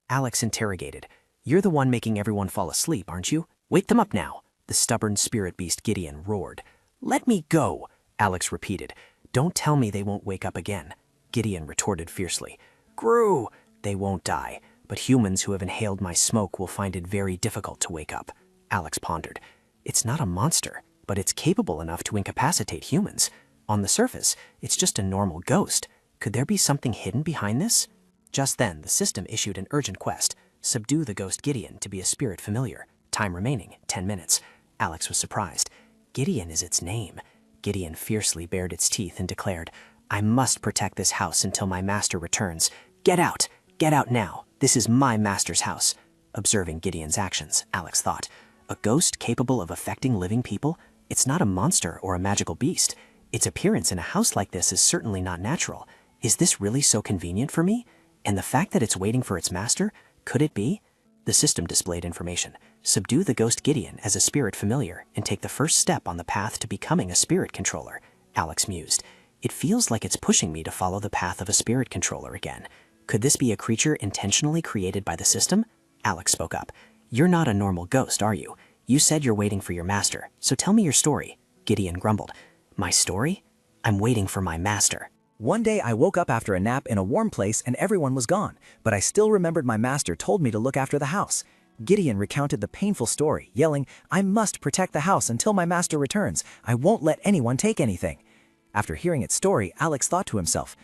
Alex interrogated, "You're the one making everyone fall asleep, aren't you? Wake them up now." The stubborn spirit beast Gideon roared. "Let me go," Alex repeated. "Don't tell me they won't wake up again." Gideon retorted fiercely. "Gru, they won't die, but humans who have inhaled my smoke will find it very difficult to wake up." Alex pondered. "It's not a monster, but it's capable enough to incapacitate humans. On the surface, it's just a normal ghost. Could there be something hidden behind this?" Just then, the system issued an urgent quest. Subdue the ghost Gideon to be a spirit familiar. Time remaining, 10 minutes. Alex was surprised. Gideon is its name. Gideon fiercely bared its teeth and declared, "I must protect this house until my master returns. Get out! Get out now! This is my master's house." Observing Gideon's actions, Alex thought, "A ghost capable of affecting living people? It's not a monster or a magical beast. Its appearance in a house like this is certainly not natural. Is this really so convenient for me? And the fact that it's waiting for its master, could it be?" The system displayed information. Subdue the ghost Gideon as a spirit familiar and take the first step on the path to becoming a spirit controller. Alex mused. It feels like it's pushing me to follow the path of a spirit controller again. Could this be a creature intentionally created by the system? Alex spoke up. "You're not a normal ghost, are you? You said you're waiting for your master, so tell me your story." Gideon grumbled. "My story? I'm waiting for my master." One day I woke up after a nap in a warm place and everyone was gone, but I still remembered my master told me to look after the house. Gideon recounted the painful story, yelling, "I must protect the house until my master returns. I won't let anyone take anything." After hearing its story, Alex thought to himself,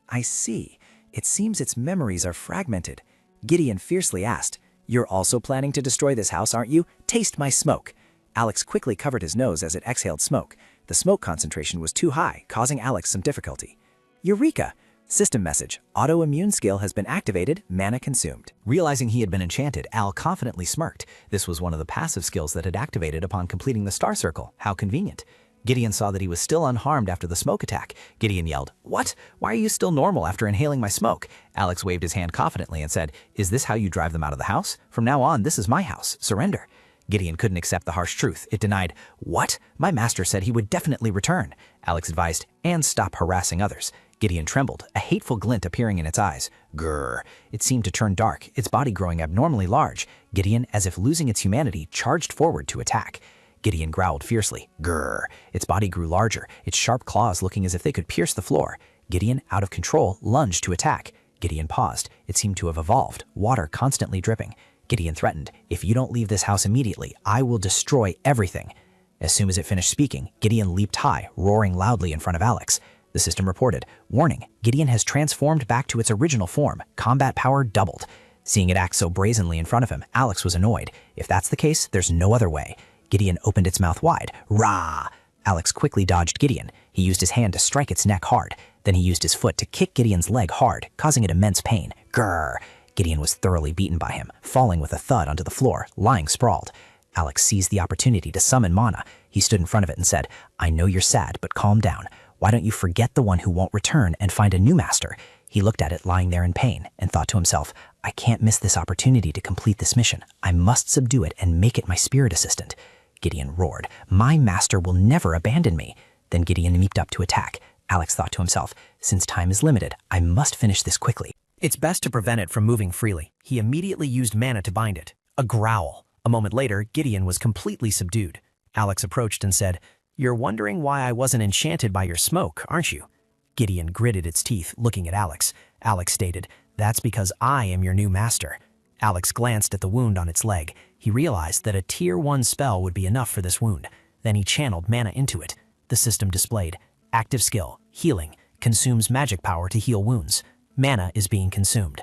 "I see. It seems its memories are fragmented." Gideon fiercely asked, "You're also planning to destroy this house, aren't you? Taste my smoke." Alex quickly covered his nose as it exhaled smoke. The smoke concentration was too high, causing Alex some difficulty. Eureka! System message. Autoimmune skill has been activated, mana consumed. Realizing he had been enchanted, Al confidently smirked. This was one of the passive skills that had activated upon completing the star circle. How convenient. Gideon saw that he was still unharmed after the smoke attack. Gideon yelled, "What? Why are you still normal after inhaling my smoke?" Alex waved his hand confidently and said, "Is this how you drive them out of the house? From now on, this is my house. Surrender." Gideon couldn't accept the harsh truth. It denied, "What? My master said he would definitely return." Alex advised, "And stop harassing others." Gideon trembled, a hateful glint appearing in its eyes. Grrr. It seemed to turn dark, its body growing abnormally large. Gideon, as if losing its humanity, charged forward to attack. Gideon growled fiercely. Grrr. Its body grew larger, its sharp claws looking as if they could pierce the floor. Gideon, out of control, lunged to attack. Gideon paused. It seemed to have evolved, water constantly dripping. Gideon threatened, "If you don't leave this house immediately, I will destroy everything." As soon as it finished speaking, Gideon leaped high, roaring loudly in front of Alex. The system reported, "Warning, Gideon has transformed back to its original form. Combat power doubled." Seeing it act so brazenly in front of him, Alex was annoyed. If that's the case, there's no other way. Gideon opened its mouth wide. Rah! Alex quickly dodged Gideon. He used his hand to strike its neck hard. Then he used his foot to kick Gideon's leg hard, causing it immense pain. Grrr! Gideon was thoroughly beaten by him, falling with a thud onto the floor, lying sprawled. Alex seized the opportunity to summon Mana. He stood in front of it and said, "I know you're sad, but calm down. Why don't you forget the one who won't return and find a new master?" He looked at it lying there in pain and thought to himself, "I can't miss this opportunity to complete this mission. I must subdue it and make it my spirit assistant." Gideon roared, "My master will never abandon me." Then Gideon leaped up to attack. Alex thought to himself, "Since time is limited, I must finish this quickly." It's best to prevent it from moving freely. He immediately used mana to bind it. A growl. A moment later, Gideon was completely subdued. Alex approached and said, "You're wondering why I wasn't enchanted by your smoke, aren't you?" Gideon gritted its teeth, looking at Alex. Alex stated, "That's because I am your new master." Alex glanced at the wound on its leg. He realized that a Tier 1 spell would be enough for this wound. Then he channeled mana into it. The system displayed, "Active skill, healing, consumes magic power to heal wounds. Mana is being consumed."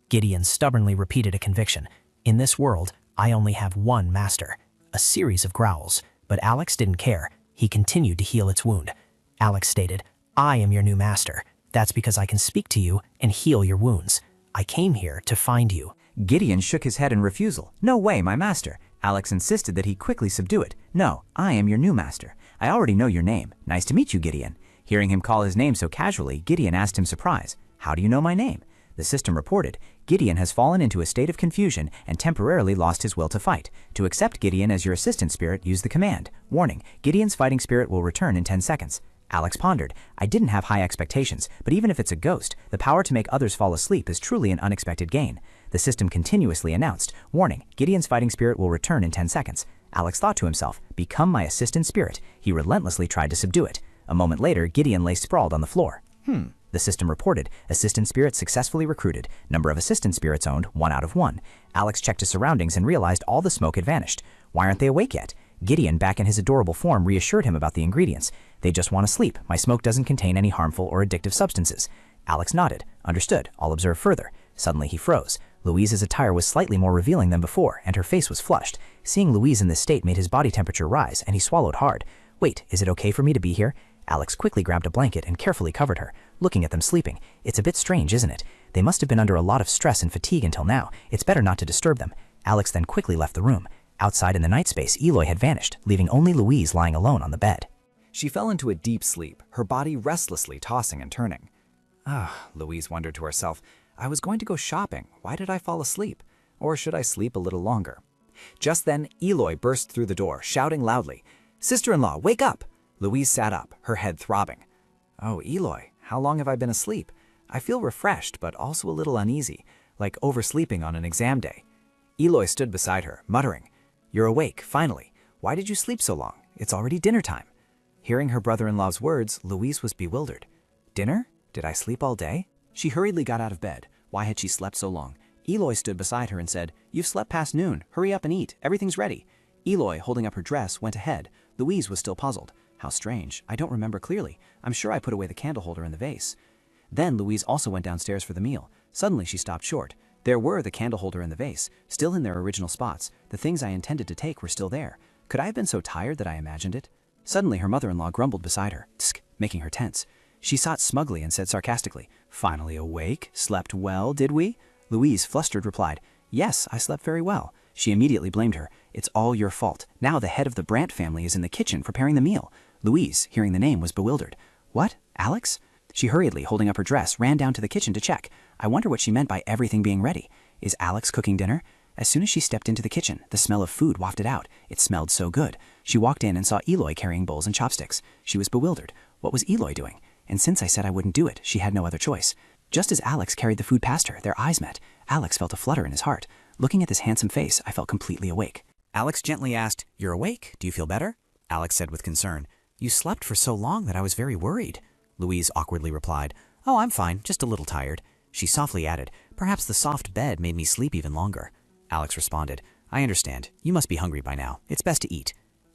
Gideon stubbornly repeated a conviction. "In this world, I only have one master." A series of growls, but Alex didn't care. He continued to heal its wound. Alex stated, "I am your new master. That's because I can speak to you and heal your wounds. I came here to find you." Gideon shook his head in refusal. "No way, my master." Alex insisted that he quickly subdue it. "No, I am your new master. I already know your name. Nice to meet you, Gideon." Hearing him call his name so casually, Gideon asked him surprise, "How do you know my name?" The system reported, "Gideon has fallen into a state of confusion and temporarily lost his will to fight. To accept Gideon as your assistant spirit, use the command. Warning, Gideon's fighting spirit will return in 10 seconds. Alex pondered, "I didn't have high expectations, but even if it's a ghost, the power to make others fall asleep is truly an unexpected gain." The system continuously announced, "Warning, Gideon's fighting spirit will return in 10 seconds. Alex thought to himself, "Become my assistant spirit." He relentlessly tried to subdue it. A moment later, Gideon lay sprawled on the floor. The system reported, "Assistant spirit successfully recruited. Number of assistant spirits owned, 1 out of 1. Alex checked his surroundings and realized all the smoke had vanished. Why aren't they awake yet? Gideon, back in his adorable form, reassured him about the ingredients. "They just want to sleep. My smoke doesn't contain any harmful or addictive substances." Alex nodded. "Understood. I'll observe further." Suddenly he froze. Louise's attire was slightly more revealing than before, and her face was flushed. Seeing Louise in this state made his body temperature rise, and he swallowed hard. "Wait, is it okay for me to be here?" Alex quickly grabbed a blanket and carefully covered her, looking at them sleeping. "It's a bit strange, isn't it? They must have been under a lot of stress and fatigue until now. It's better not to disturb them." Alex then quickly left the room. Outside in the night space, Eloy had vanished, leaving only Louise lying alone on the bed. She fell into a deep sleep, her body restlessly tossing and turning. Louise wondered to herself, "I was going to go shopping. Why did I fall asleep? Or should I sleep a little longer?" Just then, Eloy burst through the door, shouting loudly, "Sister-in-law, wake up!" Louise sat up, her head throbbing. "Oh, Eloy, how long have I been asleep? I feel refreshed, but also a little uneasy, like oversleeping on an exam day." Eloy stood beside her, muttering, "You're awake, finally. Why did you sleep so long? It's already dinner time." Hearing her brother-in-law's words, Louise was bewildered. "Dinner? Did I sleep all day?" She hurriedly got out of bed. Why had she slept so long? Eloy stood beside her and said, "You've slept past noon. Hurry up and eat. Everything's ready." Eloy, holding up her dress, went ahead. Louise was still puzzled. "How strange. I don't remember clearly. I'm sure I put away the candle holder in the vase." Then Louise also went downstairs for the meal. Suddenly she stopped short. There were the candle holder and the vase, still in their original spots. The things I intended to take were still there. Could I have been so tired that I imagined it? Suddenly her mother-in-law grumbled beside her, tsk, making her tense. She sat smugly and said sarcastically, "Finally awake? Slept well, did we?" Louise, flustered, replied, "Yes, I slept very well." She immediately blamed her. "It's all your fault. Now the head of the Brandt family is in the kitchen preparing the meal." Louise, hearing the name, was bewildered. "What? Alex?" She hurriedly, holding up her dress, ran down to the kitchen to check. I wonder what she meant by everything being ready. Is Alex cooking dinner? As soon as she stepped into the kitchen, the smell of food wafted out. It smelled so good. She walked in and saw Eloy carrying bowls and chopsticks. She was bewildered. What was Eloy doing? And since I said I wouldn't do it, she had no other choice. Just as Alex carried the food past her, their eyes met. Alex felt a flutter in his heart. Looking at this handsome face, I felt completely awake. Alex gently asked, "You're awake? Do you feel better?" Alex said with concern, "You slept for so long that I was very worried." Louise awkwardly replied, "Oh, I'm fine, just a little tired." She softly added, "Perhaps the soft bed made me sleep even longer." Alex responded, "I understand. You must be hungry by now. It's best to eat."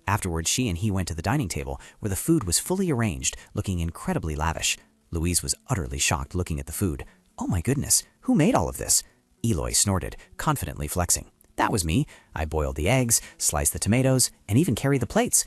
Afterwards, she and he went to the dining table, where the food was fully arranged, looking incredibly lavish. Louise was utterly shocked looking at the food. "Oh my goodness, who made all of this?" Eloy snorted, confidently flexing. "That was me. I boiled the eggs, sliced the tomatoes, and even carried the plates.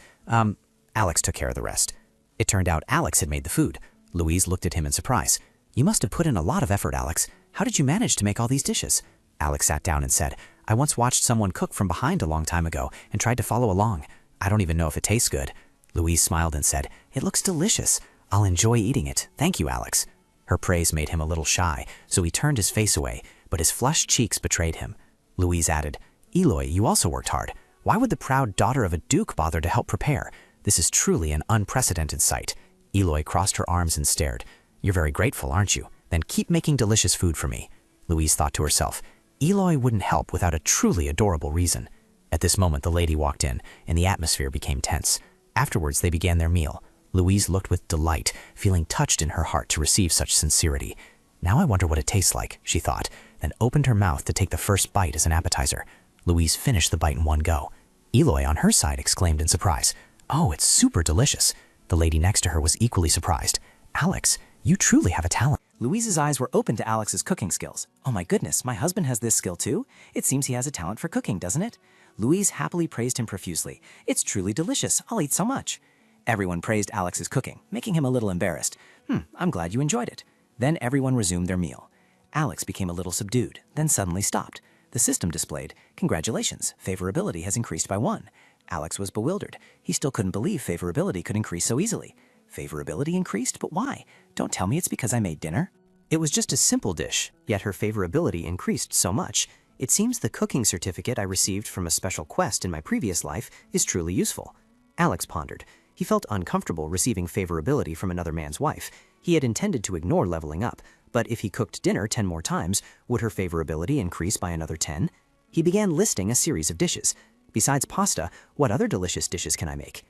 Alex took care of the rest." It turned out Alex had made the food. Louise looked at him in surprise. "You must have put in a lot of effort, Alex. How did you manage to make all these dishes?" Alex sat down and said, "I once watched someone cook from behind a long time ago and tried to follow along. I don't even know if it tastes good." Louise smiled and said, "It looks delicious. I'll enjoy eating it. Thank you, Alex." Her praise made him a little shy, so he turned his face away, but his flushed cheeks betrayed him. Louise added, "Eloy, you also worked hard. Why would the proud daughter of a duke bother to help prepare? This is truly an unprecedented sight." Eloy crossed her arms and stared. "You're very grateful, aren't you? Then keep making delicious food for me." Louise thought to herself, Eloy wouldn't help without a truly adorable reason. At this moment, the lady walked in, and the atmosphere became tense. Afterwards, they began their meal. Louise looked with delight, feeling touched in her heart to receive such sincerity. "Now I wonder what it tastes like," she thought, then opened her mouth to take the first bite as an appetizer. Louise finished the bite in one go. Eloy, on her side, exclaimed in surprise, "Oh, it's super delicious." The lady next to her was equally surprised. "Alex, you truly have a talent." Louise's eyes were open to Alex's cooking skills. "Oh my goodness, my husband has this skill too? It seems he has a talent for cooking, doesn't it?" Louise happily praised him profusely. "It's truly delicious. I'll eat so much." Everyone praised Alex's cooking, making him a little embarrassed. I'm glad you enjoyed it." Then everyone resumed their meal. Alex became a little subdued, then suddenly stopped. The system displayed, "Congratulations, favorability has increased by 1. Alex was bewildered. He still couldn't believe favorability could increase so easily. Favorability increased? But why? Don't tell me it's because I made dinner. It was just a simple dish, yet her favorability increased so much. It seems the cooking certificate I received from a special quest in my previous life is truly useful. Alex pondered. He felt uncomfortable receiving favorability from another man's wife. He had intended to ignore leveling up, but if he cooked dinner 10 more times, would her favorability increase by another 10? He began listing a series of dishes. Besides pasta, what other delicious dishes can I make?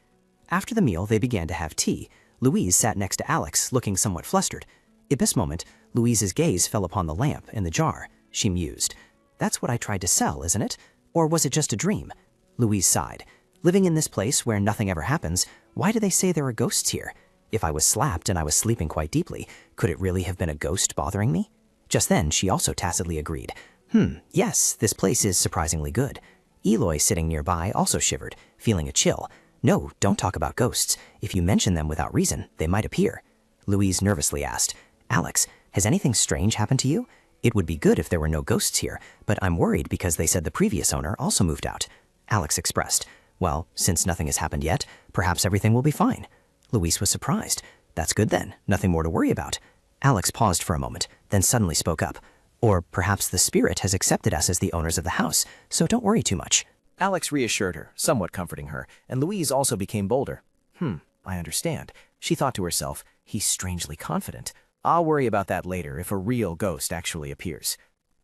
After the meal, they began to have tea. Louise sat next to Alex, looking somewhat flustered. At this moment, Louise's gaze fell upon the lamp and the jar. She mused. "That's what I tried to sell, isn't it? Or was it just a dream?" Louise sighed. "Living in this place where nothing ever happens, why do they say there are ghosts here? If I was slapped and I was sleeping quite deeply, could it really have been a ghost bothering me?" Just then, she also tacitly agreed. Yes, this place is surprisingly good." Eloy, sitting nearby, also shivered, feeling a chill. "No, don't talk about ghosts. If you mention them without reason, they might appear." Louise nervously asked, "Alex, has anything strange happened to you? It would be good if there were no ghosts here, but I'm worried because they said the previous owner also moved out." Alex expressed, "Well, since nothing has happened yet, perhaps everything will be fine." Louise was surprised. "That's good then, nothing more to worry about." Alex paused for a moment, then suddenly spoke up. "Or perhaps the spirit has accepted us as the owners of the house, so don't worry too much." Alex reassured her, somewhat comforting her, and Louise also became bolder. I understand. She thought to herself, he's strangely confident. I'll worry about that later if a real ghost actually appears.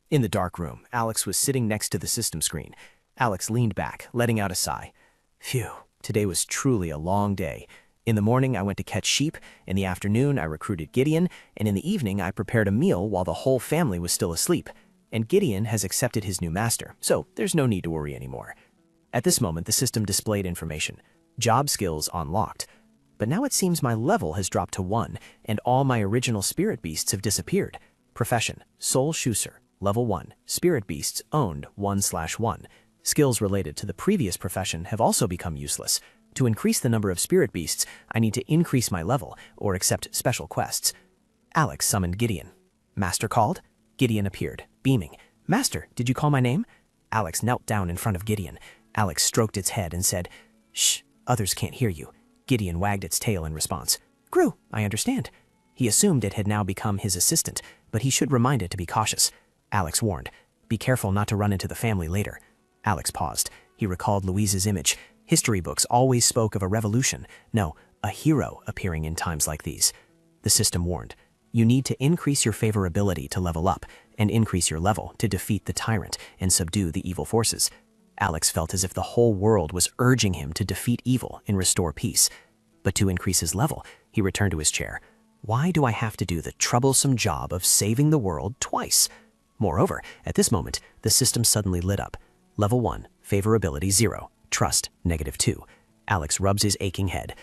In the dark room, Alex was sitting next to the system screen. Alex leaned back, letting out a sigh. Phew, today was truly a long day. In the morning, I went to catch sheep. In the afternoon, I recruited Gideon. And in the evening, I prepared a meal while the whole family was still asleep. And Gideon has accepted his new master, so there's no need to worry anymore. At this moment, the system displayed information. Job skills unlocked. But now it seems my level has dropped to 1, and all my original spirit beasts have disappeared. Profession, Soul Schuser, level 1, spirit beasts owned 1/1. Skills related to the previous profession have also become useless. To increase the number of spirit beasts, I need to increase my level or accept special quests. Alex summoned Gideon. Master called? Gideon appeared, beaming. Master, did you call my name? Alex knelt down in front of Gideon. Alex stroked its head and said, Shh, others can't hear you. Gideon wagged its tail in response. Gru, I understand. He assumed it had now become his assistant, but he should remind it to be cautious. Alex warned, Be careful not to run into the family later. Alex paused. He recalled Louise's image. History books always spoke of a revolution. No, a hero appearing in times like these. The system warned. You need to increase your favorability to level up, and increase your level to defeat the tyrant and subdue the evil forces. Alex felt as if the whole world was urging him to defeat evil and restore peace. But to increase his level, he returned to his chair. Why do I have to do the troublesome job of saving the world twice? Moreover, at this moment, the system suddenly lit up. Level 1, favorability 0, trust -2. Alex rubs his aching head.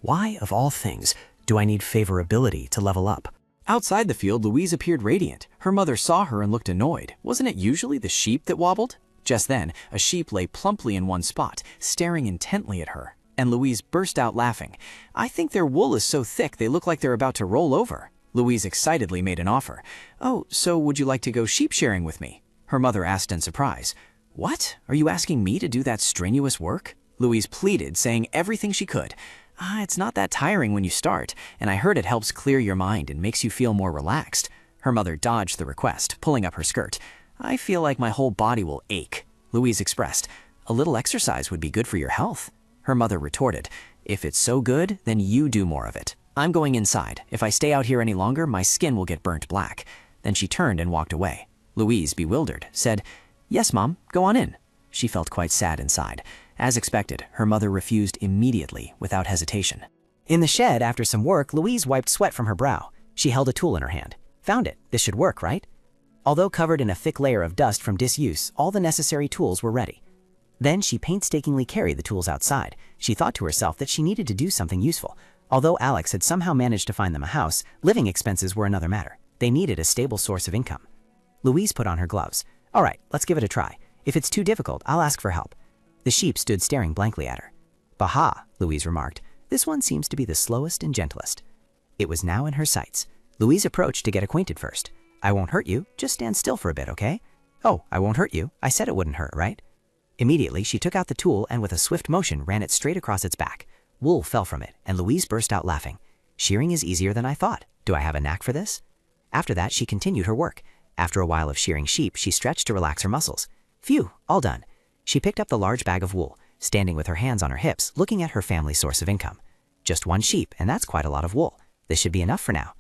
Why, of all things, do I need favorability to level up? Outside the field, Louise appeared radiant. Her mother saw her and looked annoyed. Wasn't it usually the sheep that wobbled? Just then, a sheep lay plumply in one spot, staring intently at her, and Louise burst out laughing. I think their wool is so thick they look like they're about to roll over. Louise excitedly made an offer. Oh, so would you like to go sheep shearing with me? Her mother asked in surprise. What? Are you asking me to do that strenuous work? Louise pleaded, saying everything she could. It's not that tiring when you start, and I heard it helps clear your mind and makes you feel more relaxed. Her mother dodged the request, pulling up her skirt. I feel like my whole body will ache. Louise expressed, a little exercise would be good for your health. Her mother retorted, if it's so good, then you do more of it. I'm going inside. If I stay out here any longer, my skin will get burnt black. Then she turned and walked away. Louise, bewildered, said, Yes, Mom, go on in. She felt quite sad inside. As expected, her mother refused immediately, without hesitation. In the shed, after some work, Louise wiped sweat from her brow. She held a tool in her hand. Found it. This should work, right? Although covered in a thick layer of dust from disuse, all the necessary tools were ready. Then she painstakingly carried the tools outside. She thought to herself that she needed to do something useful. Although Alex had somehow managed to find them a house, living expenses were another matter. They needed a stable source of income. Louise put on her gloves. All right, let's give it a try. If it's too difficult, I'll ask for help. The sheep stood staring blankly at her. Baha, Louise remarked. This one seems to be the slowest and gentlest. It was now in her sights. Louise approached to get acquainted first. I won't hurt you, just stand still for a bit, okay? Oh, I won't hurt you. I said it wouldn't hurt, right? Immediately, she took out the tool and with a swift motion ran it straight across its back. Wool fell from it, and Louise burst out laughing. Shearing is easier than I thought. Do I have a knack for this? After that, she continued her work. After a while of shearing sheep, she stretched to relax her muscles. Phew, all done. She picked up the large bag of wool, standing with her hands on her hips, looking at her family's source of income. Just one sheep, and that's quite a lot of wool. This should be enough for now.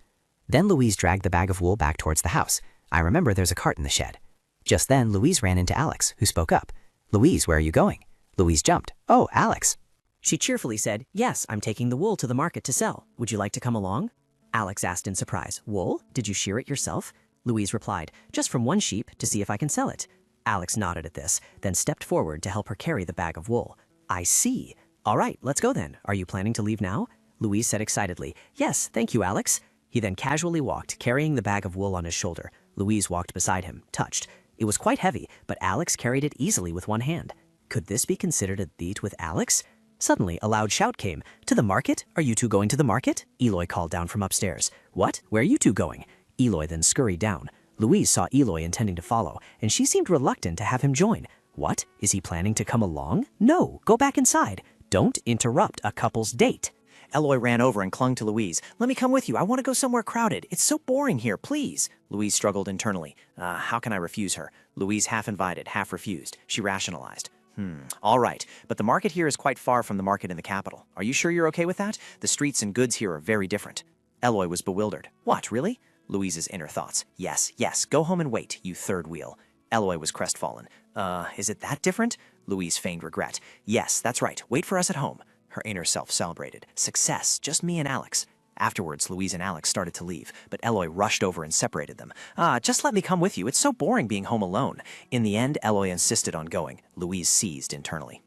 Then Louise dragged the bag of wool back towards the house. I remember there's a cart in the shed. Just then, Louise ran into Alex, who spoke up. Louise, where are you going? Louise jumped. Oh, Alex. She cheerfully said, Yes, I'm taking the wool to the market to sell. Would you like to come along? Alex asked in surprise, Wool? Did you shear it yourself? Louise replied, Just from one sheep to see if I can sell it. Alex nodded at this, then stepped forward to help her carry the bag of wool. I see. All right, let's go then. Are you planning to leave now? Louise said excitedly, Yes, thank you, Alex. He then casually walked, carrying the bag of wool on his shoulder. Louise walked beside him, touched. It was quite heavy, but Alex carried it easily with one hand. Could this be considered a date with Alex? Suddenly, a loud shout came. To the market? Are you two going to the market? Eloy called down from upstairs. What? Where are you two going? Eloy then scurried down. Louise saw Eloy intending to follow, and she seemed reluctant to have him join. What? Is he planning to come along? No, go back inside. Don't interrupt a couple's date. Eloy ran over and clung to Louise. Let me come with you. I want to go somewhere crowded. It's so boring here, please. Louise struggled internally. How can I refuse her? Louise half invited, half refused. She rationalized. All right, but the market here is quite far from the market in the capital. Are you sure you're okay with that? The streets and goods here are very different. Eloy was bewildered. What, really? Louise's inner thoughts. Yes, go home and wait, you third wheel. Eloy was crestfallen. Is it that different? Louise feigned regret. Yes, that's right. Wait for us at home. Her inner self celebrated. Success, just me and Alex. Afterwards, Louise and Alex started to leave, but Eloy rushed over and separated them. Just let me come with you. It's so boring being home alone. In the end, Eloy insisted on going. Louise seized internally.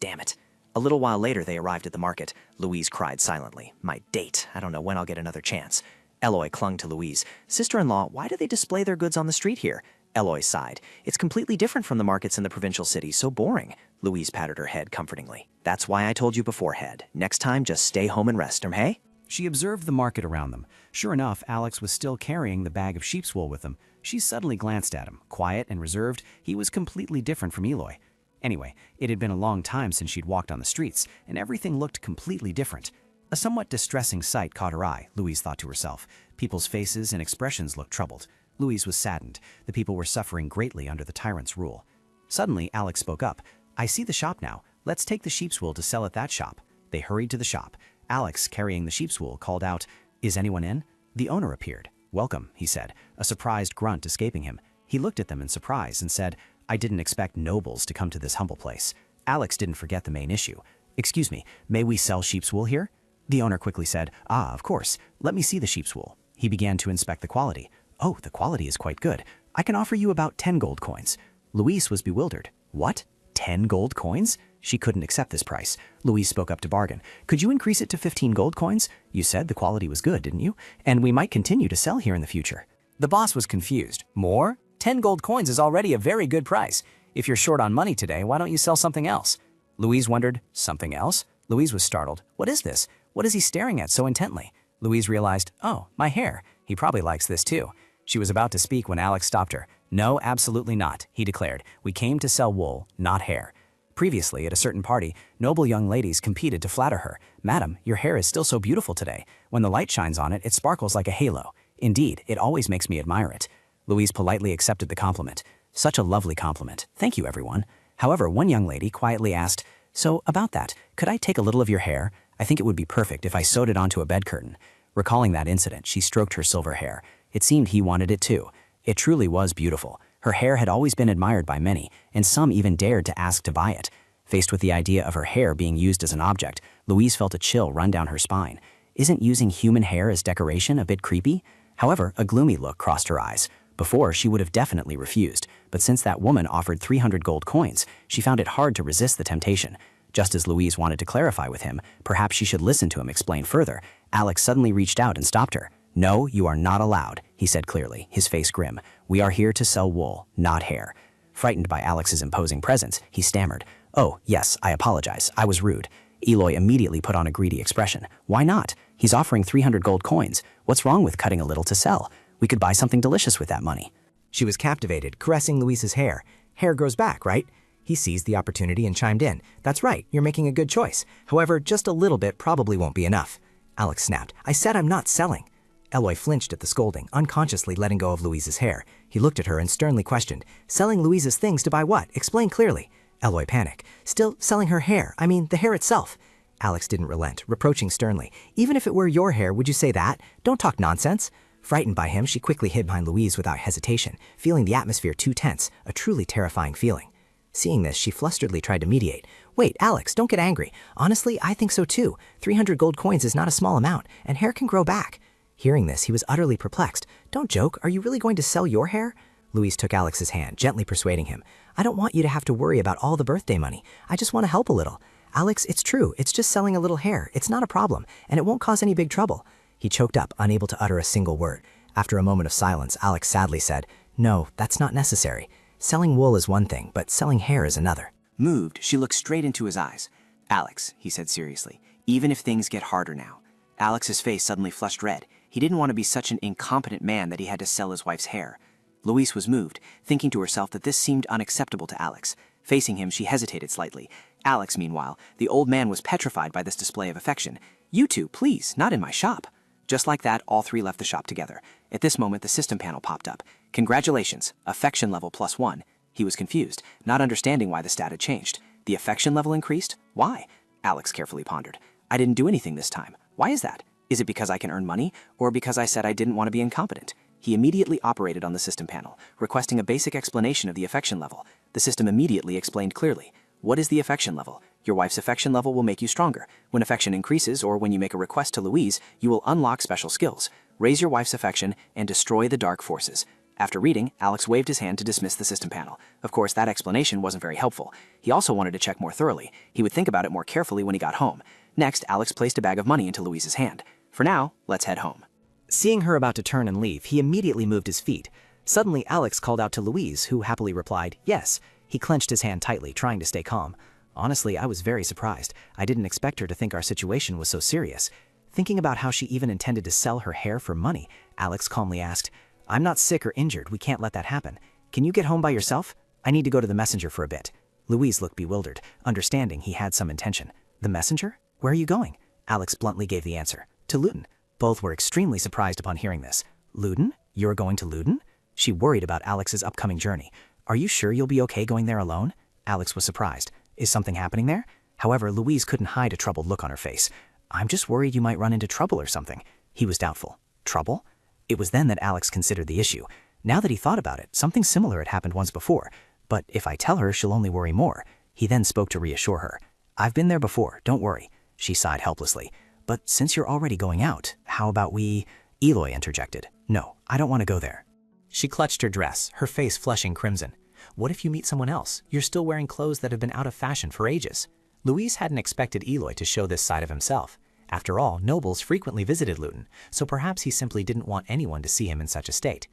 Damn it. A little while later, they arrived at the market. Louise cried silently. My date. I don't know when I'll get another chance. Eloy clung to Louise. Sister-in-law, why do they display their goods on the street here? Eloy sighed. It's completely different from the markets in the provincial cities. So boring. Louise patted her head comfortingly. That's why I told you before, Head. Next time, just stay home and rest, hey? She observed the market around them. Sure enough, Alex was still carrying the bag of sheep's wool with him. She suddenly glanced at him. Quiet and reserved, he was completely different from Eloy. Anyway, it had been a long time since she'd walked on the streets, and everything looked completely different. A somewhat distressing sight caught her eye, Louise thought to herself. People's faces and expressions looked troubled. Louise was saddened. The people were suffering greatly under the tyrant's rule. Suddenly, Alex spoke up. I see the shop now. Let's take the sheep's wool to sell at that shop. They hurried to the shop. Alex, carrying the sheep's wool, called out, Is anyone in? The owner appeared. Welcome, he said, a surprised grunt escaping him. He looked at them in surprise and said, I didn't expect nobles to come to this humble place. Alex didn't forget the main issue. Excuse me, may we sell sheep's wool here? The owner quickly said, Ah, of course. Let me see the sheep's wool. He began to inspect the quality. Oh, the quality is quite good. I can offer you about 10 gold coins. Louise was bewildered. What? 10 gold coins? She couldn't accept this price. Louise spoke up to bargain. Could you increase it to 15 gold coins? You said the quality was good, didn't you? And we might continue to sell here in the future. The boss was confused. More? 10 gold coins is already a very good price. If you're short on money today, why don't you sell something else? Louise wondered, something else? Louise was startled. What is this? What is he staring at so intently? Louise realized, oh, my hair. He probably likes this too. She was about to speak when Alex stopped her. No, absolutely not, he declared. We came to sell wool, not hair. Previously, at a certain party, noble young ladies competed to flatter her. Madam, your hair is still so beautiful today. When the light shines on it, it sparkles like a halo. Indeed, it always makes me admire it. Louise politely accepted the compliment. Such a lovely compliment. Thank you, everyone. However, one young lady quietly asked, So, about that, could I take a little of your hair? I think it would be perfect if I sewed it onto a bed curtain. Recalling that incident, she stroked her silver hair. It seemed he wanted it too. It truly was beautiful. Her hair had always been admired by many, and some even dared to ask to buy it. Faced with the idea of her hair being used as an object, Louise felt a chill run down her spine. Isn't using human hair as decoration a bit creepy? However, a gloomy look crossed her eyes. Before, she would have definitely refused, but since that woman offered 300 gold coins, she found it hard to resist the temptation. Just as Louise wanted to clarify with him, perhaps she should listen to him explain further, Alex suddenly reached out and stopped her. No, you are not allowed, he said clearly, his face grim. We are here to sell wool, not hair. Frightened by Alex's imposing presence, he stammered. Oh, yes, I apologize. I was rude. Eloy immediately put on a greedy expression. Why not? He's offering 300 gold coins. What's wrong with cutting a little to sell? We could buy something delicious with that money. She was captivated, caressing Louise's hair. Hair grows back, right? He seized the opportunity and chimed in. That's right, you're making a good choice. However, just a little bit probably won't be enough. Alex snapped. I said I'm not selling. Eloy flinched at the scolding, unconsciously letting go of Louise's hair. He looked at her and sternly questioned, Selling Louise's things to buy what? Explain clearly. Eloy panicked. Still selling her hair, I mean the hair itself. Alex didn't relent, reproaching sternly. Even if it were your hair, would you say that? Don't talk nonsense. Frightened by him, she quickly hid behind Louise without hesitation, feeling the atmosphere too tense, a truly terrifying feeling. Seeing this, she flusteredly tried to mediate. Wait, Alex, don't get angry. Honestly, I think so too. 300 gold coins is not a small amount, and hair can grow back. Hearing this, he was utterly perplexed. Don't joke, are you really going to sell your hair? Louise took Alex's hand, gently persuading him. I don't want you to have to worry about all the birthday money. I just want to help a little. Alex, it's true. It's just selling a little hair. It's not a problem, and it won't cause any big trouble. He choked up, unable to utter a single word. After a moment of silence, Alex sadly said, No, that's not necessary. Selling wool is one thing, but selling hair is another. Moved, she looked straight into his eyes. Alex, he said seriously, even if things get harder now. Alex's face suddenly flushed red. He didn't want to be such an incompetent man that he had to sell his wife's hair. Louise was moved, thinking to herself that this seemed unacceptable to Alex. Facing him, she hesitated slightly. Alex, meanwhile, the old man was petrified by this display of affection. You two, please, not in my shop. Just like that, all three left the shop together. At this moment, the system panel popped up. Congratulations, affection level +1. He was confused, not understanding why the stat had changed. The affection level increased? Why? Alex carefully pondered. I didn't do anything this time. Why is that? Is it because I can earn money, or because I said I didn't want to be incompetent? He immediately operated on the system panel, requesting a basic explanation of the affection level. The system immediately explained clearly. What is the affection level? Your wife's affection level will make you stronger. When affection increases, or when you make a request to Louise, you will unlock special skills. Raise your wife's affection and destroy the dark forces. After reading, Alex waved his hand to dismiss the system panel. Of course, that explanation wasn't very helpful. He also wanted to check more thoroughly. He would think about it more carefully when he got home. Next, Alex placed a bag of money into Louise's hand. For now, let's head home. Seeing her about to turn and leave, he immediately moved his feet. Suddenly, Alex called out to Louise, who happily replied, yes. He clenched his hand tightly, trying to stay calm. Honestly, I was very surprised. I didn't expect her to think our situation was so serious. Thinking about how she even intended to sell her hair for money, Alex calmly asked, I'm not sick or injured. We can't let that happen. Can you get home by yourself? I need to go to the messenger for a bit. Louise looked bewildered, understanding he had some intention. The messenger? Where are you going? Alex bluntly gave the answer. To Luton. Both were extremely surprised upon hearing this. Luton? You're going to Luton? She worried about Alex's upcoming journey. Are you sure you'll be okay going there alone? Alex was surprised. Is something happening there? However, Louise couldn't hide a troubled look on her face. I'm just worried you might run into trouble or something. He was doubtful. Trouble? It was then that Alex considered the issue. Now that he thought about it, something similar had happened once before. But if I tell her, she'll only worry more. He then spoke to reassure her. I've been there before, don't worry. She sighed helplessly. But since you're already going out, how about we… Eloy interjected. No, I don't want to go there. She clutched her dress, her face flushing crimson. What if you meet someone else? You're still wearing clothes that have been out of fashion for ages. Louise hadn't expected Eloy to show this side of himself. After all, nobles frequently visited Luton, so perhaps he simply didn't want anyone to see him in such a state.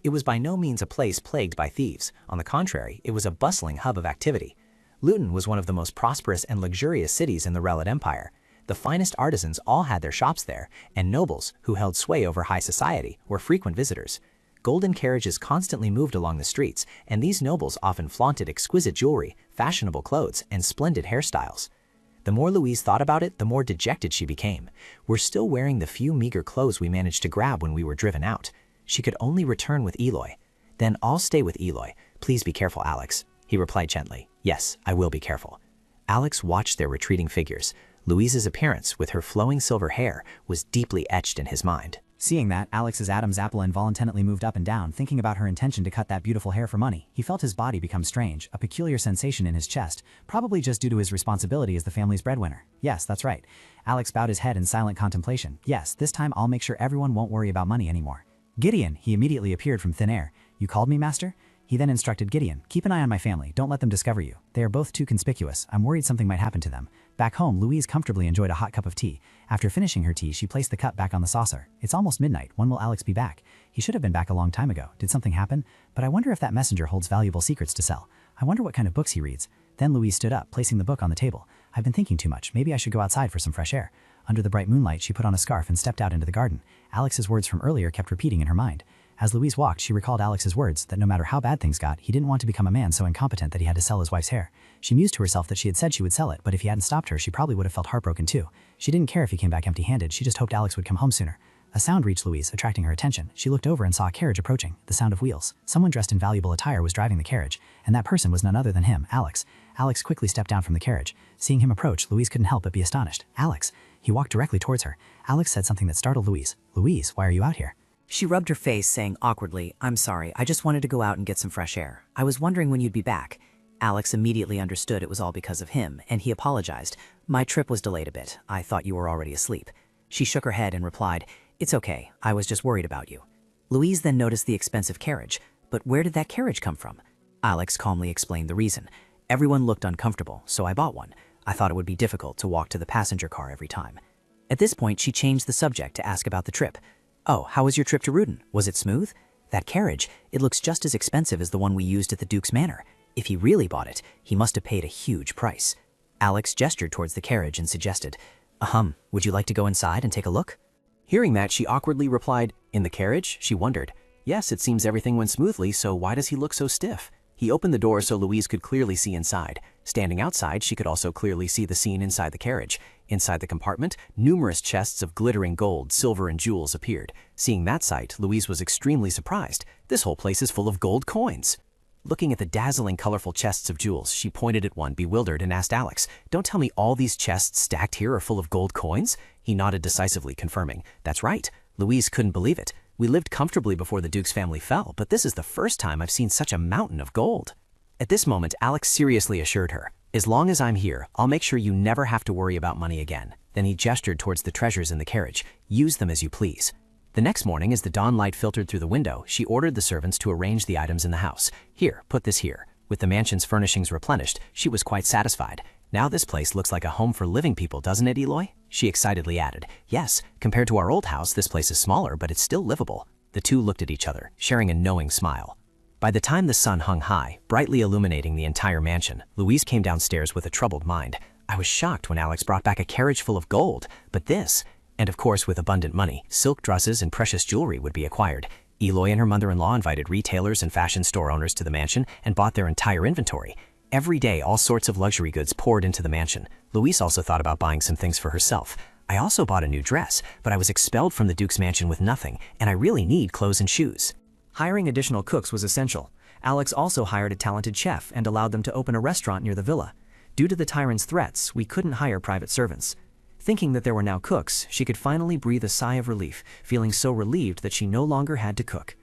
It was by no means a place plagued by thieves. On the contrary, it was a bustling hub of activity. Luton was one of the most prosperous and luxurious cities in the Relid Empire. The finest artisans all had their shops there, and nobles, who held sway over high society, were frequent visitors. Golden carriages constantly moved along the streets, and these nobles often flaunted exquisite jewelry, fashionable clothes, and splendid hairstyles. The more Louise thought about it, the more dejected she became. We're still wearing the few meager clothes we managed to grab when we were driven out. She could only return with Eloy. Then I'll stay with Eloy. Please be careful, Alex. He replied gently. Yes, I will be careful. Alex watched their retreating figures. Louise's appearance, with her flowing silver hair, was deeply etched in his mind. Seeing that, Alex's Adam's apple involuntarily moved up and down, thinking about her intention to cut that beautiful hair for money. He felt his body become strange, a peculiar sensation in his chest, probably just due to his responsibility as the family's breadwinner. Yes, that's right. Alex bowed his head in silent contemplation. Yes, this time I'll make sure everyone won't worry about money anymore. Gideon, he immediately appeared from thin air. You called me, master? He then instructed Gideon, keep an eye on my family, don't let them discover you. They are both too conspicuous, I'm worried something might happen to them. Back home, Louise comfortably enjoyed a hot cup of tea. After finishing her tea, she placed the cup back on the saucer. It's almost midnight, when will Alex be back? He should have been back a long time ago. Did something happen? But I wonder if that messenger holds valuable secrets to sell. I wonder what kind of books he reads. Then Louise stood up, placing the book on the table. I've been thinking too much, maybe I should go outside for some fresh air. Under the bright moonlight, she put on a scarf and stepped out into the garden. Alex's words from earlier kept repeating in her mind. As Louise walked, she recalled Alex's words that no matter how bad things got, he didn't want to become a man so incompetent that he had to sell his wife's hair. She mused to herself that she had said she would sell it, but if he hadn't stopped her, she probably would have felt heartbroken too. She didn't care if he came back empty-handed, she just hoped Alex would come home sooner. A sound reached Louise, attracting her attention. She looked over and saw a carriage approaching, the sound of wheels. Someone dressed in valuable attire was driving the carriage, and that person was none other than him, Alex. Alex quickly stepped down from the carriage. Seeing him approach, Louise couldn't help but be astonished. Alex! He walked directly towards her. Alex said something that startled Louise. Louise, why are you out here? She rubbed her face, saying awkwardly, I'm sorry, I just wanted to go out and get some fresh air. I was wondering when you'd be back. Alex immediately understood it was all because of him, and he apologized. My trip was delayed a bit. I thought you were already asleep. She shook her head and replied, It's okay, I was just worried about you. Louise then noticed the expensive carriage. But where did that carriage come from? Alex calmly explained the reason. Everyone looked uncomfortable, so I bought one. I thought it would be difficult to walk to the passenger car every time. At this point, she changed the subject to ask about the trip. Oh, how was your trip to Rudin? Was it smooth? That carriage, it looks just as expensive as the one we used at the Duke's Manor. If he really bought it, he must have paid a huge price. Alex gestured towards the carriage and suggested, would you like to go inside and take a look? Hearing that, she awkwardly replied, In the carriage? She wondered. Yes, it seems everything went smoothly, so why does he look so stiff? He opened the door so Louise could clearly see inside. Standing outside, she could also clearly see the scene inside the carriage. Inside the compartment, numerous chests of glittering gold, silver, and jewels appeared. Seeing that sight, Louise was extremely surprised. This whole place is full of gold coins. Looking at the dazzling, colorful chests of jewels, she pointed at one, bewildered, and asked Alex, Don't tell me all these chests stacked here are full of gold coins? He nodded decisively, confirming, That's right. Louise couldn't believe it. We lived comfortably before the Duke's family fell, but this is the first time I've seen such a mountain of gold. At this moment, Alex seriously assured her, As long as I'm here, I'll make sure you never have to worry about money again. Then he gestured towards the treasures in the carriage. Use them as you please. The next morning, as the dawn light filtered through the window, she ordered the servants to arrange the items in the house. Here, put this here. With the mansion's furnishings replenished, she was quite satisfied. Now this place looks like a home for living people, doesn't it, Eloy? She excitedly added, Yes, compared to our old house, this place is smaller, but it's still livable. The two looked at each other, sharing a knowing smile. By the time the sun hung high, brightly illuminating the entire mansion, Louise came downstairs with a troubled mind. I was shocked when Alex brought back a carriage full of gold, but this… And of course, with abundant money, silk dresses and precious jewelry would be acquired. Eloy and her mother-in-law invited retailers and fashion store owners to the mansion and bought their entire inventory. Every day, all sorts of luxury goods poured into the mansion. Louise also thought about buying some things for herself. I also bought a new dress, but I was expelled from the Duke's mansion with nothing, and I really need clothes and shoes. Hiring additional cooks was essential. Alex also hired a talented chef and allowed them to open a restaurant near the villa. Due to the tyrant's threats, we couldn't hire private servants. Thinking that there were now cooks, she could finally breathe a sigh of relief, feeling so relieved that she no longer had to cook.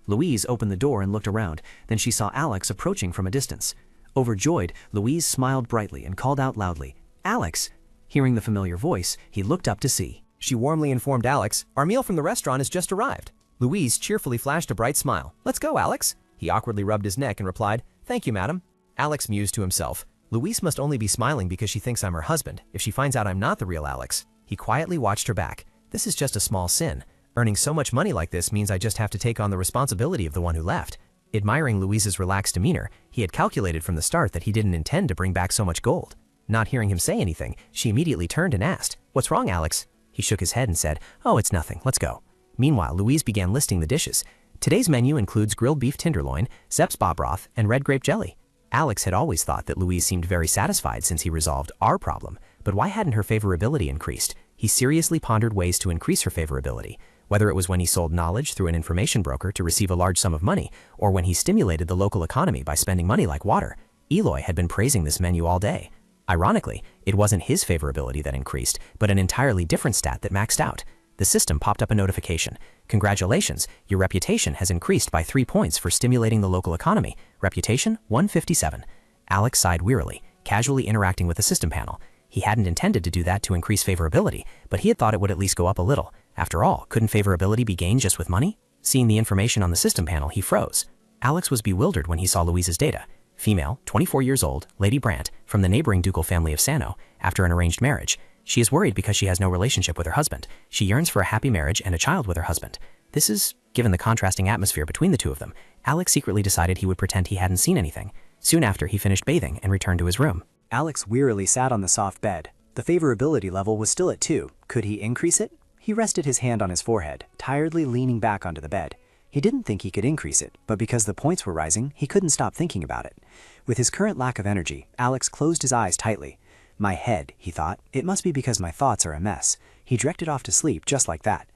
Louise opened the door and looked around, then she saw Alex approaching from a distance. Overjoyed, Louise smiled brightly and called out loudly, "Alex!" Hearing the familiar voice, he looked up to see. She warmly informed Alex, "Our meal from the restaurant has just arrived." Louise cheerfully flashed a bright smile. "Let's go, Alex." He awkwardly rubbed his neck and replied, "Thank you, madam." Alex mused to himself, "Louise must only be smiling because she thinks I'm her husband. If she finds out I'm not the real Alex." He quietly watched her back. "This is just a small sin. Earning so much money like this means I just have to take on the responsibility of the one who left." Admiring Louise's relaxed demeanor, he had calculated from the start that he didn't intend to bring back so much gold. Not hearing him say anything, she immediately turned and asked, "What's wrong, Alex?" He shook his head and said, "Oh, it's nothing. Let's go." Meanwhile, Louise began listing the dishes. Today's menu includes grilled beef tenderloin, Zepspa broth, and red grape jelly. Alex had always thought that Louise seemed very satisfied since he resolved our problem, but why hadn't her favorability increased? He seriously pondered ways to increase her favorability, whether it was when he sold knowledge through an information broker to receive a large sum of money, or when he stimulated the local economy by spending money like water. Eloy had been praising this menu all day. Ironically, it wasn't his favorability that increased, but an entirely different stat that maxed out. The system popped up a notification. "Congratulations, your reputation has increased by 3 points for stimulating the local economy. Reputation 157. Alex sighed wearily, casually interacting with the system panel. He hadn't intended to do that to increase favorability, but he had thought it would at least go up a little. After all, couldn't favorability be gained just with money? Seeing the information on the system panel, he froze. Alex was bewildered when he saw Louise's data. Female, 24 years old, Lady Brandt, from the neighboring ducal family of Sano, after an arranged marriage. She is worried because she has no relationship with her husband. She yearns for a happy marriage and a child with her husband. This is, given the contrasting atmosphere between the two of them, Alex secretly decided he would pretend he hadn't seen anything. Soon after, he finished bathing and returned to his room. Alex wearily sat on the soft bed. The favorability level was still at 2. Could he increase it? He rested his hand on his forehead, tiredly leaning back onto the bed. He didn't think he could increase it, but because the points were rising, he couldn't stop thinking about it. With his current lack of energy, Alex closed his eyes tightly. My head, he thought. It must be because my thoughts are a mess. He drifted off to sleep just like that.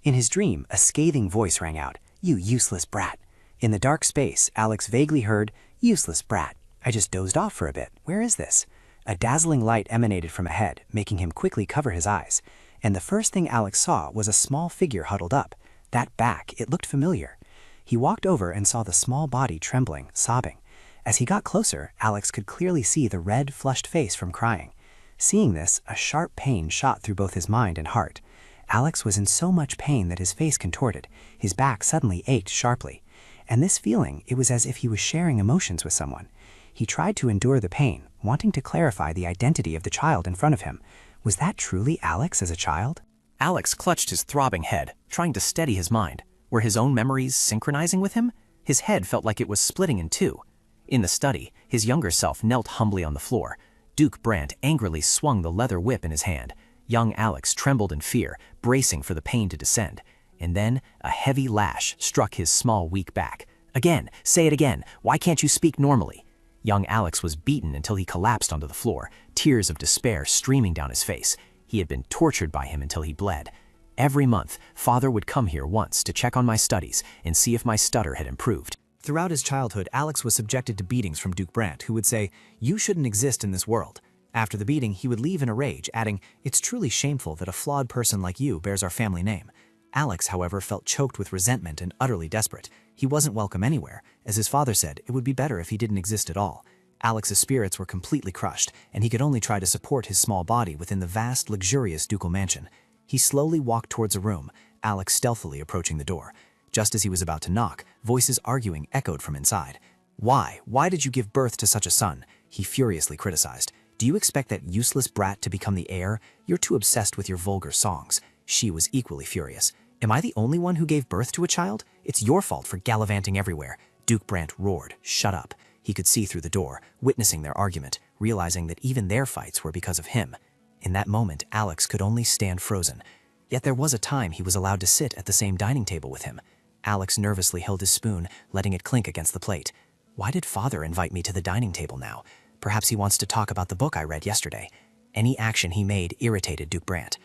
In his dream, a scathing voice rang out, "You useless brat." In the dark space, Alex vaguely heard, "Useless brat. I just dozed off for a bit. Where is this?" A dazzling light emanated from ahead, making him quickly cover his eyes. And the first thing Alex saw was a small figure huddled up. That back, it looked familiar. He walked over and saw the small body trembling, sobbing. As he got closer, Alex could clearly see the red, flushed face from crying. Seeing this, a sharp pain shot through both his mind and heart. Alex was in so much pain that his face contorted. His back suddenly ached sharply. And this feeling, it was as if he was sharing emotions with someone. He tried to endure the pain, wanting to clarify the identity of the child in front of him. Was that truly Alex as a child? Alex clutched his throbbing head, trying to steady his mind. Were his own memories synchronizing with him? His head felt like it was splitting in two. In the study, his younger self knelt humbly on the floor. Duke Brandt angrily swung the leather whip in his hand. Young Alex trembled in fear, bracing for the pain to descend. And then, a heavy lash struck his small, weak back. "Again, say it again. Why can't you speak normally?" Young Alex was beaten until he collapsed onto the floor, tears of despair streaming down his face. He had been tortured by him until he bled. Every month, Father would come here once to check on my studies and see if my stutter had improved. Throughout his childhood, Alex was subjected to beatings from Duke Brandt, who would say, "You shouldn't exist in this world." After the beating, he would leave in a rage, adding, "It's truly shameful that a flawed person like you bears our family name." Alex, however, felt choked with resentment and utterly desperate. He wasn't welcome anywhere. As his father said, it would be better if he didn't exist at all. Alex's spirits were completely crushed, and he could only try to support his small body within the vast, luxurious ducal mansion. He slowly walked towards a room, Alex stealthily approaching the door. Just as he was about to knock, voices arguing echoed from inside. "Why? Why did you give birth to such a son?" he furiously criticized. "Do you expect that useless brat to become the heir? You're too obsessed with your vulgar songs." She was equally furious. "Am I the only one who gave birth to a child? It's your fault for gallivanting everywhere." Duke Brandt roared, "Shut up." He could see through the door, witnessing their argument, realizing that even their fights were because of him. In that moment, Alex could only stand frozen. Yet there was a time he was allowed to sit at the same dining table with him. Alex nervously held his spoon, letting it clink against the plate. Why did Father invite me to the dining table now? Perhaps he wants to talk about the book I read yesterday. Any action he made irritated Duke Brandt.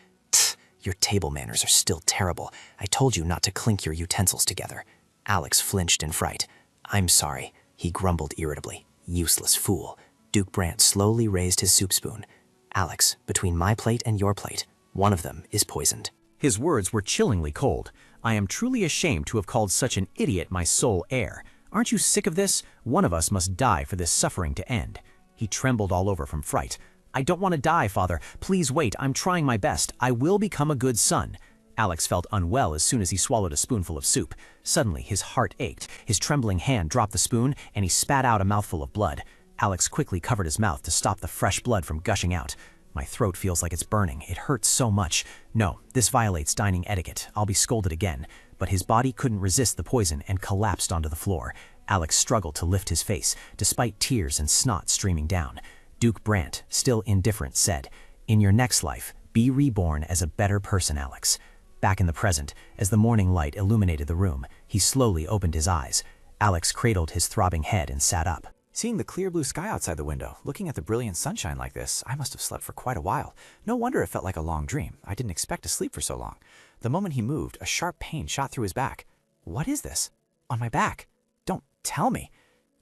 "Your table manners are still terrible. I told you not to clink your utensils together." Alex flinched in fright. "I'm sorry," he grumbled irritably. "Useless fool." Duke Brant slowly raised his soup spoon. "Alex, between my plate and your plate, one of them is poisoned." His words were chillingly cold. I am truly ashamed to have called such an idiot my sole heir. Aren't you sick of this? One of us must die for this suffering to end. He trembled all over from fright. "I don't want to die, father. Please wait. I'm trying my best. I will become a good son." Alex felt unwell as soon as he swallowed a spoonful of soup. Suddenly, his heart ached. His trembling hand dropped the spoon, and he spat out a mouthful of blood. Alex quickly covered his mouth to stop the fresh blood from gushing out. "My throat feels like it's burning. It hurts so much. No, this violates dining etiquette. I'll be scolded again." But his body couldn't resist the poison and collapsed onto the floor. Alex struggled to lift his face, despite tears and snot streaming down. Duke Brant, still indifferent, said, "In your next life, be reborn as a better person, Alex." Back in the present, as the morning light illuminated the room, he slowly opened his eyes. Alex cradled his throbbing head and sat up. Seeing the clear blue sky outside the window, looking at the brilliant sunshine like this, I must have slept for quite a while. No wonder it felt like a long dream. I didn't expect to sleep for so long. The moment he moved, a sharp pain shot through his back. "What is this? On my back? Don't tell me."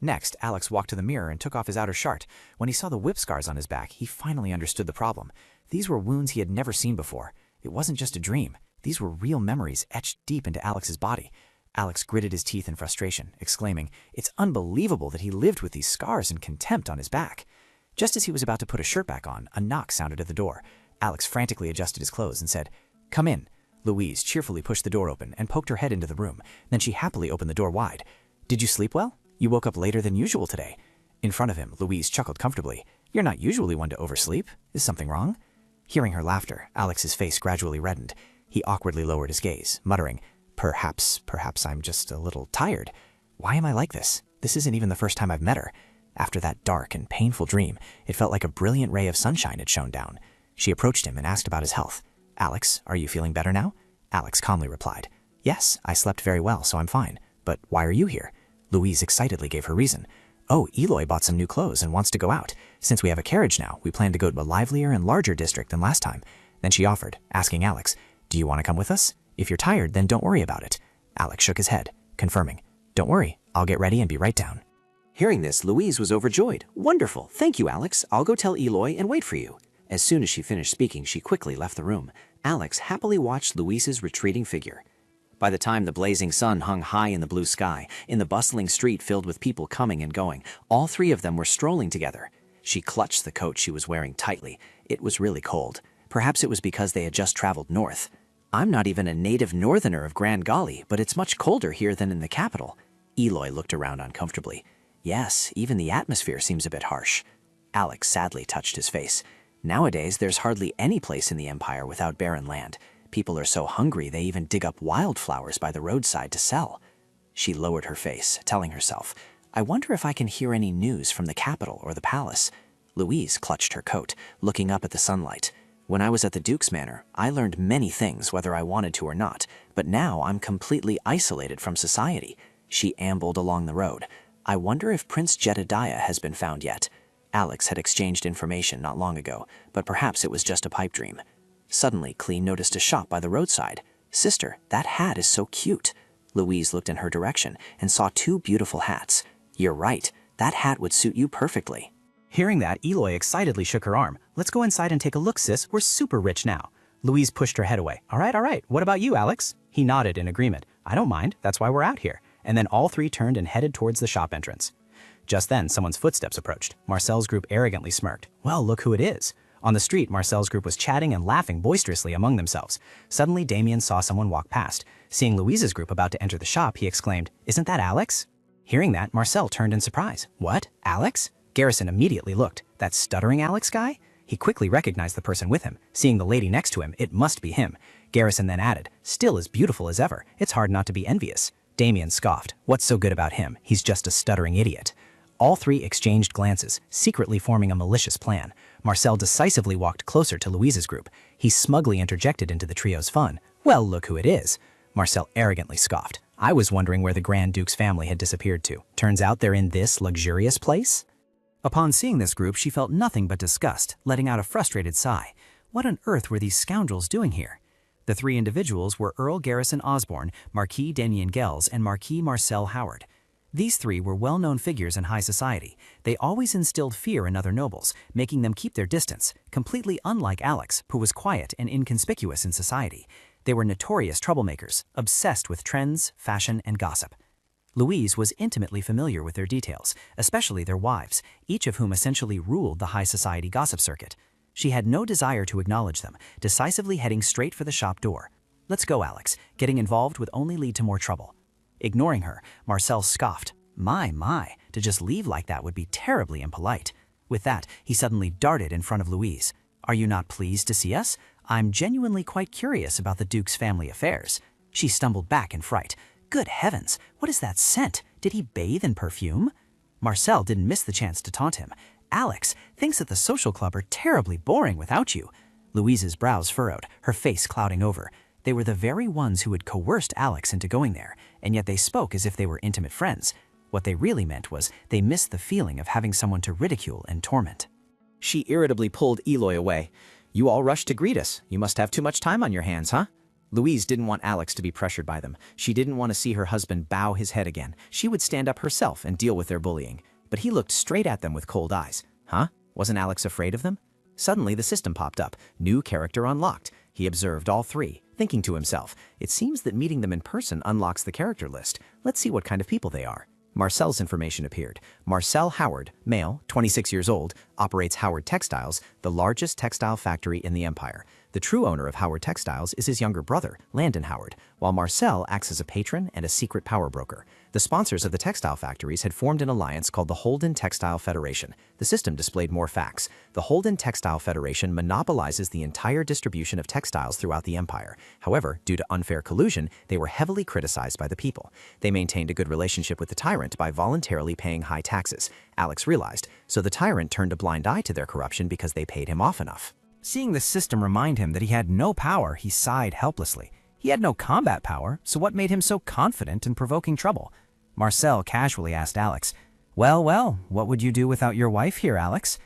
Next, Alex walked to the mirror and took off his outer shirt. When he saw the whip scars on his back, he finally understood the problem. These were wounds he had never seen before. It wasn't just a dream. These were real memories etched deep into Alex's body. Alex gritted his teeth in frustration, exclaiming, "It's unbelievable that he lived with these scars and contempt on his back." Just as he was about to put his shirt back on, a knock sounded at the door. Alex frantically adjusted his clothes and said, "Come in." Louise cheerfully pushed the door open and poked her head into the room. Then she happily opened the door wide. "Did you sleep well? You woke up later than usual today." In front of him, Louise chuckled comfortably. "You're not usually one to oversleep. Is something wrong?" Hearing her laughter, Alex's face gradually reddened. He awkwardly lowered his gaze, muttering, Perhaps I'm just a little tired. Why am I like this? This isn't even the first time I've met her." After that dark and painful dream, it felt like a brilliant ray of sunshine had shone down. She approached him and asked about his health. "Alex, are you feeling better now?" Alex calmly replied, "Yes, I slept very well, so I'm fine. But why are you here?" Louise excitedly gave her reason. "Oh, Eloy bought some new clothes and wants to go out. Since we have a carriage now, we plan to go to a livelier and larger district than last time." Then she offered, asking Alex, "Do you want to come with us? If you're tired, then don't worry about it." Alex shook his head, confirming, "Don't worry, I'll get ready and be right down." Hearing this, Louise was overjoyed. "Wonderful, thank you, Alex. I'll go tell Eloy and wait for you." As soon as she finished speaking, she quickly left the room. Alex happily watched Louise's retreating figure. By the time the blazing sun hung high in the blue sky, in the bustling street filled with people coming and going, all three of them were strolling together. She clutched the coat she was wearing tightly. It was really cold. Perhaps it was because they had just traveled north. "I'm not even a native northerner of Grand Golly, but it's much colder here than in the capital." Eloy looked around uncomfortably. "Yes, even the atmosphere seems a bit harsh." Alex sadly touched his face. "Nowadays, there's hardly any place in the Empire without barren land. People are so hungry they even dig up wildflowers by the roadside to sell." She lowered her face, telling herself, "I wonder if I can hear any news from the capital or the palace." Louise clutched her coat, looking up at the sunlight. "When I was at the Duke's manor, I learned many things whether I wanted to or not, but now I'm completely isolated from society." She ambled along the road. "I wonder if Prince Jedediah has been found yet." Alex had exchanged information not long ago, but perhaps it was just a pipe dream. Suddenly, Clee noticed a shop by the roadside. "Sister, that hat is so cute." Louise looked in her direction and saw two beautiful hats. "You're right, that hat would suit you perfectly." Hearing that, Eloy excitedly shook her arm. "Let's go inside and take a look, sis. We're super rich now." Louise pushed her head away. All right. What about you, Alex?" He nodded in agreement. "I don't mind. That's why we're out here." And then all three turned and headed towards the shop entrance. Just then, someone's footsteps approached. Marcel's group arrogantly smirked. "Well, look who it is." On the street, Marcel's group was chatting and laughing boisterously among themselves. Suddenly, Damien saw someone walk past. Seeing Louise's group about to enter the shop, he exclaimed, "Isn't that Alex?" Hearing that, Marcel turned in surprise. "What? Alex?" Garrison immediately looked. "That stuttering Alex guy?" He quickly recognized the person with him. Seeing the lady next to him, it must be him. Garrison then added, "Still as beautiful as ever. It's hard not to be envious." Damien scoffed. "What's so good about him? He's just a stuttering idiot." All three exchanged glances, secretly forming a malicious plan. Marcel decisively walked closer to Louise's group. He smugly interjected into the trio's fun. "Well, look who it is." Marcel arrogantly scoffed. "I was wondering where the Grand Duke's family had disappeared to. Turns out they're in this luxurious place?" Upon seeing this group, she felt nothing but disgust, letting out a frustrated sigh. What on earth were these scoundrels doing here? The three individuals were Earl Garrison Osborne, Marquis Damien Gels, and Marquis Marcel Howard. These three were well-known figures in high society. They always instilled fear in other nobles, making them keep their distance, completely unlike Alex, who was quiet and inconspicuous in society. They were notorious troublemakers, obsessed with trends, fashion, and gossip. Louise was intimately familiar with their details, especially their wives, each of whom essentially ruled the high society gossip circuit. She had no desire to acknowledge them, decisively heading straight for the shop door. "Let's go, Alex. Getting involved would only lead to more trouble." Ignoring her, Marcel scoffed. My, to just leave like that would be terribly impolite. With that, he suddenly darted in front of Louise. "Are you not pleased to see us? I'm genuinely quite curious about the Duke's family affairs." She stumbled back in fright. "Good heavens, what is that scent? Did he bathe in perfume?" Marcel didn't miss the chance to taunt him. "Alex thinks that the social club are terribly boring without you." Louise's brows furrowed, her face clouding over. They were the very ones who had coerced Alex into going there, and yet they spoke as if they were intimate friends. What they really meant was they missed the feeling of having someone to ridicule and torment. She irritably pulled Eloy away. "You all rushed to greet us. You must have too much time on your hands, huh?" Louise didn't want Alex to be pressured by them. She didn't want to see her husband bow his head again. She would stand up herself and deal with their bullying. But he looked straight at them with cold eyes. Huh? Wasn't Alex afraid of them? Suddenly the system popped up. New character unlocked. He observed all three, thinking to himself, "It seems that meeting them in person unlocks the character list. Let's see what kind of people they are." Marcel's information appeared. Marcel Howard, male, 26 years old, operates Howard Textiles, the largest textile factory in the empire. The true owner of Howard Textiles is his younger brother, Landon Howard, while Marcel acts as a patron and a secret power broker. The sponsors of the textile factories had formed an alliance called the Holden Textile Federation. The system displayed more facts. The Holden Textile Federation monopolizes the entire distribution of textiles throughout the empire. However, due to unfair collusion, they were heavily criticized by the people. They maintained a good relationship with the tyrant by voluntarily paying high taxes. Alex realized, so the tyrant turned a blind eye to their corruption because they paid him off enough. Seeing the system remind him that he had no power, he sighed helplessly. He had no combat power, so what made him so confident in provoking trouble? Marcel casually asked Alex, Well, what would you do without your wife here, Alex?"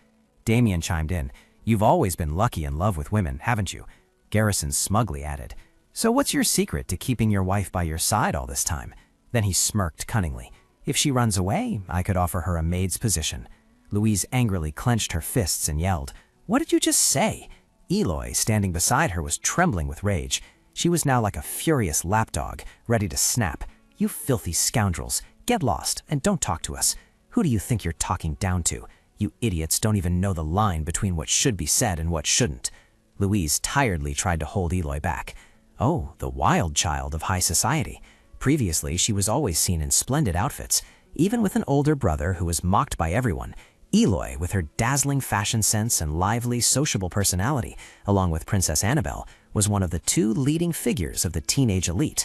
Damien chimed in, "You've always been lucky in love with women, haven't you?" Garrison smugly added, "So what's your secret to keeping your wife by your side all this time?" Then he smirked cunningly. "If she runs away, I could offer her a maid's position." Louise angrily clenched her fists and yelled, "What did you just say?" Eloy, standing beside her, was trembling with rage. She was now like a furious lapdog, ready to snap. "You filthy scoundrels, get lost and don't talk to us. Who do you think you're talking down to? You idiots don't even know the line between what should be said and what shouldn't." Louise tiredly tried to hold Eloy back. Oh, the wild child of high society. Previously, she was always seen in splendid outfits, even with an older brother who was mocked by everyone. Eloy, with her dazzling fashion sense and lively, sociable personality, along with Princess Annabelle, was one of the two leading figures of the teenage elite.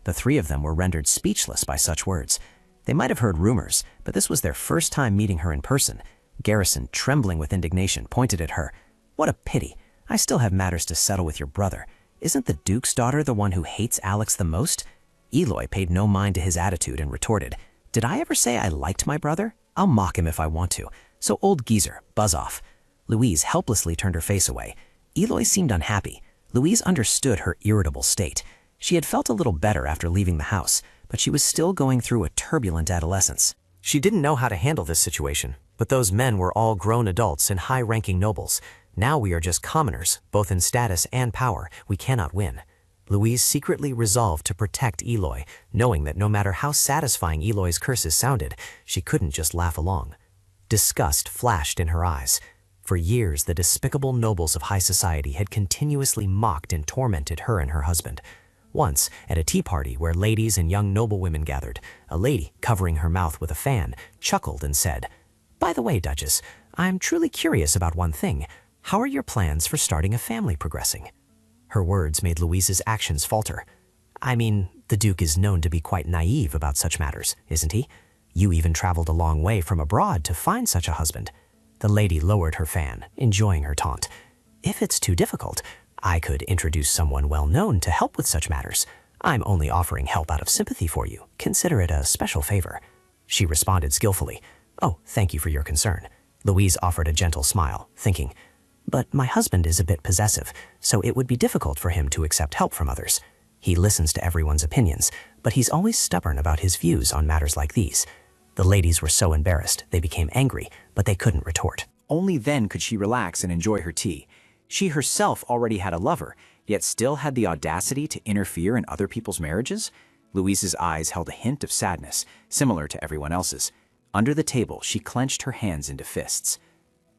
The three of them were rendered speechless by such words. They might have heard rumors, but this was their first time meeting her in person. Garrison, trembling with indignation, pointed at her. "What a pity. I still have matters to settle with your brother. Isn't the Duke's daughter the one who hates Alex the most?" Eloy paid no mind to his attitude and retorted, "Did I ever say I liked my brother? I'll mock him if I want to. So old geezer, buzz off." Louise helplessly turned her face away. Eloy seemed unhappy. Louise understood her irritable state. She had felt a little better after leaving the house, but she was still going through a turbulent adolescence. She didn't know how to handle this situation, but those men were all grown adults and high-ranking nobles. Now we are just commoners, both in status and power. We cannot win. Louise secretly resolved to protect Eloy, knowing that no matter how satisfying Eloy's curses sounded, she couldn't just laugh along. Disgust flashed in her eyes. For years, the despicable nobles of high society had continuously mocked and tormented her and her husband. Once, at a tea party where ladies and young noblewomen gathered, a lady, covering her mouth with a fan, chuckled and said, "By the way, Duchess, I'm truly curious about one thing. How are your plans for starting a family progressing?" Her words made Louise's actions falter. "I mean, the Duke is known to be quite naive about such matters, isn't he? You even traveled a long way from abroad to find such a husband." The lady lowered her fan, enjoying her taunt. "If it's too difficult, I could introduce someone well-known to help with such matters. I'm only offering help out of sympathy for you. Consider it a special favor." She responded skillfully, "Oh, thank you for your concern." Louise offered a gentle smile, thinking, But my husband is a bit possessive, so it would be difficult for him to accept help from others. He listens to everyone's opinions, but he's always stubborn about his views on matters like these. The ladies were so embarrassed, they became angry, but they couldn't retort. Only then could she relax and enjoy her tea. She herself already had a lover, yet still had the audacity to interfere in other people's marriages? Louise's eyes held a hint of sadness, similar to everyone else's. Under the table, she clenched her hands into fists.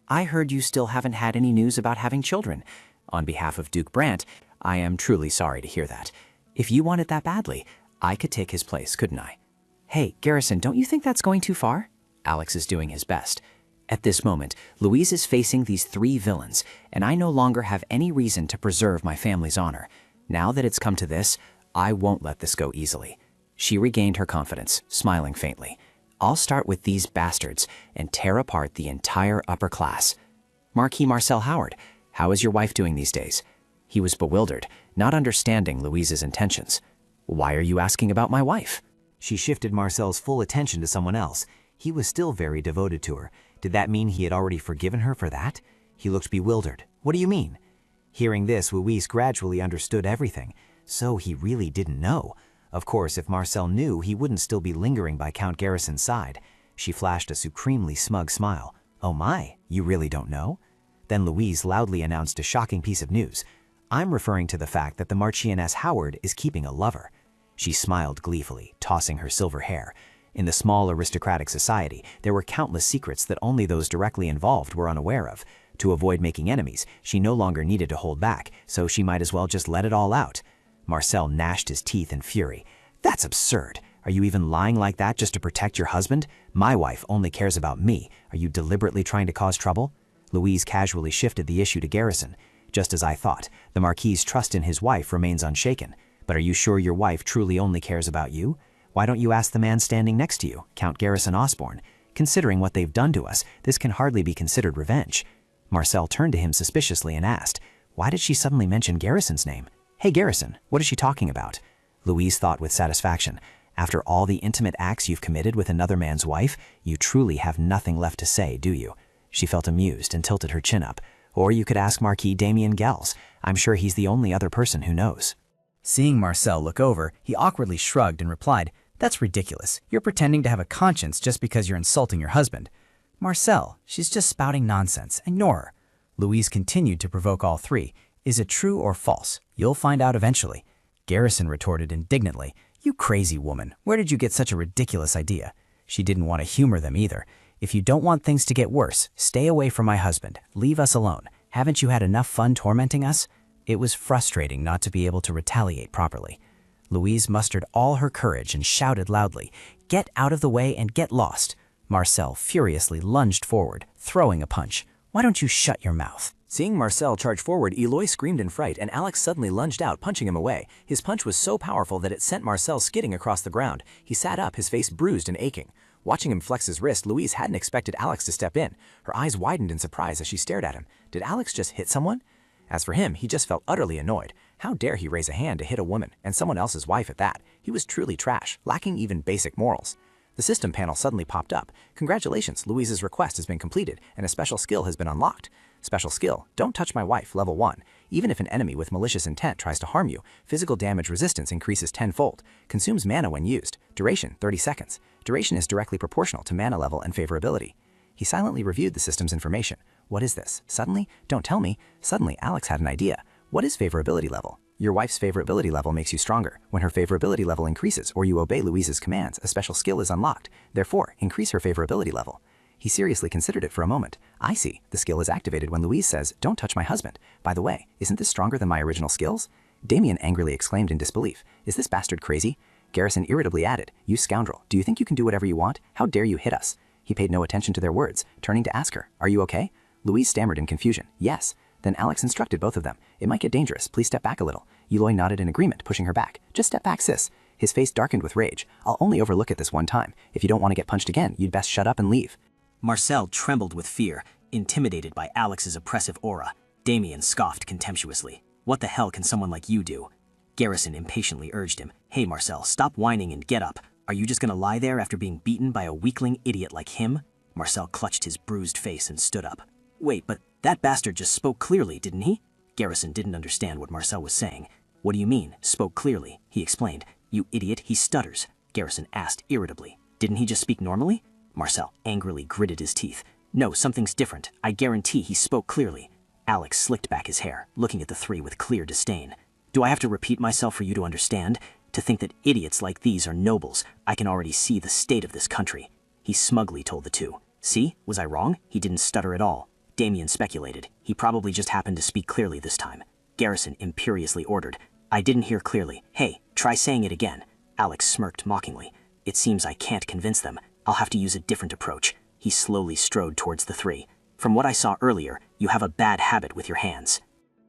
I heard you still haven't had any news about having children. On behalf of Duke Brant, I am truly sorry to hear that. If you want it that badly, I could take his place, couldn't I? Hey, Garrison, don't you think that's going too far? Alex is doing his best. At this moment, Louise is facing these three villains, and I no longer have any reason to preserve my family's honor. Now that it's come to this, I won't let this go easily. She regained her confidence, smiling faintly. I'll start with these bastards and tear apart the entire upper class. Marquis Marcel Howard, how is your wife doing these days? He was bewildered, not understanding Louise's intentions. Why are you asking about my wife? She shifted Marcel's full attention to someone else. He was still very devoted to her. Did that mean he had already forgiven her for that? He looked bewildered. What do you mean? Hearing this, Louise gradually understood everything. So he really didn't know. Of course, if Marcel knew, he wouldn't still be lingering by Count Garrison's side. She flashed a supremely smug smile. Oh my, you really don't know? Then Louise loudly announced a shocking piece of news. I'm referring to the fact that the Marchioness Howard is keeping a lover. She smiled gleefully, tossing her silver hair. In the small aristocratic society, there were countless secrets that only those directly involved were unaware of. To avoid making enemies, she no longer needed to hold back, so she might as well just let it all out. Marcel gnashed his teeth in fury. That's absurd. Are you even lying like that just to protect your husband? My wife only cares about me. Are you deliberately trying to cause trouble? Louise casually shifted the issue to Garrison. Just as I thought, the Marquis's trust in his wife remains unshaken. But are you sure your wife truly only cares about you? Why don't you ask the man standing next to you, Count Garrison Osborne? Considering what they've done to us, this can hardly be considered revenge. Marcel turned to him suspiciously and asked, why did she suddenly mention Garrison's name? Hey Garrison, what is she talking about? Louise thought with satisfaction. After all the intimate acts you've committed with another man's wife, you truly have nothing left to say, do you? She felt amused and tilted her chin up. Or you could ask Marquis Damien Gels. I'm sure he's the only other person who knows. Seeing Marcel look over, he awkwardly shrugged and replied, That's ridiculous. You're pretending to have a conscience just because you're insulting your husband. Marcel, she's just spouting nonsense. Ignore her. Louise continued to provoke all three. Is it true or false? You'll find out eventually. Garrison retorted indignantly, You crazy woman, where did you get such a ridiculous idea? She didn't want to humor them either. If you don't want things to get worse, stay away from my husband. Leave us alone. Haven't you had enough fun tormenting us? It was frustrating not to be able to retaliate properly. Louise mustered all her courage and shouted loudly, Get out of the way and get lost. Marcel furiously lunged forward, throwing a punch. Why don't you shut your mouth? Seeing Marcel charge forward, Eloy screamed in fright, and Alex suddenly lunged out, punching him away. His punch was so powerful that it sent Marcel skidding across the ground. He sat up, his face bruised and aching. Watching him flex his wrist, Louise hadn't expected Alex to step in. Her eyes widened in surprise as she stared at him. Did Alex just hit someone? As for him, he just felt utterly annoyed. How dare he raise a hand to hit a woman, and someone else's wife at that? He was truly trash, lacking even basic morals. The system panel suddenly popped up. Congratulations, Louise's request has been completed, and a special skill has been unlocked. Special skill, Don't Touch My Wife, Level 1. Even if an enemy with malicious intent tries to harm you, physical damage resistance increases tenfold. Consumes mana when used. Duration, 30 seconds. Duration is directly proportional to mana level and favorability. He silently reviewed the system's information. What is this? Suddenly? Don't tell me. Suddenly, Alex had an idea. What is favorability level? Your wife's favorability level makes you stronger. When her favorability level increases or you obey Louise's commands, a special skill is unlocked. Therefore, increase her favorability level. He seriously considered it for a moment. I see. The skill is activated when Louise says, Don't touch my husband. By the way, isn't this stronger than my original skills? Damien angrily exclaimed in disbelief. Is this bastard crazy? Garrison irritably added, You scoundrel, do you think you can do whatever you want? How dare you hit us? He paid no attention to their words, turning to ask her, Are you okay? Louise stammered in confusion. Yes. Then Alex instructed both of them. It might get dangerous. Please step back a little. Eloy nodded in agreement, pushing her back. Just step back, sis. His face darkened with rage. I'll only overlook it this one time. If you don't want to get punched again, you'd best shut up and leave. Marcel trembled with fear, intimidated by Alex's oppressive aura. Damien scoffed contemptuously. What the hell can someone like you do? Garrison impatiently urged him. Hey Marcel, stop whining and get up. Are you just gonna lie there after being beaten by a weakling idiot like him? Marcel clutched his bruised face and stood up. Wait, but that bastard just spoke clearly, didn't he? Garrison didn't understand what Marcel was saying. What do you mean, spoke clearly? He explained. You idiot, he stutters. Garrison asked irritably. Didn't he just speak normally? Marcel angrily gritted his teeth. No, something's different. I guarantee he spoke clearly. Alex slicked back his hair, looking at the three with clear disdain. Do I have to repeat myself for you to understand? To think that idiots like these are nobles, I can already see the state of this country. He smugly told the two. See, was I wrong? He didn't stutter at all. Damien speculated. He probably just happened to speak clearly this time. Garrison imperiously ordered. I didn't hear clearly. Hey, try saying it again. Alex smirked mockingly. It seems I can't convince them. I'll have to use a different approach. He slowly strode towards the three. From what I saw earlier, you have a bad habit with your hands.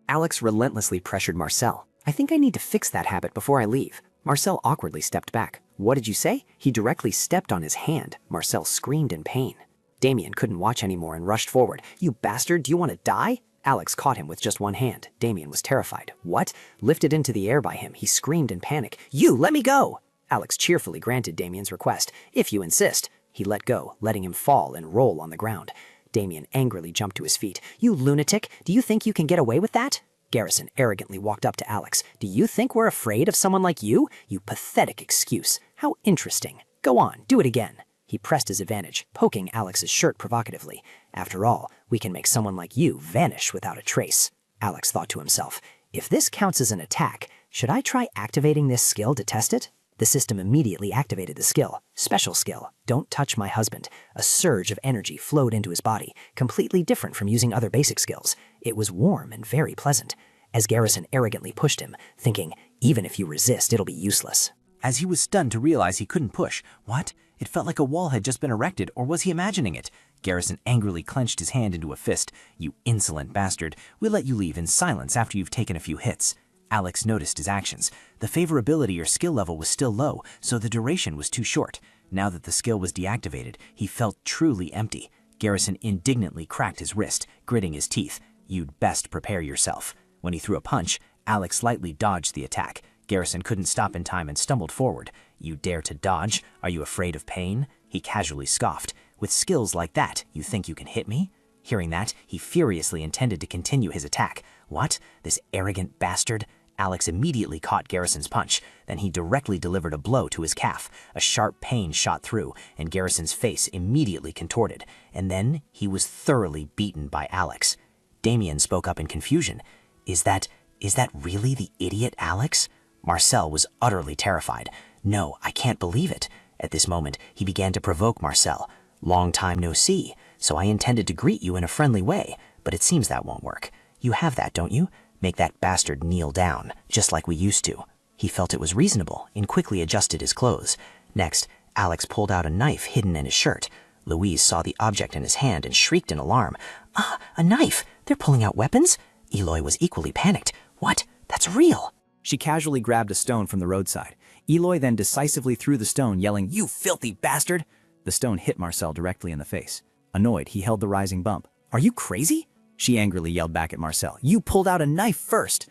Alex relentlessly pressured Marcel. I think I need to fix that habit before I leave. Marcel awkwardly stepped back. What did you say? He directly stepped on his hand. Marcel screamed in pain. Damien couldn't watch anymore and rushed forward. You bastard, do you want to die? Alex caught him with just one hand. Damien was terrified. What? Lifted into the air by him, he screamed in panic. You, let me go! Alex cheerfully granted Damien's request. If you insist. He let go, letting him fall and roll on the ground. Damien angrily jumped to his feet. You lunatic, do you think you can get away with that? Garrison arrogantly walked up to Alex. Do you think we're afraid of someone like you? You pathetic excuse. How interesting. Go on, do it again. He pressed his advantage, poking Alex's shirt provocatively. After all, we can make someone like you vanish without a trace. Alex thought to himself, if this counts as an attack, should I try activating this skill to test it? The system immediately activated the skill. Special skill, don't touch my husband. A surge of energy flowed into his body, completely different from using other basic skills. It was warm and very pleasant. As Garrison arrogantly pushed him, thinking, even if you resist, it'll be useless. As he was stunned to realize he couldn't push. What? It felt like a wall had just been erected, or was he imagining it? Garrison angrily clenched his hand into a fist. You insolent bastard. We'll let you leave in silence after you've taken a few hits. Alex noticed his actions. The favorability or skill level was still low, so the duration was too short. Now that the skill was deactivated, he felt truly empty. Garrison indignantly cracked his wrist, gritting his teeth. You'd best prepare yourself. When he threw a punch, Alex lightly dodged the attack. Garrison couldn't stop in time and stumbled forward. You dare to dodge? Are you afraid of pain? He casually scoffed. With skills like that, you think you can hit me? Hearing that, he furiously intended to continue his attack. What? This arrogant bastard? Alex immediately caught Garrison's punch. Then he directly delivered a blow to his calf. A sharp pain shot through, and Garrison's face immediately contorted. And then he was thoroughly beaten by Alex. Damien spoke up in confusion. Is that really the idiot Alex? Marcel was utterly terrified. No, I can't believe it. At this moment, he began to provoke Marcel. Long time no see, so I intended to greet you in a friendly way, but it seems that won't work. You have that, don't you? Make that bastard kneel down, just like we used to. He felt it was reasonable and quickly adjusted his clothes. Next, Alex pulled out a knife hidden in his shirt. Louise saw the object in his hand and shrieked in alarm. Ah, a knife! They're pulling out weapons? Eloy was equally panicked. What? That's real! She casually grabbed a stone from the roadside. Eloy then decisively threw the stone, yelling, You filthy bastard! The stone hit Marcel directly in the face. Annoyed, he held the rising bump. Are you crazy? She angrily yelled back at Marcel. You pulled out a knife first!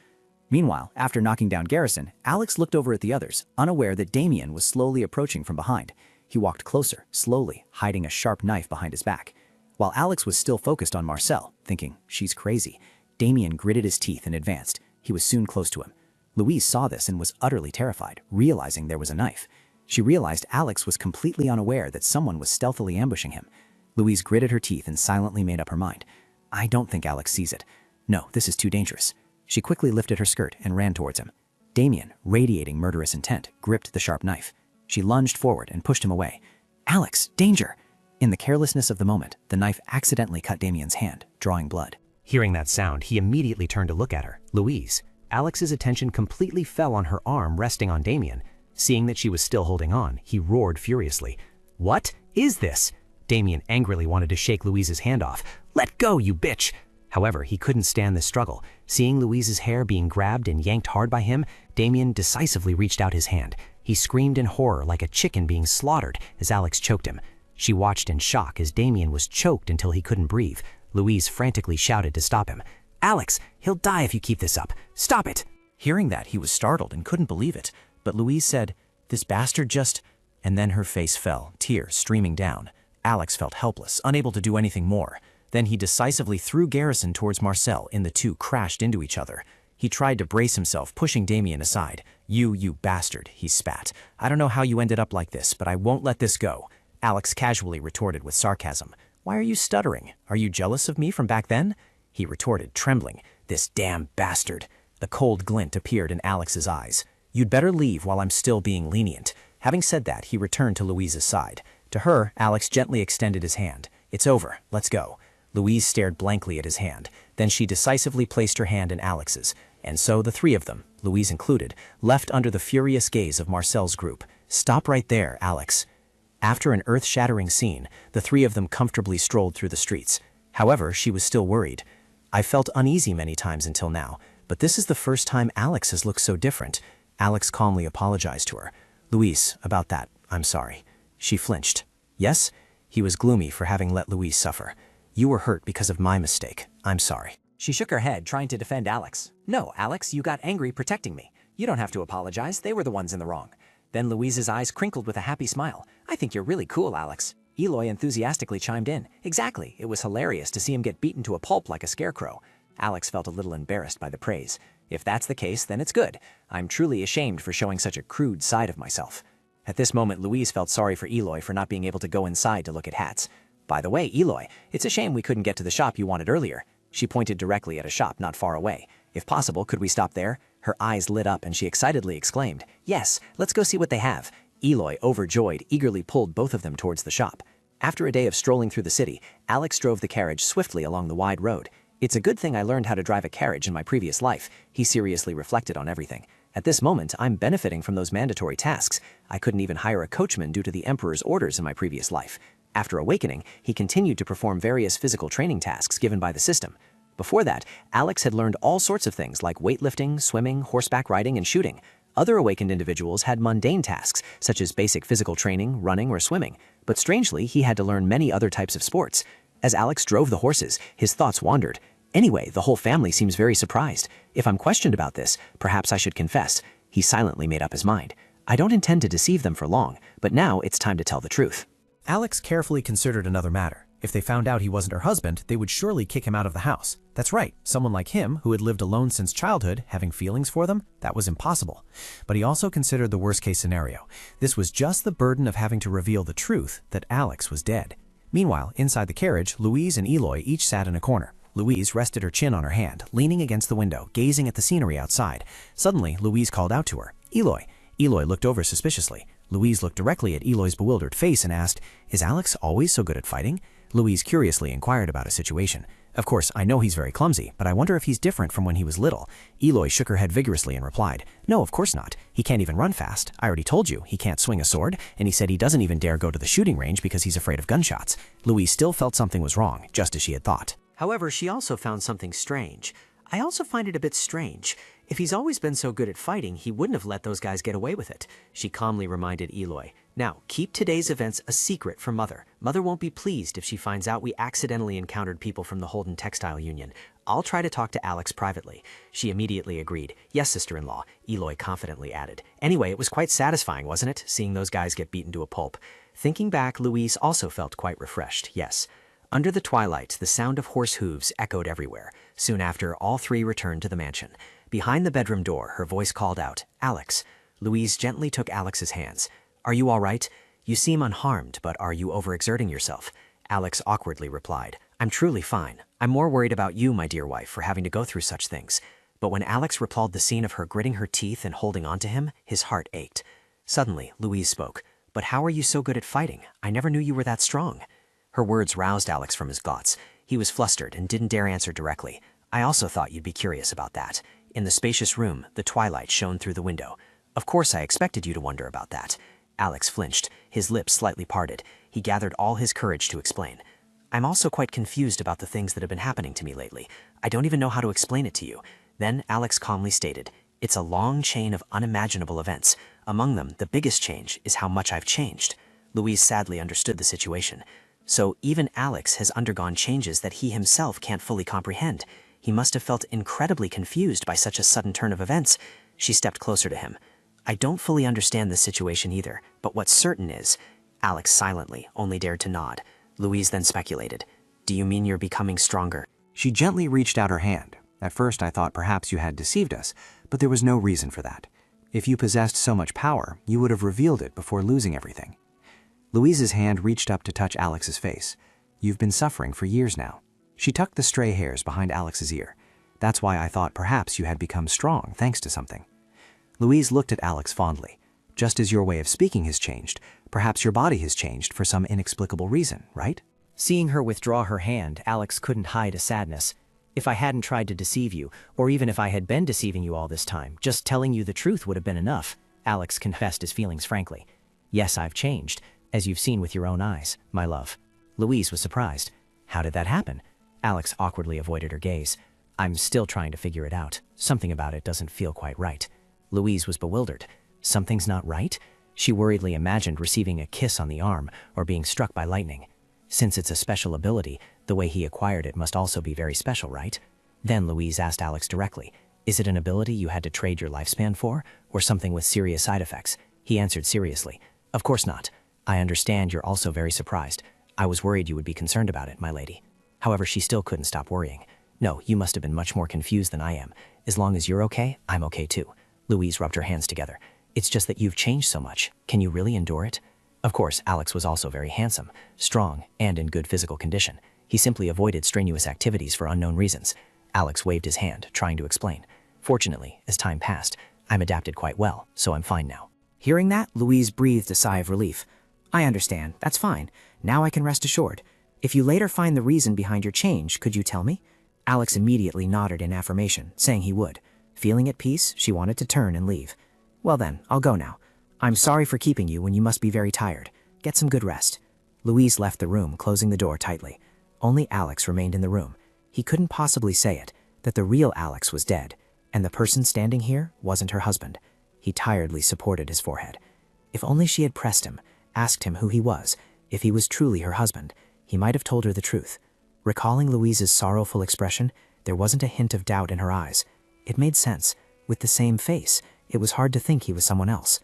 Meanwhile, after knocking down Garrison, Alex looked over at the others, unaware that Damien was slowly approaching from behind. He walked closer, slowly, hiding a sharp knife behind his back. While Alex was still focused on Marcel, thinking, she's crazy, Damien gritted his teeth and advanced. He was soon close to him. Louise saw this and was utterly terrified, realizing there was a knife. She realized Alex was completely unaware that someone was stealthily ambushing him. Louise gritted her teeth and silently made up her mind. I don't think Alex sees it. No, this is too dangerous. She quickly lifted her skirt and ran towards him. Damien, radiating murderous intent, gripped the sharp knife. She lunged forward and pushed him away. Alex, danger! In the carelessness of the moment, the knife accidentally cut Damien's hand, drawing blood. Hearing that sound, he immediately turned to look at her, Louise. Alex's attention completely fell on her arm resting on Damien. Seeing that she was still holding on, he roared furiously. What is this? Damien angrily wanted to shake Louise's hand off. Let go, you bitch! However, he couldn't stand the struggle. Seeing Louise's hair being grabbed and yanked hard by him, Damien decisively reached out his hand. He screamed in horror like a chicken being slaughtered as Alex choked him. She watched in shock as Damien was choked until he couldn't breathe. Louise frantically shouted to stop him. Alex, he'll die if you keep this up. Stop it! Hearing that, he was startled and couldn't believe it. But Louise said, This bastard just... And then her face fell, tears streaming down. Alex felt helpless, unable to do anything more. Then he decisively threw Garrison towards Marcel and the two crashed into each other. He tried to brace himself, pushing Damien aside. You bastard, he spat. I don't know how you ended up like this, but I won't let this go. Alex casually retorted with sarcasm. Why are you stuttering? Are you jealous of me from back then? He retorted, trembling. This damn bastard. The cold glint appeared in Alex's eyes. You'd better leave while I'm still being lenient. Having said that, he returned to Louise's side. To her, Alex gently extended his hand. It's over. Let's go. Louise stared blankly at his hand. Then she decisively placed her hand in Alex's. And so the three of them, Louise included, left under the furious gaze of Marcel's group. Stop right there, Alex. After an earth-shattering scene, the three of them comfortably strolled through the streets. However, she was still worried. I felt uneasy many times until now, but this is the first time Alex has looked so different. Alex calmly apologized to her. Louise, about that, I'm sorry. She flinched. Yes? He was gloomy for having let Louise suffer. You were hurt because of my mistake. I'm sorry. She shook her head, trying to defend Alex. No, Alex, you got angry protecting me. You don't have to apologize. They were the ones in the wrong. Then Louise's eyes crinkled with a happy smile. I think you're really cool, Alex. Eloy enthusiastically chimed in. Exactly. It was hilarious to see him get beaten to a pulp like a scarecrow. Alex felt a little embarrassed by the praise. If that's the case, then it's good. I'm truly ashamed for showing such a crude side of myself. At this moment, Louise felt sorry for Eloy for not being able to go inside to look at hats. By the way, Eloy, it's a shame we couldn't get to the shop you wanted earlier. She pointed directly at a shop not far away. If possible, could we stop there? Her eyes lit up and she excitedly exclaimed, Yes, let's go see what they have. Eloy, overjoyed, eagerly pulled both of them towards the shop. After a day of strolling through the city, Alex drove the carriage swiftly along the wide road. It's a good thing I learned how to drive a carriage in my previous life. He seriously reflected on everything. At this moment, I'm benefiting from those mandatory tasks. I couldn't even hire a coachman due to the Emperor's orders in my previous life. After awakening, he continued to perform various physical training tasks given by the system. Before that, Alex had learned all sorts of things like weightlifting, swimming, horseback riding, and shooting. Other awakened individuals had mundane tasks, such as basic physical training, running, or swimming. But strangely, he had to learn many other types of sports. As Alex drove the horses, his thoughts wandered. Anyway, the whole family seems very surprised. If I'm questioned about this, perhaps I should confess. He silently made up his mind. I don't intend to deceive them for long, but now it's time to tell the truth. Alex carefully considered another matter. If they found out he wasn't her husband, they would surely kick him out of the house. That's right, someone like him, who had lived alone since childhood, having feelings for them, that was impossible. But he also considered the worst-case scenario. This was just the burden of having to reveal the truth that Alex was dead. Meanwhile, inside the carriage, Louise and Eloy each sat in a corner. Louise rested her chin on her hand, leaning against the window, gazing at the scenery outside. Suddenly, Louise called out to her, Eloy. Eloy looked over suspiciously. Louise looked directly at Eloy's bewildered face and asked, Is Alex always so good at fighting? Louise curiously inquired about his situation. Of course, I know he's very clumsy, but I wonder if he's different from when he was little. Eloy shook her head vigorously and replied, No, of course not. He can't even run fast. I already told you, he can't swing a sword, and he said he doesn't even dare go to the shooting range because he's afraid of gunshots. Louise still felt something was wrong, just as she had thought. However, she also found something strange. I also find it a bit strange. If he's always been so good at fighting, he wouldn't have let those guys get away with it. She calmly reminded Eloy. Now, keep today's events a secret from Mother. Mother won't be pleased if she finds out we accidentally encountered people from the Holden Textile Union. I'll try to talk to Alex privately. She immediately agreed. Yes, sister-in-law, Eloy confidently added. Anyway, it was quite satisfying, wasn't it, seeing those guys get beaten to a pulp? Thinking back, Louise also felt quite refreshed, yes. Under the twilight, the sound of horse hooves echoed everywhere. Soon after, all three returned to the mansion. Behind the bedroom door, her voice called out, Alex. Louise gently took Alex's hands. Are you all right? You seem unharmed, but are you overexerting yourself? Alex awkwardly replied, I'm truly fine. I'm more worried about you, my dear wife, for having to go through such things. But when Alex recalled the scene of her gritting her teeth and holding on to him, his heart ached. Suddenly, Louise spoke. But how are you so good at fighting? I never knew you were that strong. Her words roused Alex from his thoughts. He was flustered and didn't dare answer directly. I also thought you'd be curious about that. In the spacious room, the twilight shone through the window. Of course I expected you to wonder about that. Alex flinched, his lips slightly parted. He gathered all his courage to explain. I'm also quite confused about the things that have been happening to me lately. I don't even know how to explain it to you. Then Alex calmly stated, It's a long chain of unimaginable events. Among them, the biggest change is how much I've changed. Louise sadly understood the situation. So even Alex has undergone changes that he himself can't fully comprehend. He must have felt incredibly confused by such a sudden turn of events. She stepped closer to him. I don't fully understand this situation either, but what's certain is... Alex silently only dared to nod. Louise then speculated. Do you mean you're becoming stronger? She gently reached out her hand. At first I thought perhaps you had deceived us, but there was no reason for that. If you possessed so much power, you would have revealed it before losing everything. Louise's hand reached up to touch Alex's face. You've been suffering for years now. She tucked the stray hairs behind Alex's ear. That's why I thought perhaps you had become strong thanks to something. Louise looked at Alex fondly. Just as your way of speaking has changed, perhaps your body has changed for some inexplicable reason, right? Seeing her withdraw her hand, Alex couldn't hide a sadness. If I hadn't tried to deceive you, or even if I had been deceiving you all this time, just telling you the truth would have been enough. Alex confessed his feelings frankly. Yes, I've changed, as you've seen with your own eyes, my love. Louise was surprised. How did that happen? Alex awkwardly avoided her gaze. I'm still trying to figure it out. Something about it doesn't feel quite right. Louise was bewildered. Something's not right? She worriedly imagined receiving a kiss on the arm or being struck by lightning. Since it's a special ability, the way he acquired it must also be very special, right? Then Louise asked Alex directly, is it an ability you had to trade your lifespan for, or something with serious side effects? He answered seriously, of course not. I understand you're also very surprised. I was worried you would be concerned about it, my lady. However, she still couldn't stop worrying. No, you must have been much more confused than I am. As long as you're okay, I'm okay too. Louise rubbed her hands together. It's just that you've changed so much. Can you really endure it? Of course, Alex was also very handsome, strong, and in good physical condition. He simply avoided strenuous activities for unknown reasons. Alex waved his hand, trying to explain. Fortunately, as time passed, I'm adapted quite well, so I'm fine now. Hearing that, Louise breathed a sigh of relief. I understand. That's fine. Now I can rest assured. If you later find the reason behind your change, could you tell me? Alex immediately nodded in affirmation, saying he would. Feeling at peace, she wanted to turn and leave. Well then, I'll go now. I'm sorry for keeping you when you must be very tired. Get some good rest. Louise left the room, closing the door tightly. Only Alex remained in the room. He couldn't possibly say it, that the real Alex was dead, and the person standing here wasn't her husband. He tiredly supported his forehead. If only she had pressed him, asked him who he was, if he was truly her husband, he might have told her the truth. Recalling Louise's sorrowful expression, there wasn't a hint of doubt in her eyes. It made sense. With the same face, it was hard to think he was someone else.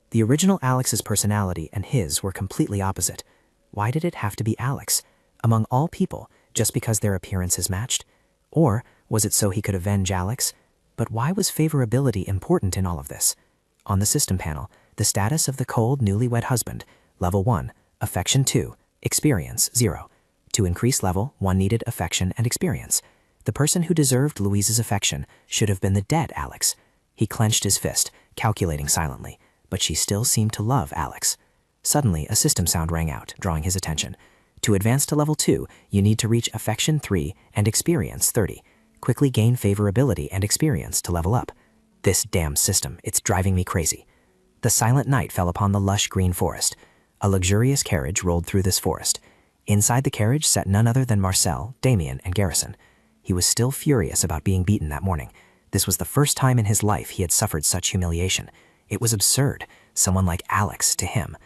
The original Alex's personality and his were completely opposite. Why did it have to be Alex, among all people, just because their appearances matched? Or was it so he could avenge Alex? But why was favorability important in all of this? On the system panel, the status of the cold, newlywed husband, level 1, affection 2, experience 0. To increase level, one needed affection and experience. The person who deserved Louise's affection should have been the dead Alex. He clenched his fist, calculating silently, but she still seemed to love Alex. Suddenly, a system sound rang out, drawing his attention. To advance to level 2, you need to reach affection 3 and experience 30. Quickly gain favorability and experience to level up. This damn system, it's driving me crazy. The silent night fell upon the lush green forest. A luxurious carriage rolled through this forest. Inside the carriage sat none other than Marcel, Damien, and Garrison. He was still furious about being beaten that morning. This was the first time in his life he had suffered such humiliation. It was absurd, someone like Alex to him.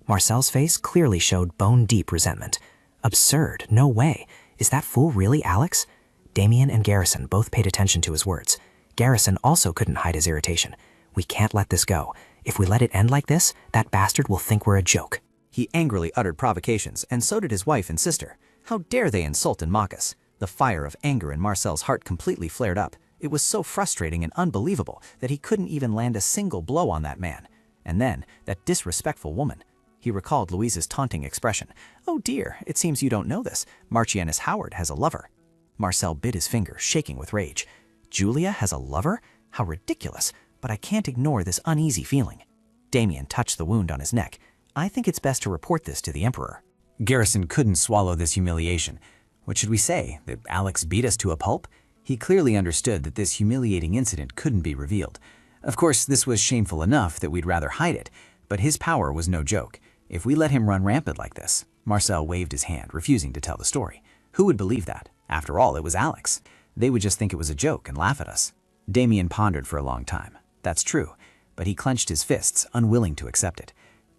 Marcel's face clearly showed bone-deep resentment. Absurd, no way. Is that fool really Alex? Damien and Garrison both paid attention to his words. Garrison also couldn't hide his irritation. We can't let this go. If we let it end like this, that bastard will think we're a joke. He angrily uttered provocations, and so did his wife and sister. How dare they insult and mock us? The fire of anger in Marcel's heart completely flared up. It was so frustrating and unbelievable that he couldn't even land a single blow on that man. And then, that disrespectful woman. He recalled Louise's taunting expression. Oh dear, it seems you don't know this. Marchioness Howard has a lover. Marcel bit his finger, shaking with rage. Julia has a lover? How ridiculous, but I can't ignore this uneasy feeling. Damien touched the wound on his neck. I think it's best to report this to the Emperor. Garrison couldn't swallow this humiliation. What should we say, that Alex beat us to a pulp? He clearly understood that this humiliating incident couldn't be revealed. Of course, this was shameful enough that we'd rather hide it, but his power was no joke. If we let him run rampant like this, Marcel waved his hand, refusing to tell the story. Who would believe that? After all, it was Alex. They would just think it was a joke and laugh at us. Damien pondered for a long time. That's true, but he clenched his fists, unwilling to accept it.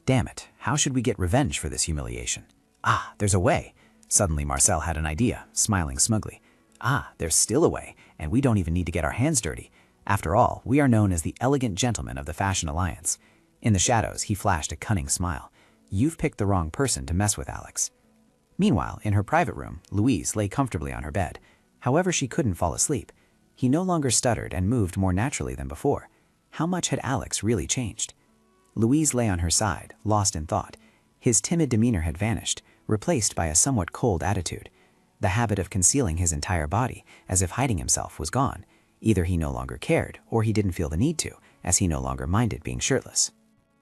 Damn it, how should we get revenge for this humiliation? Ah, there's a way. Suddenly Marcel had an idea, smiling smugly. Ah, there's still a way, and we don't even need to get our hands dirty. After all, we are known as the elegant gentlemen of the Fashion Alliance. In the shadows, he flashed a cunning smile. You've picked the wrong person to mess with, Alex. Meanwhile, in her private room, Louise lay comfortably on her bed. However, she couldn't fall asleep. He no longer stuttered and moved more naturally than before. How much had Alex really changed? Louise lay on her side, lost in thought. His timid demeanor had vanished, replaced by a somewhat cold attitude. The habit of concealing his entire body, as if hiding himself, was gone. Either he no longer cared, or he didn't feel the need to, as he no longer minded being shirtless.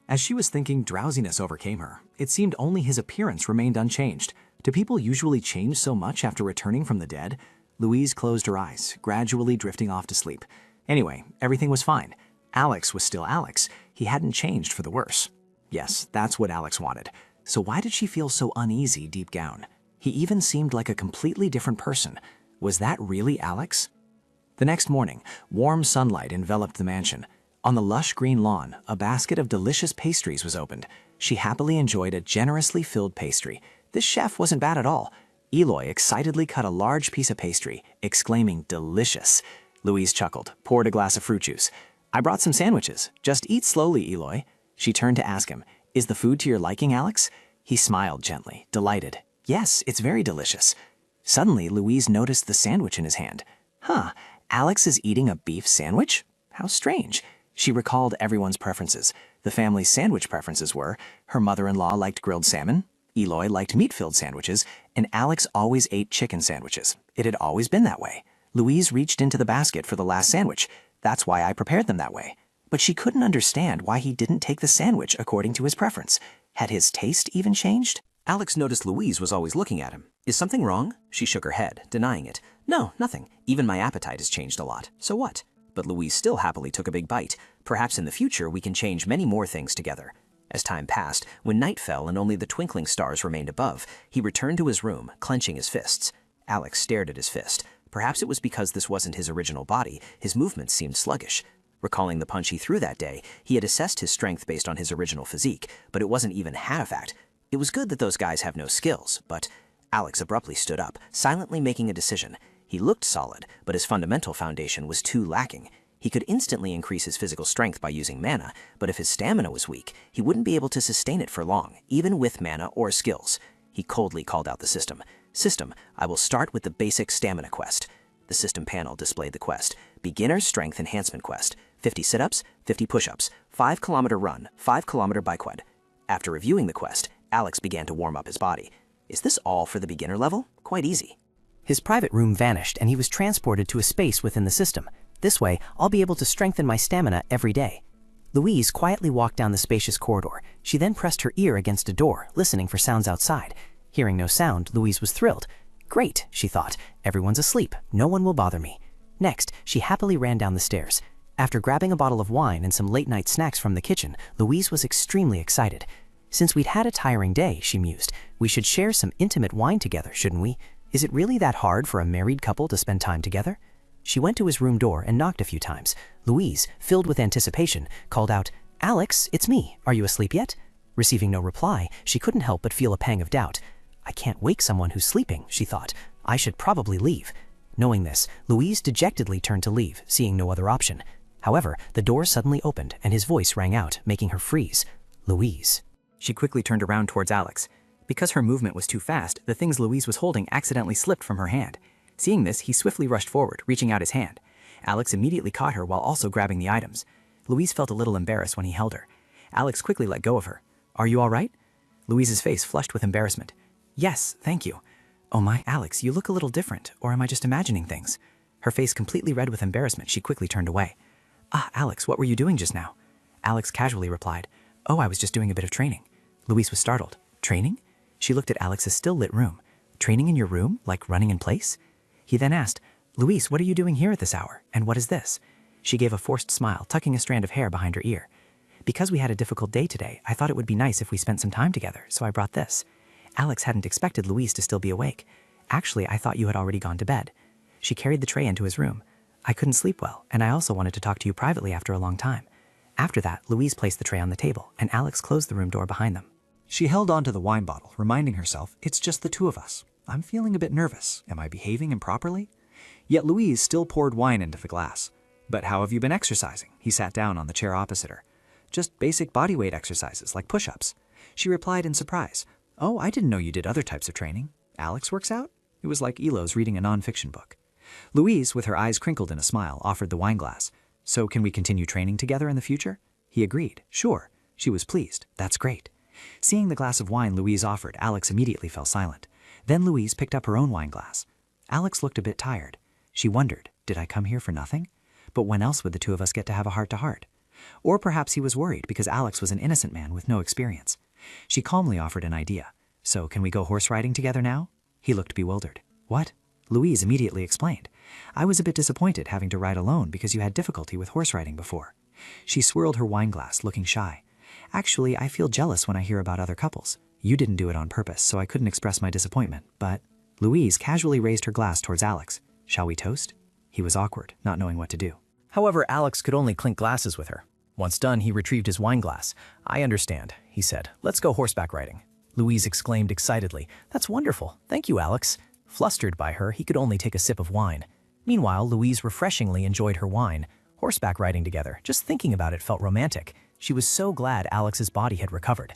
As she was thinking, drowsiness overcame her. It seemed only his appearance remained unchanged. Do people usually change so much after returning from the dead? Louise closed her eyes, gradually drifting off to sleep. Anyway, everything was fine. Alex was still Alex. He hadn't changed for the worse. Yes, that's what Alex wanted. So why did she feel so uneasy deep down? He even seemed like a completely different person. Was that really Alex? The next morning, warm sunlight enveloped the mansion. On the lush green lawn, a basket of delicious pastries was opened. She happily enjoyed a generously filled pastry. This chef wasn't bad at all. Eloy excitedly cut a large piece of pastry, exclaiming, "Delicious." Louise chuckled, poured a glass of fruit juice. "I brought some sandwiches. Just eat slowly, Eloy." She turned to ask him, "Is the food to your liking, Alex?" He smiled gently, delighted. "Yes, it's very delicious." Suddenly, Louise noticed the sandwich in his hand. Huh, Alex is eating a beef sandwich? How strange. She recalled everyone's preferences. The family's sandwich preferences were, her mother-in-law liked grilled salmon, Eloy liked meat-filled sandwiches, and Alex always ate chicken sandwiches. It had always been that way. Louise reached into the basket for the last sandwich. "That's why I prepared them that way." But she couldn't understand why he didn't take the sandwich according to his preference. Had his taste even changed? Alex noticed Louise was always looking at him. Is something wrong? She shook her head, denying it. No, nothing. Even my appetite has changed a lot. So what? But Louise still happily took a big bite. Perhaps in the future we can change many more things together. As time passed, when night fell and only the twinkling stars remained above, he returned to his room, clenching his fists. Alex stared at his fist. Perhaps it was because this wasn't his original body, his movements seemed sluggish. Recalling the punch he threw that day, he had assessed his strength based on his original physique, but it wasn't even half that. It was good that those guys have no skills, but Alex abruptly stood up, silently making a decision. He looked solid, but his fundamental foundation was too lacking. He could instantly increase his physical strength by using mana, but if his stamina was weak, he wouldn't be able to sustain it for long, even with mana or skills. He coldly called out the system. "System, I will start with the basic stamina quest." The system panel displayed the quest. Beginner Strength Enhancement Quest. 50 sit-ups, 50 push-ups, 5-kilometer run, 5-kilometer bike ride. After reviewing the quest, Alex began to warm up his body. Is this all for the beginner level? Quite easy. His private room vanished and he was transported to a space within the system. This way, I'll be able to strengthen my stamina every day. Louise quietly walked down the spacious corridor. She then pressed her ear against a door, listening for sounds outside. Hearing no sound, Louise was thrilled. Great, she thought. Everyone's asleep. No one will bother me. Next, she happily ran down the stairs. After grabbing a bottle of wine and some late-night snacks from the kitchen, Louise was extremely excited. Since we'd had a tiring day, she mused, we should share some intimate wine together, shouldn't we? Is it really that hard for a married couple to spend time together? She went to his room door and knocked a few times. Louise, filled with anticipation, called out, "Alex, it's me. Are you asleep yet?" Receiving no reply, she couldn't help but feel a pang of doubt. I can't wake someone who's sleeping, she thought. I should probably leave. Knowing this, Louise dejectedly turned to leave, seeing no other option. However, the door suddenly opened and his voice rang out, making her freeze. Louise. She quickly turned around towards Alex. Because her movement was too fast, the things Louise was holding accidentally slipped from her hand. Seeing this, he swiftly rushed forward, reaching out his hand. Alex immediately caught her while also grabbing the items. Louise felt a little embarrassed when he held her. Alex quickly let go of her. "Are you all right?" Louise's face flushed with embarrassment. "Yes, thank you." "Oh my, Alex, you look a little different, or am I just imagining things?" Her face completely red with embarrassment, she quickly turned away. "Ah, Alex, what were you doing just now?" Alex casually replied, "Oh, I was just doing a bit of training." Louise was startled. "Training?" She looked at Alex's still-lit room. "Training in your room, like running in place?" He then asked, "Louise, what are you doing here at this hour? And what is this?" She gave a forced smile, tucking a strand of hair behind her ear. "Because we had a difficult day today, I thought it would be nice if we spent some time together, so I brought this." Alex hadn't expected Louise to still be awake. "Actually, I thought you had already gone to bed." She carried the tray into his room. "I couldn't sleep well, and I also wanted to talk to you privately after a long time." After that, Louise placed the tray on the table, and Alex closed the room door behind them. She held on to the wine bottle, reminding herself, it's just the two of us. I'm feeling a bit nervous. Am I behaving improperly? Yet Louise still poured wine into the glass. "But how have you been exercising?" He sat down on the chair opposite her. "Just basic bodyweight exercises, like push-ups." She replied in surprise, "Oh, I didn't know you did other types of training." Alex works out? It was like Elo's reading a nonfiction book. Louise, with her eyes crinkled in a smile, offered the wine glass. So can we continue training together in the future? He agreed. Sure. She was pleased. That's great. Seeing the glass of wine Louise offered, Alex immediately fell silent. Then Louise picked up her own wine glass. Alex looked a bit tired. She wondered, did I come here for nothing? But when else would the two of us get to have a heart-to-heart? Or perhaps he was worried because Alex was an innocent man with no experience. She calmly offered an idea. So can we go horse riding together now? He looked bewildered. What? Louise immediately explained. I was a bit disappointed having to ride alone because you had difficulty with horse riding before. She swirled her wine glass, looking shy. Actually, I feel jealous when I hear about other couples. You didn't do it on purpose, so I couldn't express my disappointment, but... Louise casually raised her glass towards Alex. Shall we toast? He was awkward, not knowing what to do. However, Alex could only clink glasses with her. Once done, he retrieved his wine glass. I understand, he said. Let's go horseback riding. Louise exclaimed excitedly. That's wonderful. Thank you, Alex. Flustered by her, he could only take a sip of wine. Meanwhile, Louise refreshingly enjoyed her wine. Horseback riding together, just thinking about it felt romantic. She was so glad Alex's body had recovered.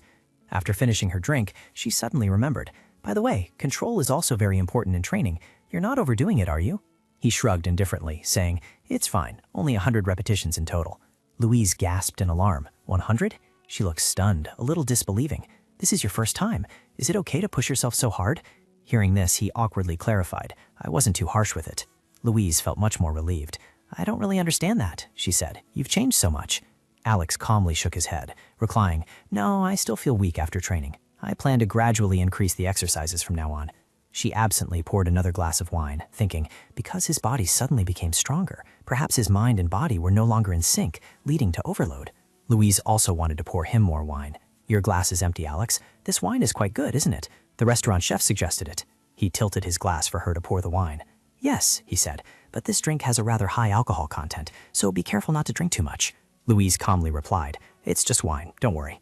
After finishing her drink, she suddenly remembered. By the way, control is also very important in training. You're not overdoing it, are you? He shrugged indifferently, saying, It's fine, only 100 repetitions in total. Louise gasped in alarm. 100? She looked stunned, a little disbelieving. This is your first time. Is it okay to push yourself so hard? Hearing this, he awkwardly clarified. I wasn't too harsh with it. Louise felt much more relieved. I don't really understand that, she said. You've changed so much. Alex calmly shook his head, replying, No, I still feel weak after training. I plan to gradually increase the exercises from now on. She absently poured another glass of wine, thinking, because his body suddenly became stronger, perhaps his mind and body were no longer in sync, leading to overload. Louise also wanted to pour him more wine. Your glass is empty, Alex. This wine is quite good, isn't it? The restaurant chef suggested it. He tilted his glass for her to pour the wine. Yes, he said, but this drink has a rather high alcohol content, so be careful not to drink too much. Louise calmly replied, It's just wine, don't worry.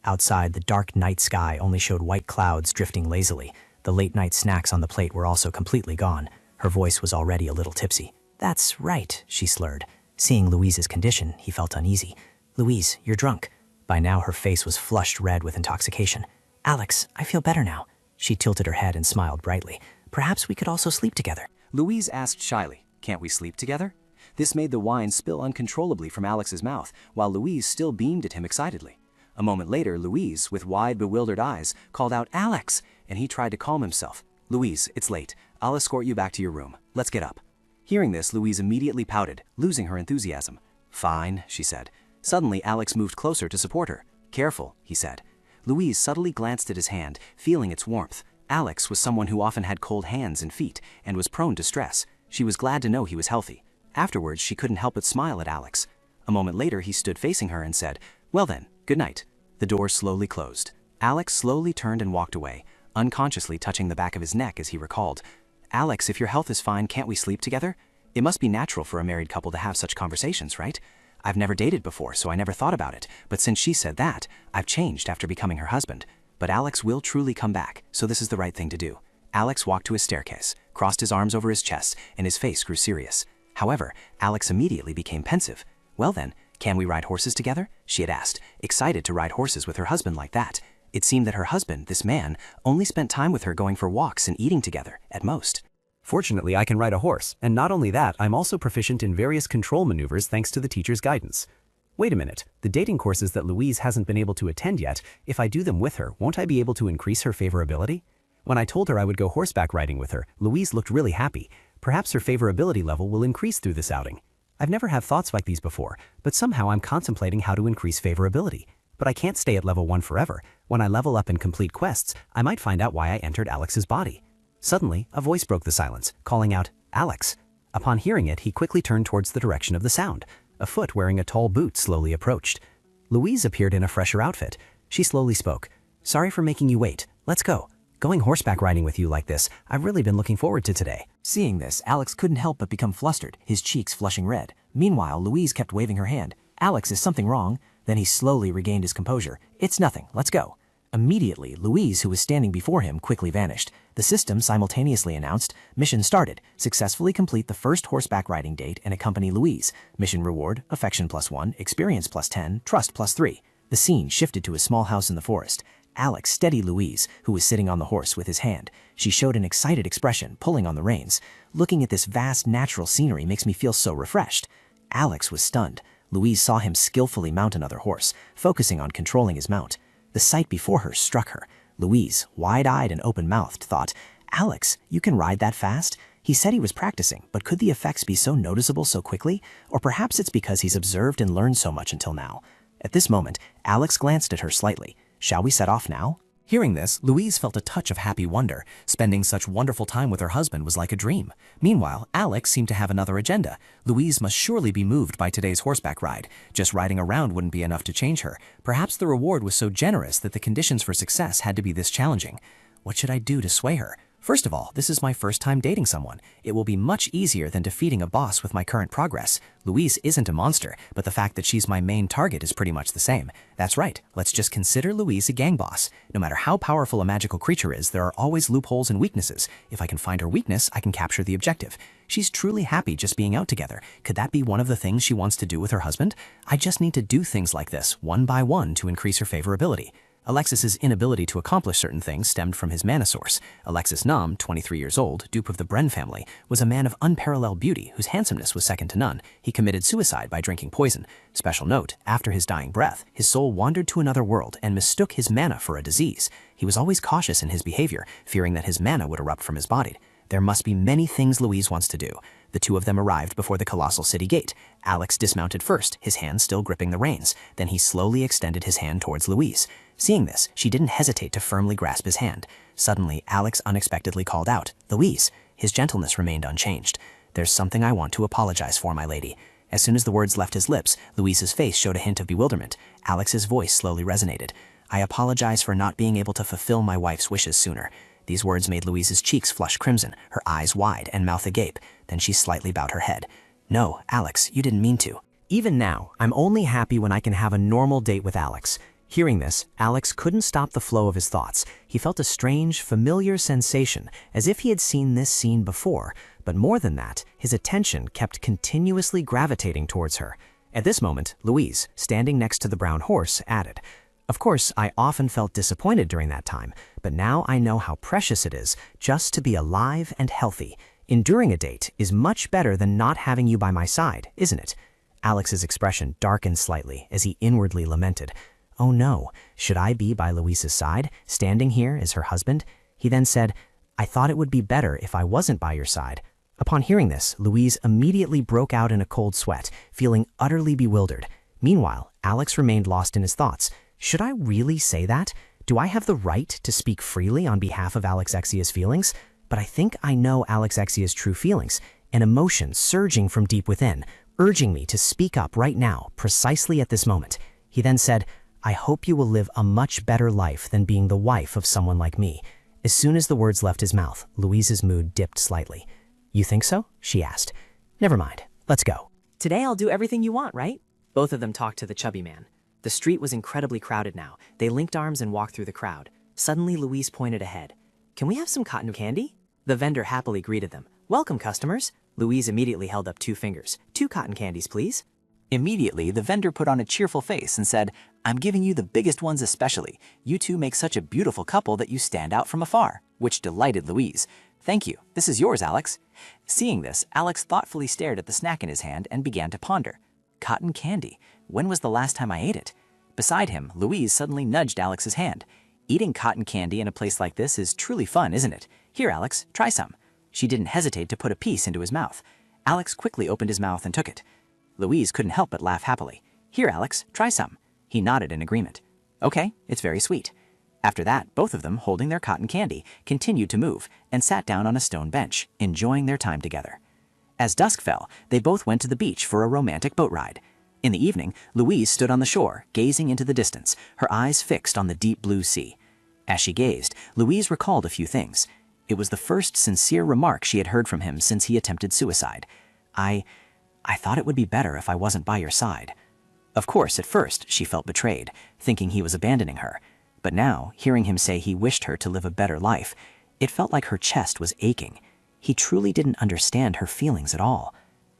Outside, the dark night sky only showed white clouds drifting lazily. The late-night snacks on the plate were also completely gone. Her voice was already a little tipsy. That's right, she slurred. Seeing Louise's condition, he felt uneasy. Louise, you're drunk. By now, her face was flushed red with intoxication. Alex, I feel better now. She tilted her head and smiled brightly. Perhaps we could also sleep together. Louise asked shyly, Can't we sleep together? This made the wine spill uncontrollably from Alex's mouth, while Louise still beamed at him excitedly. A moment later, Louise, with wide, bewildered eyes, called out, Alex! And he tried to calm himself. Louise, it's late. I'll escort you back to your room. Let's get up. Hearing this, Louise immediately pouted, losing her enthusiasm. Fine, she said. Suddenly, Alex moved closer to support her. Careful, he said. Louise subtly glanced at his hand, feeling its warmth. Alex was someone who often had cold hands and feet, and was prone to stress. She was glad to know he was healthy. Afterwards, she couldn't help but smile at Alex. A moment later, he stood facing her and said, Well then, good night. The door slowly closed. Alex slowly turned and walked away, unconsciously touching the back of his neck as he recalled, Alex, if your health is fine, can't we sleep together? It must be natural for a married couple to have such conversations, right? I've never dated before, so I never thought about it, but since she said that, I've changed after becoming her husband. But Alex will truly come back, so this is the right thing to do. Alex walked to his staircase, crossed his arms over his chest, and his face grew serious. However, Alex immediately became pensive. Well then, can we ride horses together? She had asked, excited to ride horses with her husband like that. It seemed that her husband, this man, only spent time with her going for walks and eating together, at most. Fortunately, I can ride a horse, and not only that, I'm also proficient in various control maneuvers thanks to the teacher's guidance. Wait a minute, the dating courses that Louise hasn't been able to attend yet, if I do them with her, won't I be able to increase her favorability? When I told her I would go horseback riding with her, Louise looked really happy. Perhaps her favorability level will increase through this outing. I've never had thoughts like these before, but somehow I'm contemplating how to increase favorability. But I can't stay at level 1 forever. When I level up and complete quests, I might find out why I entered Alex's body. Suddenly, a voice broke the silence, calling out, Alex. Upon hearing it, he quickly turned towards the direction of the sound. A foot wearing a tall boot slowly approached. Louise appeared in a fresher outfit. She slowly spoke. Sorry for making you wait. Let's go. Going horseback riding with you like this, I've really been looking forward to today. Seeing this, Alex couldn't help but become flustered, his cheeks flushing red. Meanwhile, Louise kept waving her hand. Alex, is something wrong? Then he slowly regained his composure. It's nothing. Let's go. Immediately, Louise, who was standing before him, quickly vanished. The system simultaneously announced, Mission started. Successfully complete the first horseback riding date and accompany Louise. Mission reward, affection +1, experience +10, trust +3. The scene shifted to a small house in the forest. Alex steadied Louise, who was sitting on the horse, with his hand. She showed an excited expression, pulling on the reins. Looking at this vast natural scenery makes me feel so refreshed. Alex was stunned. Louise saw him skillfully mount another horse, focusing on controlling his mount. The sight before her struck her. Louise, wide-eyed and open-mouthed, thought, "Alex, you can ride that fast?" He said he was practicing, but could the effects be so noticeable so quickly? Or perhaps it's because he's observed and learned so much until now. At this moment, Alex glanced at her slightly. "Shall we set off now?" Hearing this, Louise felt a touch of happy wonder. Spending such wonderful time with her husband was like a dream. Meanwhile, Alex seemed to have another agenda. Louise must surely be moved by today's horseback ride. Just riding around wouldn't be enough to change her. Perhaps the reward was so generous that the conditions for success had to be this challenging. What should I do to sway her? First of all, this is my first time dating someone. It will be much easier than defeating a boss with my current progress. Louise isn't a monster, but the fact that she's my main target is pretty much the same. That's right, let's just consider Louise a gang boss. No matter how powerful a magical creature is, there are always loopholes and weaknesses. If I can find her weakness, I can capture the objective. She's truly happy just being out together. Could that be one of the things she wants to do with her husband? I just need to do things like this, one by one, to increase her favorability. Alexis's inability to accomplish certain things stemmed from his mana source. Alexis Nam, 23 years old, dupe of the Bren family, was a man of unparalleled beauty whose handsomeness was second to none. He committed suicide by drinking poison. Special note, after his dying breath, his soul wandered to another world and mistook his mana for a disease. He was always cautious in his behavior, fearing that his mana would erupt from his body. There must be many things Louise wants to do. The two of them arrived before the colossal city gate. Alex dismounted first, his hand still gripping the reins. Then he slowly extended his hand towards Louise. Seeing this, she didn't hesitate to firmly grasp his hand. Suddenly, Alex unexpectedly called out, "Louise." His gentleness remained unchanged. "There's something I want to apologize for, my lady." As soon as the words left his lips, Louise's face showed a hint of bewilderment. Alex's voice slowly resonated. "I apologize for not being able to fulfill my wife's wishes sooner." These words made Louise's cheeks flush crimson, her eyes wide and mouth agape. Then she slightly bowed her head. "No, Alex, you didn't mean to." Even now, I'm only happy when I can have a normal date with Alex. Hearing this, Alex couldn't stop the flow of his thoughts. He felt a strange, familiar sensation, as if he had seen this scene before. But more than that, his attention kept continuously gravitating towards her. At this moment, Louise, standing next to the brown horse, added, "Of course, I often felt disappointed during that time, but now I know how precious it is just to be alive and healthy. Enduring a date is much better than not having you by my side, isn't it?" Alex's expression darkened slightly as he inwardly lamented, "Oh no, should I be by Louise's side, standing here as her husband?" He then said, "I thought it would be better if I wasn't by your side." Upon hearing this, Louise immediately broke out in a cold sweat, feeling utterly bewildered. Meanwhile, Alex remained lost in his thoughts. Should I really say that? Do I have the right to speak freely on behalf of Alexexia's feelings? But I think I know Alexexia's true feelings, an emotion surging from deep within, urging me to speak up right now, precisely at this moment. He then said, "I hope you will live a much better life than being the wife of someone like me." As soon as the words left his mouth, Louise's mood dipped slightly. "You think so?" she asked. "Never mind. Let's go." "Today I'll do everything you want, right?" Both of them talked to the chubby man. The street was incredibly crowded now. They linked arms and walked through the crowd. Suddenly, Louise pointed ahead. "Can we have some cotton candy?" The vendor happily greeted them. "Welcome, customers." Louise immediately held up 2 fingers. "2 cotton candies, please." Immediately, the vendor put on a cheerful face and said, "I'm giving you the biggest ones especially. You two make such a beautiful couple that you stand out from afar," which delighted Louise. "Thank you. This is yours, Alex." Seeing this, Alex thoughtfully stared at the snack in his hand and began to ponder. Cotton candy. When was the last time I ate it? Beside him, Louise suddenly nudged Alex's hand. "Eating cotton candy in a place like this is truly fun, isn't it? Here, Alex, try some." She didn't hesitate to put a piece into his mouth. Alex quickly opened his mouth and took it. Louise couldn't help but laugh happily. "Here, Alex, try some." He nodded in agreement. "Okay, it's very sweet." After that, both of them, holding their cotton candy, continued to move and sat down on a stone bench, enjoying their time together. As dusk fell, they both went to the beach for a romantic boat ride. In the evening, Louise stood on the shore, gazing into the distance, her eyes fixed on the deep blue sea. As she gazed, Louise recalled a few things. It was the first sincere remark she had heard from him since he attempted suicide. I thought it would be better if I wasn't by your side." Of course, at first, she felt betrayed, thinking he was abandoning her. But now, hearing him say he wished her to live a better life, it felt like her chest was aching. He truly didn't understand her feelings at all.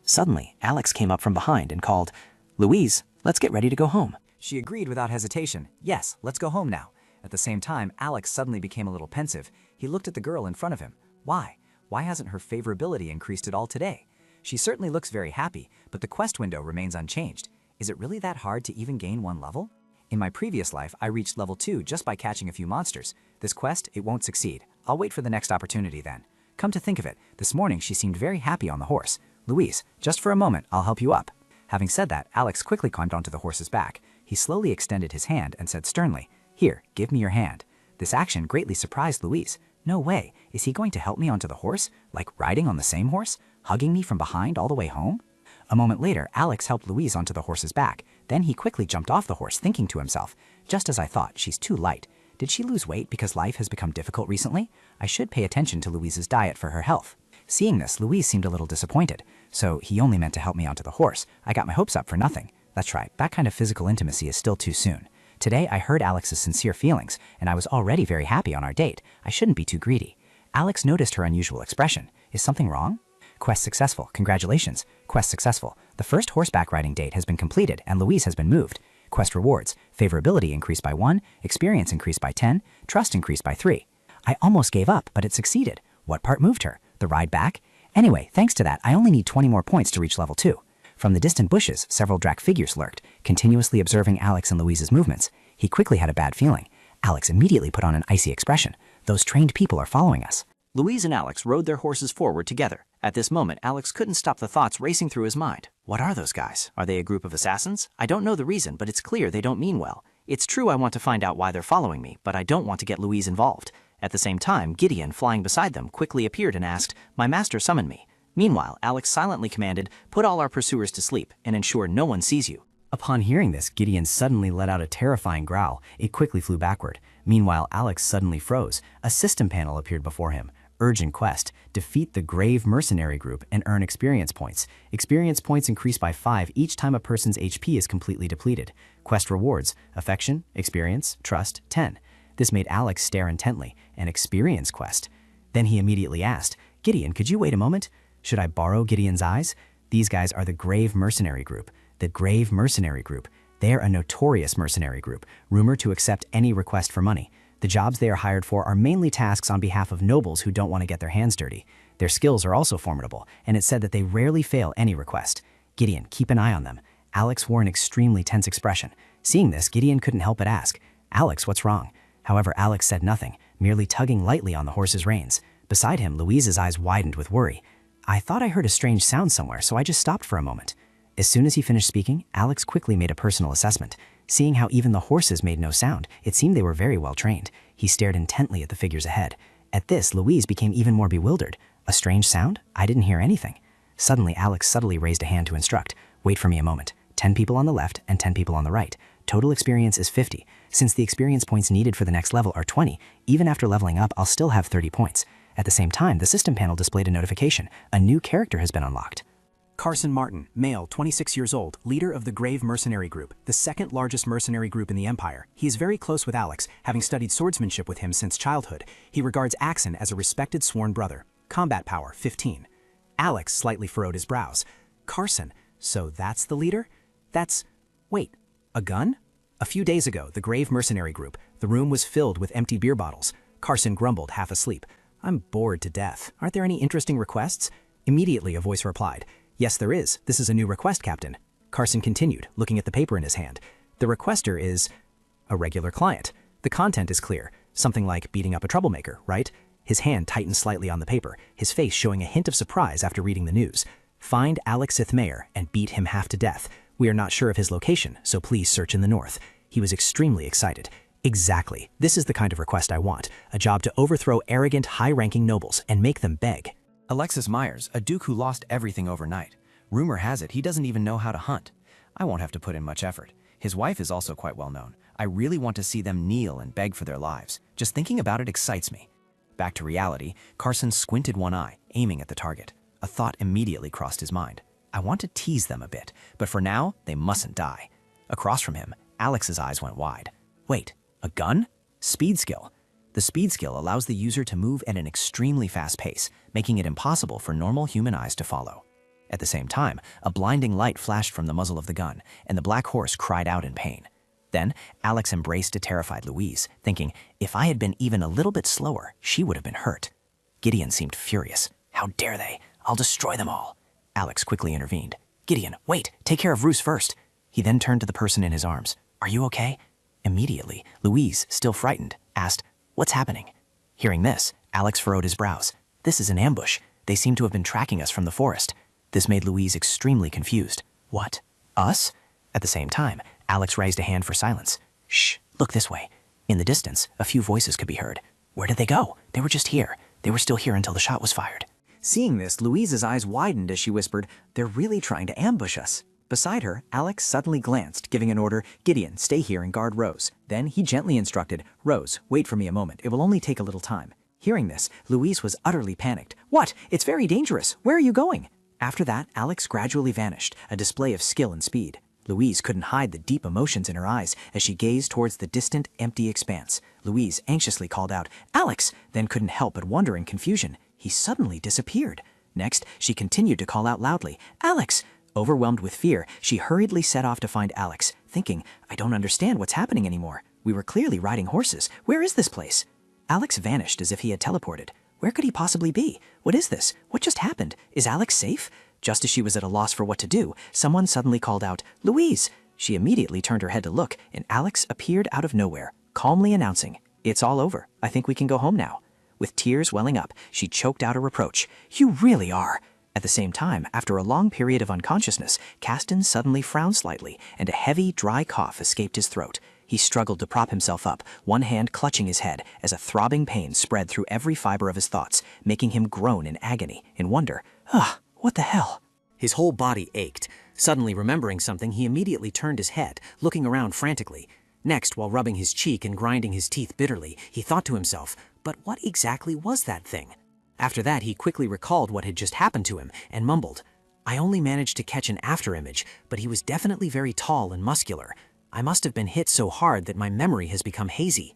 Suddenly, Alex came up from behind and called, "Louise, let's get ready to go home." She agreed without hesitation. "Yes, let's go home now." At the same time, Alex suddenly became a little pensive. He looked at the girl in front of him. Why? Why hasn't her favorability increased at all today? She certainly looks very happy, but the quest window remains unchanged. Is it really that hard to even gain one level? In my previous life, I reached level 2 just by catching a few monsters. This quest, it won't succeed. I'll wait for the next opportunity then. Come to think of it, this morning she seemed very happy on the horse. Louise, just for a moment, I'll help you up. Having said that, Alex quickly climbed onto the horse's back. He slowly extended his hand and said sternly, "Here, give me your hand." This action greatly surprised Louise. No way, is he going to help me onto the horse? Like riding on the same horse? Hugging me from behind all the way home? A moment later, Alex helped Louise onto the horse's back. Then he quickly jumped off the horse, thinking to himself, "Just as I thought, she's too light. Did she lose weight because life has become difficult recently? I should pay attention to Louise's diet for her health." Seeing this, Louise seemed a little disappointed. So he only meant to help me onto the horse. I got my hopes up for nothing. That's right, that kind of physical intimacy is still too soon. Today, I heard Alex's sincere feelings, and I was already very happy on our date. I shouldn't be too greedy. Alex noticed her unusual expression. Is something wrong? Quest successful. Congratulations. Quest successful. The first horseback riding date has been completed and Louise has been moved. Quest rewards. Favorability increased by 1, experience increased by 10, trust increased by 3. I almost gave up, but it succeeded. What part moved her? The ride back? Anyway, thanks to that, I only need 20 more points to reach level 2. From the distant bushes, several Drac figures lurked, continuously observing Alex and Louise's movements. He quickly had a bad feeling. Alex immediately put on an icy expression. Those trained people are following us. Louise and Alex rode their horses forward together. At this moment, Alex couldn't stop the thoughts racing through his mind. What are those guys? Are they a group of assassins? I don't know the reason, but it's clear they don't mean well. It's true I want to find out why they're following me, but I don't want to get Louise involved. At the same time, Gideon, flying beside them, quickly appeared and asked, "My master summoned me." Meanwhile, Alex silently commanded, "Put all our pursuers to sleep and ensure no one sees you." Upon hearing this, Gideon suddenly let out a terrifying growl. It quickly flew backward. Meanwhile, Alex suddenly froze. A system panel appeared before him. Urgent quest. Defeat the Grave Mercenary Group and earn experience points. Experience points increase by 5 each time a person's HP is completely depleted. Quest rewards. Affection, experience, trust, 10. This made Alex stare intently. An experience quest. Then he immediately asked, "Gideon, could you wait a moment? Should I borrow Gideon's eyes?" These guys are the Grave Mercenary Group. The Grave Mercenary Group. They're a notorious mercenary group, rumored to accept any request for money. The jobs they are hired for are mainly tasks on behalf of nobles who don't want to get their hands dirty. Their skills are also formidable, and it's said that they rarely fail any request. Gideon, keep an eye on them. Alex wore an extremely tense expression. Seeing this, Gideon couldn't help but ask, "Alex, what's wrong?" However, Alex said nothing, merely tugging lightly on the horse's reins. Beside him, Louise's eyes widened with worry. "I thought I heard a strange sound somewhere, so I just stopped for a moment." As soon as he finished speaking, Alex quickly made a personal assessment. Seeing how even the horses made no sound, it seemed they were very well trained. He stared intently at the figures ahead. At this, Louise became even more bewildered. "A strange sound? I didn't hear anything." Suddenly, Alex subtly raised a hand to instruct. "Wait for me a moment. 10 people on the left and 10 people on the right. Total experience is 50. Since the experience points needed for the next level are 20, even after leveling up, I'll still have 30 points. At the same time, the system panel displayed a notification. A new character has been unlocked. Carson Martin, male, 26 years old, leader of the Grave Mercenary Group, the second largest mercenary group in the Empire. He is very close with Alex, having studied swordsmanship with him since childhood. He regards Axon as a respected sworn brother. Combat power, 15. Alex slightly furrowed his brows. Carson, so that's the leader? Wait, a gun? A few days ago, the Grave Mercenary Group, the room was filled with empty beer bottles. Carson grumbled, half asleep. "I'm bored to death. Aren't there any interesting requests?" Immediately, a voice replied. "Yes, there is. This is a new request, Captain." Carson continued, looking at the paper in his hand. "The requester is a regular client. The content is clear. Something like beating up a troublemaker, right?" His hand tightened slightly on the paper, his face showing a hint of surprise after reading the news. "Find Alex Ithmayer and beat him half to death. We are not sure of his location, so please search in the north." He was extremely excited. "Exactly. This is the kind of request I want. A job to overthrow arrogant, high-ranking nobles and make them beg." Alexis Myers, a duke who lost everything overnight. Rumor has it he doesn't even know how to hunt. I won't have to put in much effort. His wife is also quite well known. I really want to see them kneel and beg for their lives. Just thinking about it excites me. Back to reality, Carson squinted one eye, aiming at the target. A thought immediately crossed his mind. I want to tease them a bit, but for now, they mustn't die. Across from him, Alex's eyes went wide. Wait, a gun? Speed skill. The speed skill allows the user to move at an extremely fast pace, making it impossible for normal human eyes to follow. At the same time, a blinding light flashed from the muzzle of the gun, and the black horse cried out in pain. Then Alex embraced a terrified Louise, thinking if I had been even a little bit slower, she would have been hurt. Gideon seemed furious. How dare they? I'll destroy them all. Alex quickly intervened. Gideon, wait, take care of Roos first. He then turned to the person in his arms. Are you okay? Immediately, Louise, still frightened, asked, What's happening? Hearing this, Alex furrowed his brows. This is an ambush. They seem to have been tracking us from the forest. This made Louise extremely confused. What? Us? At the same time, Alex raised a hand for silence. Shh, look this way. In the distance, a few voices could be heard. Where did they go? They were just here. They were still here until the shot was fired. Seeing this, Louise's eyes widened as she whispered, They're really trying to ambush us. Beside her, Alex suddenly glanced, giving an order, Gideon, stay here and guard Rose. Then he gently instructed, Rose, wait for me a moment. It will only take a little time. Hearing this, Louise was utterly panicked. What? It's very dangerous. Where are you going? After that, Alex gradually vanished, a display of skill and speed. Louise couldn't hide the deep emotions in her eyes as she gazed towards the distant, empty expanse. Louise anxiously called out, Alex, then couldn't help but wonder in confusion. He suddenly disappeared. Next, she continued to call out loudly, Alex! Overwhelmed with fear, she hurriedly set off to find Alex, thinking, I don't understand what's happening anymore. We were clearly riding horses. Where is this place? Alex vanished as if he had teleported. Where could he possibly be? What is this? What just happened? Is Alex safe? Just as she was at a loss for what to do, someone suddenly called out, Louise! She immediately turned her head to look, and Alex appeared out of nowhere, calmly announcing, It's all over. I think we can go home now. With tears welling up, she choked out a reproach. You really are. At the same time, after a long period of unconsciousness, Caston suddenly frowned slightly, and a heavy, dry cough escaped his throat. He struggled to prop himself up, one hand clutching his head, as a throbbing pain spread through every fiber of his thoughts, making him groan in agony, in wonder. What the hell? His whole body ached. Suddenly remembering something, he immediately turned his head, looking around frantically. Next, while rubbing his cheek and grinding his teeth bitterly, he thought to himself, but what exactly was that thing? After that, he quickly recalled what had just happened to him and mumbled, I only managed to catch an afterimage, but he was definitely very tall and muscular. I must have been hit so hard that my memory has become hazy.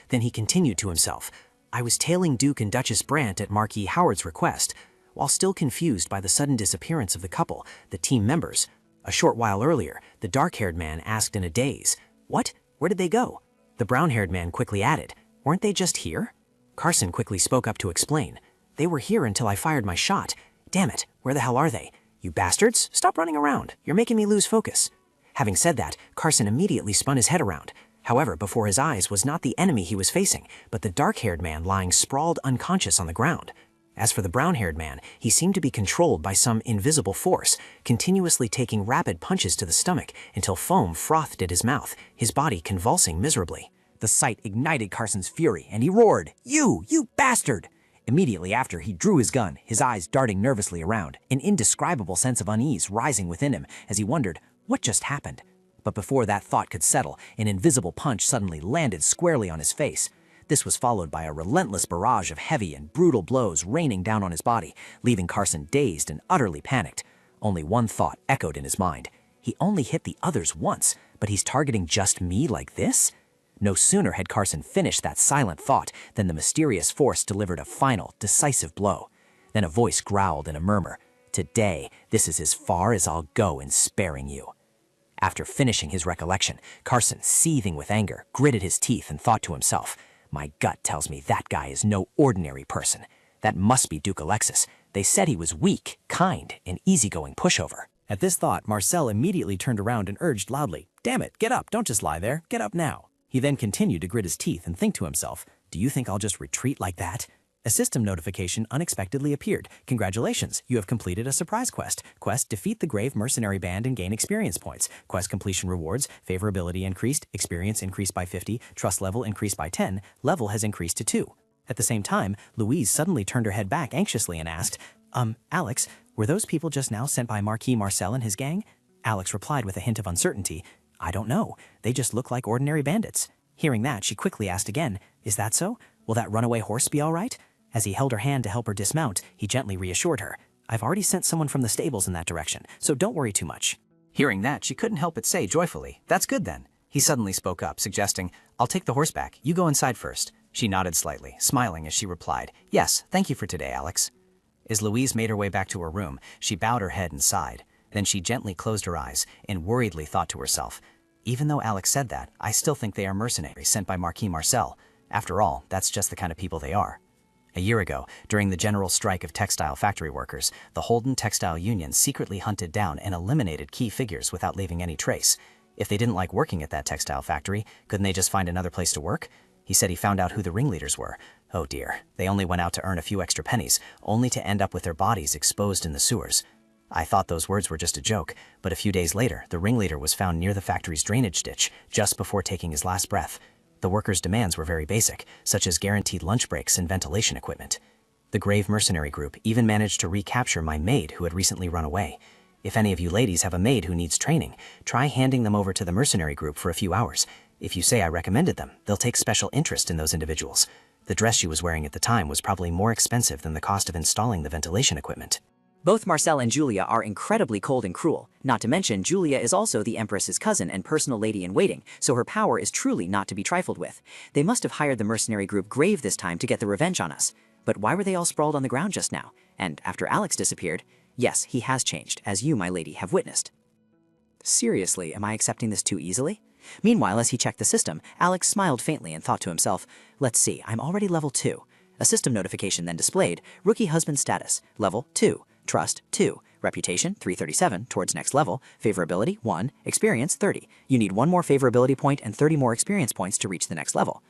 Then he continued to himself, I was tailing Duke and Duchess Brandt at Marquis Howard's request. While still confused by the sudden disappearance of the couple, the team members, a short while earlier, the dark-haired man asked in a daze, What? Where did they go? The brown-haired man quickly added, Weren't they just here? Carson quickly spoke up to explain, They were here until I fired my shot. Damn it, where the hell are they? You bastards, stop running around. You're making me lose focus. Having said that, Carson immediately spun his head around. However, before his eyes was not the enemy he was facing, but the dark-haired man lying sprawled unconscious on the ground. As for the brown-haired man, he seemed to be controlled by some invisible force, continuously taking rapid punches to the stomach until foam frothed at his mouth, his body convulsing miserably. The sight ignited Carson's fury, and he roared, You bastard! Immediately after, he drew his gun, his eyes darting nervously around, an indescribable sense of unease rising within him as he wondered, what just happened? But before that thought could settle, an invisible punch suddenly landed squarely on his face. This was followed by a relentless barrage of heavy and brutal blows raining down on his body, leaving Carson dazed and utterly panicked. Only one thought echoed in his mind. He only hit the others once, but he's targeting just me like this? No sooner had Carson finished that silent thought than the mysterious force delivered a final, decisive blow. Then a voice growled in a murmur, Today, this is as far as I'll go in sparing you. After finishing his recollection, Carson, seething with anger, gritted his teeth and thought to himself, My gut tells me that guy is no ordinary person. That must be Duke Alexis. They said he was weak, kind, and easygoing pushover. At this thought, Marcel immediately turned around and urged loudly, Damn it, get up, don't just lie there, get up now. He then continued to grit his teeth and think to himself, Do you think I'll just retreat like that? A system notification unexpectedly appeared. Congratulations, you have completed a surprise quest. Quest, defeat the Grave Mercenary Band and gain experience points. Quest completion rewards, favorability increased, experience increased by 50, trust level increased by 10, level has increased to 2. At the same time, Louise suddenly turned her head back anxiously and asked, Alex, were those people just now sent by Marquis Marcel and his gang? Alex replied with a hint of uncertainty, I don't know. They just look like ordinary bandits. Hearing that, she quickly asked again, Is that so? Will that runaway horse be all right? As he held her hand to help her dismount, he gently reassured her, I've already sent someone from the stables in that direction, so don't worry too much. Hearing that, she couldn't help but say joyfully, That's good then. He suddenly spoke up, suggesting, I'll take the horse back. You go inside first. She nodded slightly, smiling as she replied, Yes, thank you for today, Alex. As Louise made her way back to her room, she bowed her head and sighed. Then she gently closed her eyes and worriedly thought to herself, Even though Alex said that, I still think they are mercenaries sent by Marquis Marcel. After all, that's just the kind of people they are. A year ago, during the general strike of textile factory workers, the Holden Textile Union secretly hunted down and eliminated key figures without leaving any trace. If they didn't like working at that textile factory, couldn't they just find another place to work? He said he found out who the ringleaders were. Oh dear, they only went out to earn a few extra pennies, only to end up with their bodies exposed in the sewers. I thought those words were just a joke, but a few days later, the ringleader was found near the factory's drainage ditch, just before taking his last breath. The workers' demands were very basic, such as guaranteed lunch breaks and ventilation equipment. The Grave Mercenary Group even managed to recapture my maid who had recently run away. If any of you ladies have a maid who needs training, try handing them over to the mercenary group for a few hours. If you say I recommended them, they'll take special interest in those individuals. The dress she was wearing at the time was probably more expensive than the cost of installing the ventilation equipment. Both Marcel and Julia are incredibly cold and cruel. Not to mention, Julia is also the Empress's cousin and personal lady-in-waiting, so her power is truly not to be trifled with. They must have hired the mercenary group Grave this time to get the revenge on us. But why were they all sprawled on the ground just now? And after Alex disappeared, yes, he has changed, as you, my lady, have witnessed. Seriously, am I accepting this too easily? Meanwhile, as he checked the system, Alex smiled faintly and thought to himself, let's see, I'm already level 2. A system notification then displayed, Rookie Husband Status, level 2. Trust, 2. Reputation, 337, towards next level. Favorability, 1. Experience, 30. You need 1 more favorability point and 30 more experience points to reach the next level.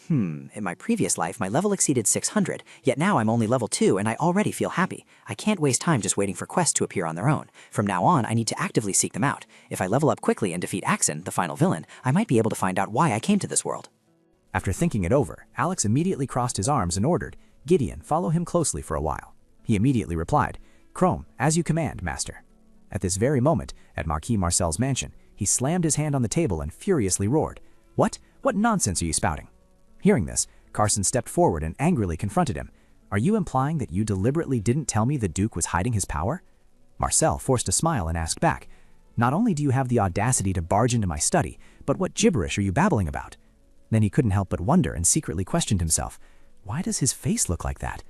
In my previous life, my level exceeded 600, yet now I'm only level 2 and I already feel happy. I can't waste time just waiting for quests to appear on their own. From now on, I need to actively seek them out. If I level up quickly and defeat Axon, the final villain, I might be able to find out why I came to this world. After thinking it over, Alex immediately crossed his arms and ordered, Gideon, follow him closely for a while. He immediately replied, Chrome, as you command, master. At this very moment, at Marquis Marcel's mansion, he slammed his hand on the table and furiously roared, What? What nonsense are you spouting? Hearing this, Carson stepped forward and angrily confronted him. Are you implying that you deliberately didn't tell me the Duke was hiding his power? Marcel forced a smile and asked back, Not only do you have the audacity to barge into my study, but what gibberish are you babbling about? Then he couldn't help but wonder and secretly questioned himself. Why does his face look like that?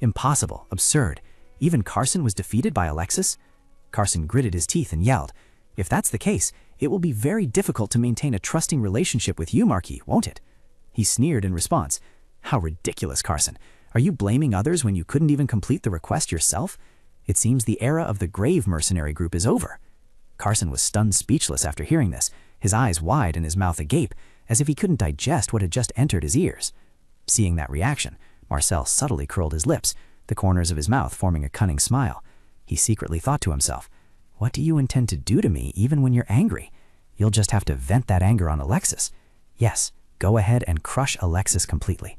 Impossible, absurd. Even Carson was defeated by Alexis? Carson gritted his teeth and yelled, If that's the case, it will be very difficult to maintain a trusting relationship with you, Marquis, won't it? He sneered in response. How ridiculous, Carson. Are you blaming others when you couldn't even complete the request yourself? It seems the era of the Grave Mercenary Group is over. Carson was stunned speechless after hearing this, his eyes wide and his mouth agape, as if he couldn't digest what had just entered his ears. Seeing that reaction, Marcel subtly curled his lips, the corners of his mouth forming a cunning smile. He secretly thought to himself, What do you intend to do to me even when you're angry? You'll just have to vent that anger on Alexis. Yes, go ahead and crush Alexis completely.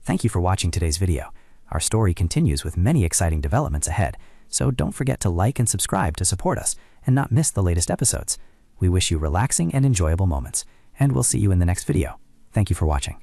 Thank you for watching today's video. Our story continues with many exciting developments ahead, so don't forget to like and subscribe to support us and not miss the latest episodes. We wish you relaxing and enjoyable moments, and we'll see you in the next video. Thank you for watching.